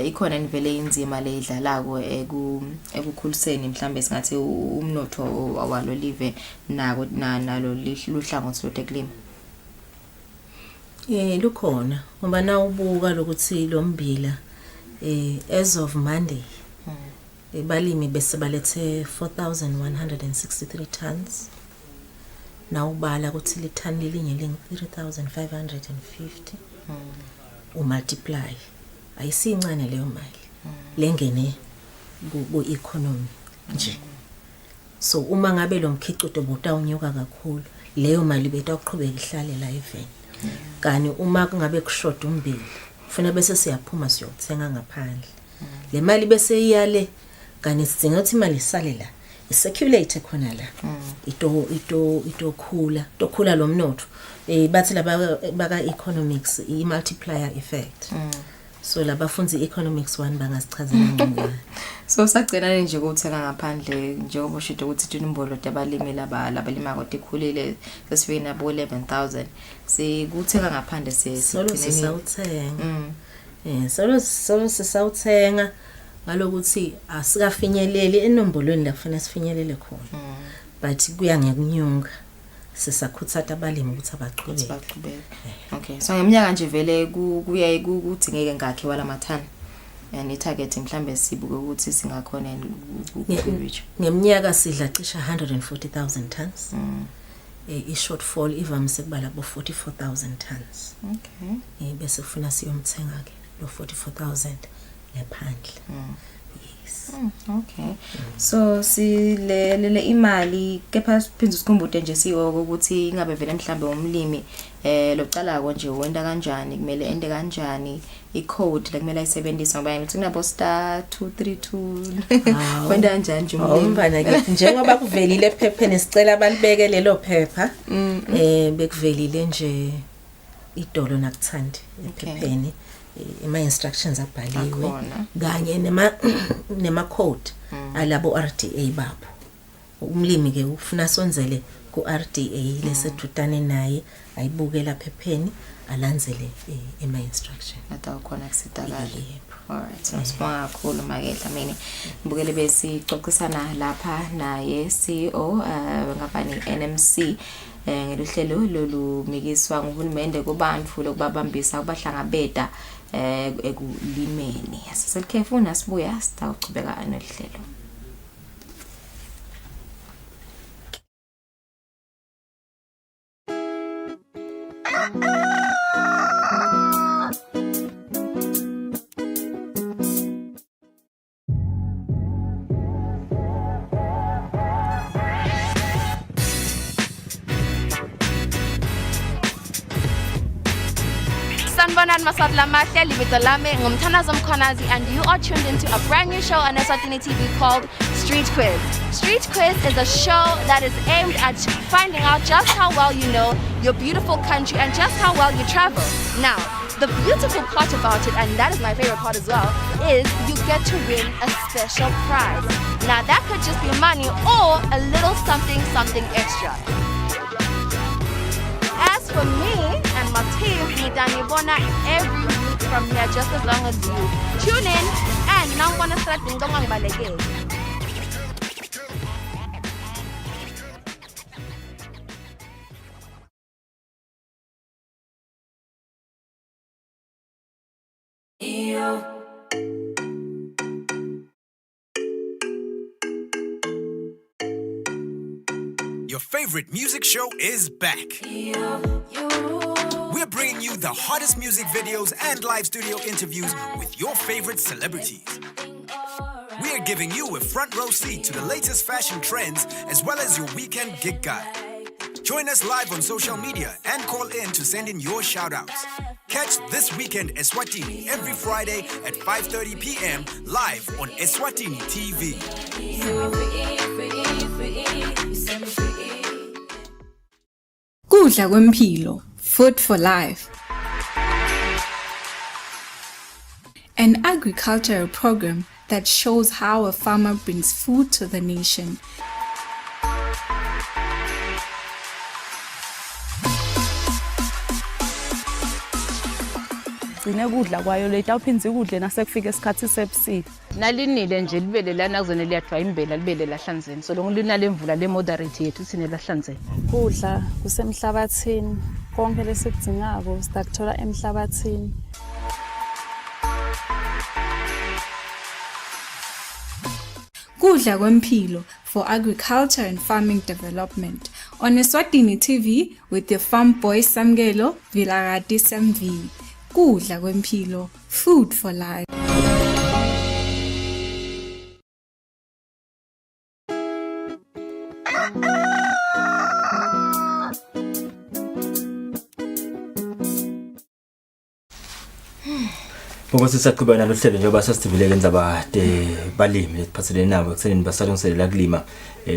ikhona nivele inzima le idlalako ekukhuliseni mhlambe singathi umnotho walo live nako nalo luhlangothi lotekulima. Lukhona ngoba na ubuka lokuthi lo mbila as of Monday balimi bese balethe 4,163 tons. Now ubala ukuthi lithani lilinye lingi 3,550 umultiply ayisincane leyo mali lengene ku economy nje so uma ngabe lo mkhiqido botawunyuka kakhulu leyo mali betawuqhubeka ihlale la eveni kani uma kungabe kushoda umbili ufuna bese siyaphuma siyothenga ngaphandle le mali bese iyale kani sidinga ukuthi imali isale la isirculate khona la ito khula lo mnotho bathi laba baka economics I multiplier effect so labafunzi economics 1 bangasichazela ngcono so sagcina nje ukuthenga ngaphandle njengoba ushido ukuthi inombolo yabalimi labalima kodwa ikhulile sesifike nabo 11,000 sikuthenga ngaphandle sesawuthenga solo sesawuthenga ngalokuthi asikafinyeleli enombolweni la kufanele sifinyelele khona but kuya ngekunyunga sisakhuthatha abalimi ukuthi abaqhubeke okay so ngeminyaka nje vele kuyaye kudingeke ngakhe wala mathani and target mhlambe sibuke ukuthi singakhona reach ngeminyaka sidla cishe 140,000 tons I-shortfall ivamise kuba labo 44,000 tons okay bese ufuna siyomthenga ke lo 44,000 ngaphandle yes okay so silele imali kepha siphinde sikhumbude nje siyoko ukuthi ingabe vele mhlambe umlimi locala konje wenda kanjani kumele ende kanjani I-code la kumele ayisebenzise ngoba ngithi kunabo star 232 wenda kanjani nje umlimi mbana ke njengoba kuvelile ephepheni sicela abalibeke lelo phepha bekuvelile nje idolo nakuthandi ephepheni ima instructions abhaliwe kanye nema code alabo RDA babo umlimi ke ufuna sonzele ku RDA lesedutane naye ayibuke lapha ephepheni alandzele ema instruction atakhona kusitakala alright so sibonga kakhulu makehla mina ngibukele bese xoxisana lapha naye CEO ngapani NMC ngeluhlelo lolumikiswa nguhulumende kubantu lokubabambisa kubahlangabeda ekulimeni asiselkhefu nasibuya sitawuqhubeka nohlelo Sanibonani maswahla mahle libito lami ngumthanazo Mkhwanazi and you are tuned into a brand new show on Eswatini TV called Street Quiz. Street Quiz is a show that is aimed at finding out just how well you know your beautiful country and just how well you travel. Now, the beautiful part about it, and that is my favorite part as well, is you get to win a special prize. Now that could just be money or a little something extra. As for me and my team, Nidanibona every week from here just as long as you tune in and now I'm gonna start doing balege. Your favorite music show is back. We're bringing you the hottest music videos and live studio interviews with your favorite celebrities. We're giving you a front row seat to the latest fashion trends as well as your weekend gig guide. Join us live on social media and call in to send in your shout-outs. Catch This Weekend Eswatini every Friday at 5:30 p.m. live on Eswatini TV. Kudla kwempilo, food for life. An agricultural program that shows how a farmer brings food to the nation. Gcine kudla kwayo leta uphinze kudle nasekufika isikhathi sebusika. Nalinile nje libele lana kuzone liyadwa imbela libele lahlanzeni. So lonke lina lemvula le moderate yethu sine lahlanzeni. Kudla kusemhlabathini. Konke lesikudingako sitakuthola emhlabathini. Kudla kwempilo for agriculture and farming development on Eswatini TV with the farm boy Samgelo Vilagati Samvi. Kudla kwempilo, food for life. Ukuthi saqhubeka nalohlelo njengoba sasivile kendzaba balimi lesiphathelene nabo ekuthenini basalungiselela kulima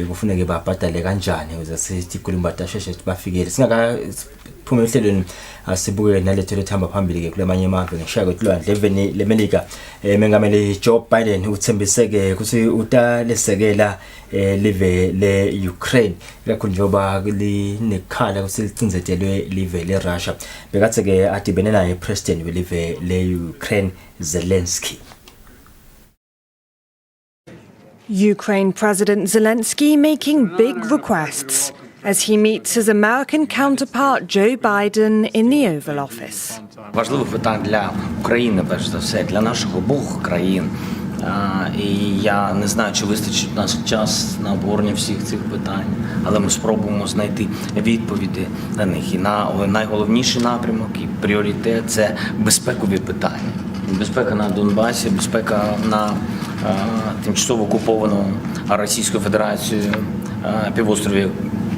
kufuneke babhadale kanjani ukuze sithi kulima batasheshe bafikele singakaphuma ehlelweni asibuke naletho lethamba phambili ke kulamanye amazwe ngishaya kwetulwandle leMelika mengameli Joe Biden uthembiseke ukuthi utalesekela live le Ukraine kakhulu njengoba linekhala ukuthi licinzetelwe live le Russia bekathi ke adibene naye president welive le Ukraine Zelensky. Ukraine President Zelensky making big requests as he meets his American counterpart Joe Biden in the Oval Office. Важливе питання для України, перш за все, для наших обох країн. І я не знаю, чи вистачить наш час на обговорення всіх цих питань, але ми спробуємо знайти відповіді на них. І найголовніший напрямок і пріоритет – це безпекові питання. Безпека на Донбасі, безпека на тимчасово окупованому Російською Федерацією півострові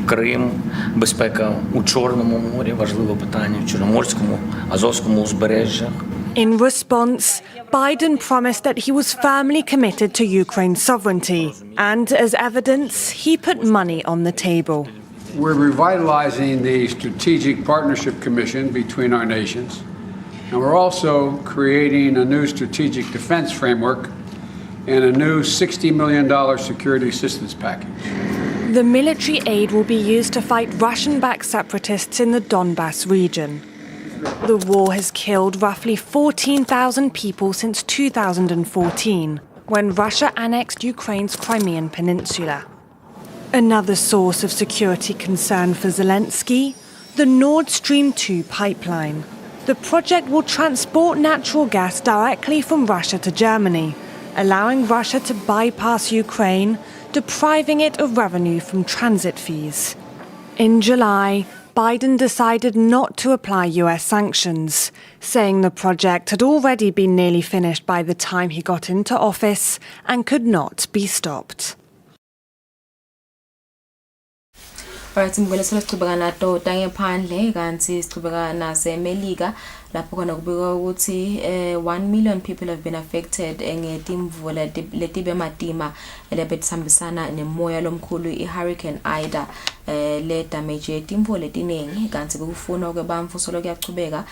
Крим, безпека у Чорному морі, важливе питання в Чорноморському, Азовському узбережжях. In response, Biden promised that he was firmly committed to Ukraine's sovereignty, and as evidence, he put money on the table. We're revitalizing the Strategic Partnership Commission between our nations, and we're also creating a new strategic defense framework and a new $60 million security assistance package. The military aid will be used to fight Russian-backed separatists in the Donbas region. The war has killed roughly 14,000 people since 2014, when Russia annexed Ukraine's Crimean Peninsula. Another source of security concern for Zelensky, the Nord Stream 2 pipeline. The project will transport natural gas directly from Russia to Germany, allowing Russia to bypass Ukraine, depriving it of revenue from transit fees. In July, Biden decided not to apply US sanctions, saying the project had already been nearly finished by the time he got into office and could not be stopped. Alright, ngibele siqhubeka nato ngephandle kanti siqhubeka naseMelika lapho khona kubikwa ukuthi 1 million people have been affected ngetimvula letibe matima lebetihambisana nemoya lomkhulu iHurricane Ida le damage yetimvula letiningi kanti kufuna ke bamfu solo kuyachubeka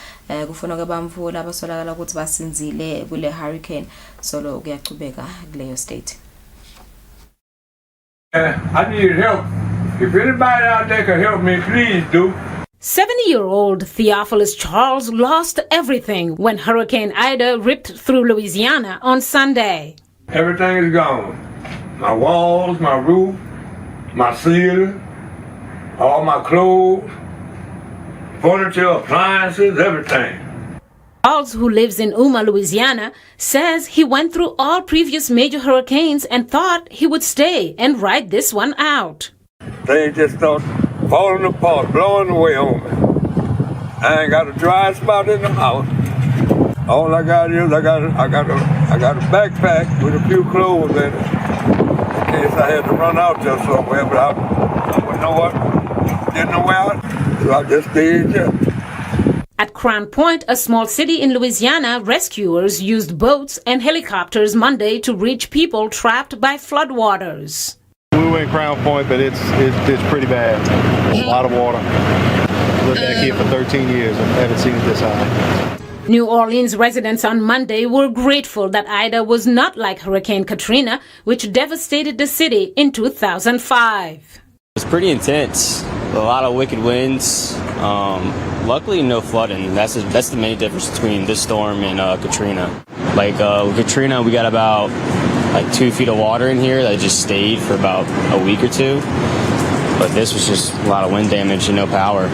kufuna ke bamfu labasolakala ukuthi basinzile kule hurricane solo kuyachubeka kuleyo state. I need help. If anybody out there can help me, please do. 70-year-old Theophilus Charles lost everything when Hurricane Ida ripped through Louisiana on Sunday. Everything is gone. My walls, my roof, my ceiling, all my clothes, furniture, appliances, everything. Charles, who lives in Yuma, Louisiana, says he went through all previous major hurricanes and thought he would stay and ride this one out. They just start falling apart, blowing away on me. I ain't got a dry spot in the house. All I got is I got a backpack with a few clothes in it in case I had to run out just somewhere. But I you know what? Didn't know where, so I just stayed here. At Crown Point, a small city in Louisiana, rescuers used boats and helicopters Monday to reach people trapped by floodwaters. We were in Crown Point, but it's pretty bad. A lot of water. Lived back here for 13 years and haven't seen it this high. New Orleans residents on Monday were grateful that Ida was not like Hurricane Katrina, which devastated the city in 2005. It's pretty intense. A lot of wicked winds. Luckily, no flooding. That's the main difference between this storm and Katrina. Like with Katrina, we got about 2 feet of water in here that just stayed for about a week or two. But this was just a lot of wind damage and no power.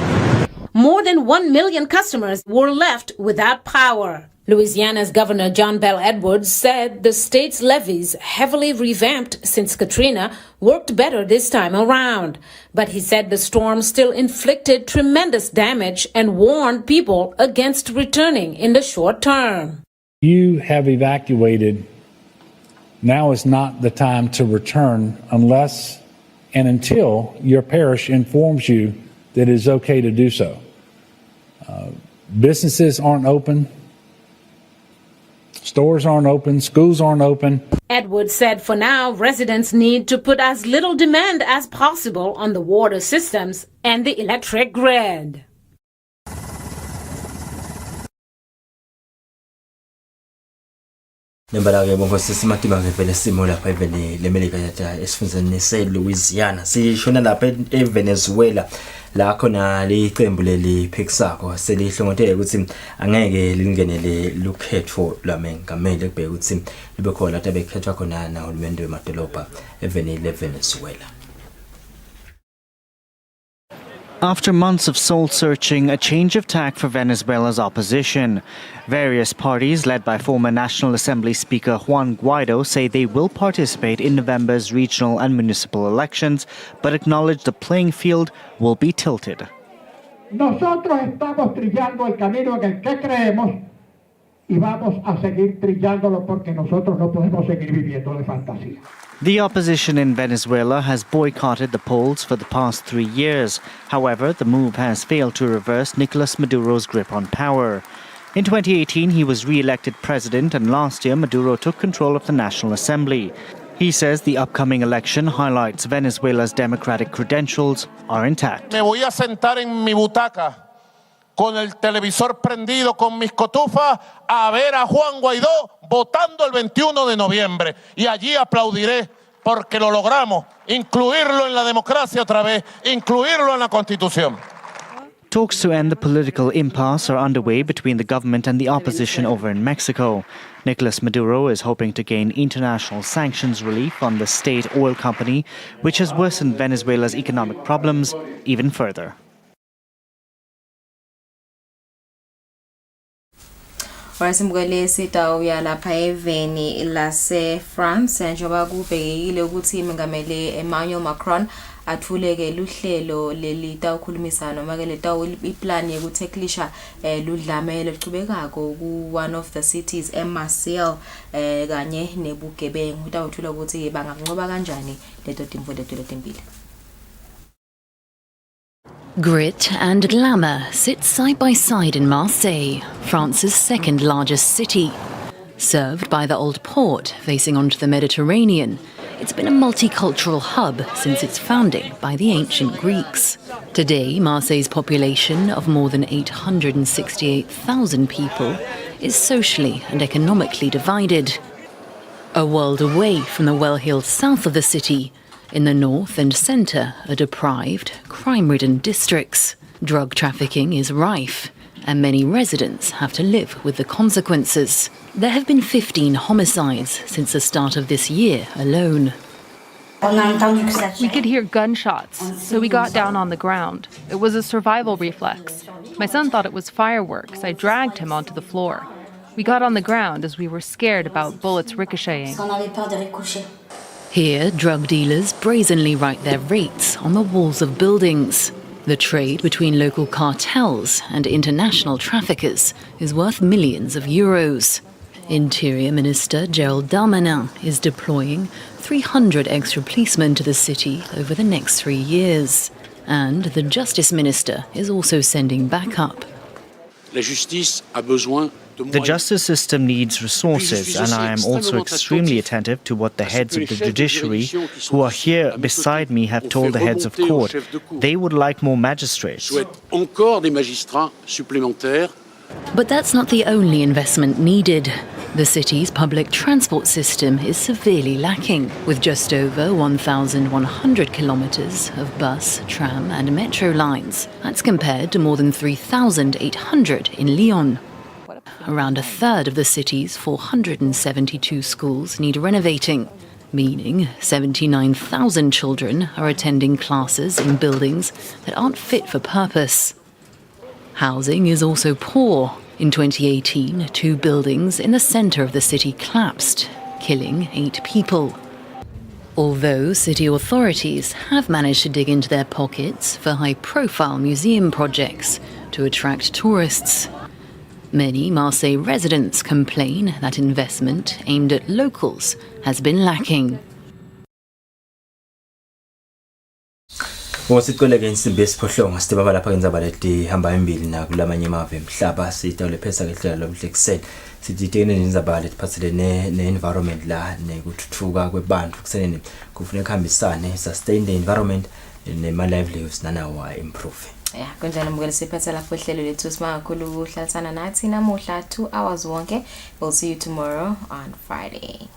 More than 1 million customers were left without power. Louisiana's Governor John Bell Edwards said the state's levees, heavily revamped since Katrina, worked better this time around. But he said the storm still inflicted tremendous damage and warned people against returning in the short term. You have evacuated. Now is not the time to return unless and until your parish informs you that it is okay to do so. Businesses aren't open. Stores aren't open, schools aren't open. Edwards said for now, residents need to put as little demand as possible on the water systems and the electric grid. Nembala-ke bonke sisimatima ke vele simo lapha evele lemelika yatha esifundeni se-Louisiana sishona lapha eVenezuela la khona licembu leliphikisako selihlongotheke ukuthi angeke lingenele lukhetho lwamengameli kubheka ukuthi libe khona lapha bekhethwa khona nahulumende wemadolobha eVenezuela. After months of soul-searching, a change of tack for Venezuela's opposition. Various parties, led by former National Assembly Speaker Juan Guaido, say they will participate in November's regional and municipal elections, but acknowledge the playing field will be tilted. Nosotros estamos trillando el camino en el que creemos y vamos a seguir trillándolo porque nosotros no podemos seguir viviendo de fantasía. The opposition in Venezuela has boycotted the polls for the past 3 years. However, the move has failed to reverse Nicolás Maduro's grip on power. In 2018, he was re-elected president, and last year Maduro took control of the National Assembly. He says the upcoming election highlights Venezuela's democratic credentials are intact. Me voy a sentar en mi butaca con el televisor prendido con mis cotufas a ver a Juan Guaidó votando el 21 de noviembre y allí aplaudiré porque lo logramos, incluirlo en la democracia otra vez, incluirlo en la Constitución. Talks to end the political impasse are underway between the government and the opposition over in Mexico. Nicolás Maduro is hoping to gain international sanctions relief on the state oil company, which has worsened Venezuela's economic problems even further. Wasimgwele sitawuya lapha eveni lase France njengoba kubhekile ukuthi imengameli Emmanuel Macron athuleke luhlelo lelitawukhulumisa noma ke letawu iplan yekutheklisha ludlame lochubekako ku one of the cities Marseille kanye nebugebengu utawuthula ukuthi banganqoba kanjani leto timvo leto letimpile. Grit and glamour sit side by side in Marseille, France's second largest city. Served by the old port facing onto the Mediterranean, it's been a multicultural hub since its founding by the ancient Greeks. Today, Marseille's population of more than 868,000 people is socially and economically divided. A world away from the well-heeled south of the city, in the north and centre are deprived, crime-ridden districts. Drug trafficking is rife, and many residents have to live with the consequences. There have been 15 homicides since the start of this year alone. We could hear gunshots, so we got down on the ground. It was a survival reflex. My son thought it was fireworks. I dragged him onto the floor. We got on the ground as we were scared about bullets ricocheting. Here, drug dealers brazenly write their rates on the walls of buildings. The trade between local cartels and international traffickers is worth millions of euros. Interior Minister Gérald Darmanin is deploying 300 extra policemen to the city over the next 3 years. And the Justice Minister is also sending backup. The justice system needs resources, and I am also extremely attentive to what the heads of the judiciary, who are here beside me, have told the heads of court. They would like more magistrates. But that's not the only investment needed. The city's public transport system is severely lacking, with just over 1,100 kilometres of bus, tram and metro lines. That's compared to more than 3,800 in Lyon. Around a third of the city's 472 schools need renovating, meaning 79,000 children are attending classes in buildings that aren't fit for purpose. Housing is also poor. In 2018, 2 buildings in the centre of the city collapsed, killing 8 people. Although city authorities have managed to dig into their pockets for high-profile museum projects to attract tourists, many Marseille residents complain that investment aimed at locals has been lacking. Ngosikoleke insimbi esiphohlongo sitibaba lapha kenza baleti hamba embili na kulamanye amave emhlaba sitawulephesa ngehlelo lomhlekuseni sithi tekene nizabale siphathelene ne-environment la nekuthuthuka kwebantu kusenene kufuneka kuhambisane sustain the environment nema livelihoods nanawa improve. Yeah, kunjalo mbukeli siphethe lapho ihlelo lethu simakhulu uhlathana nathi namuhla 2 hours wonke. We'll see you tomorrow on Friday.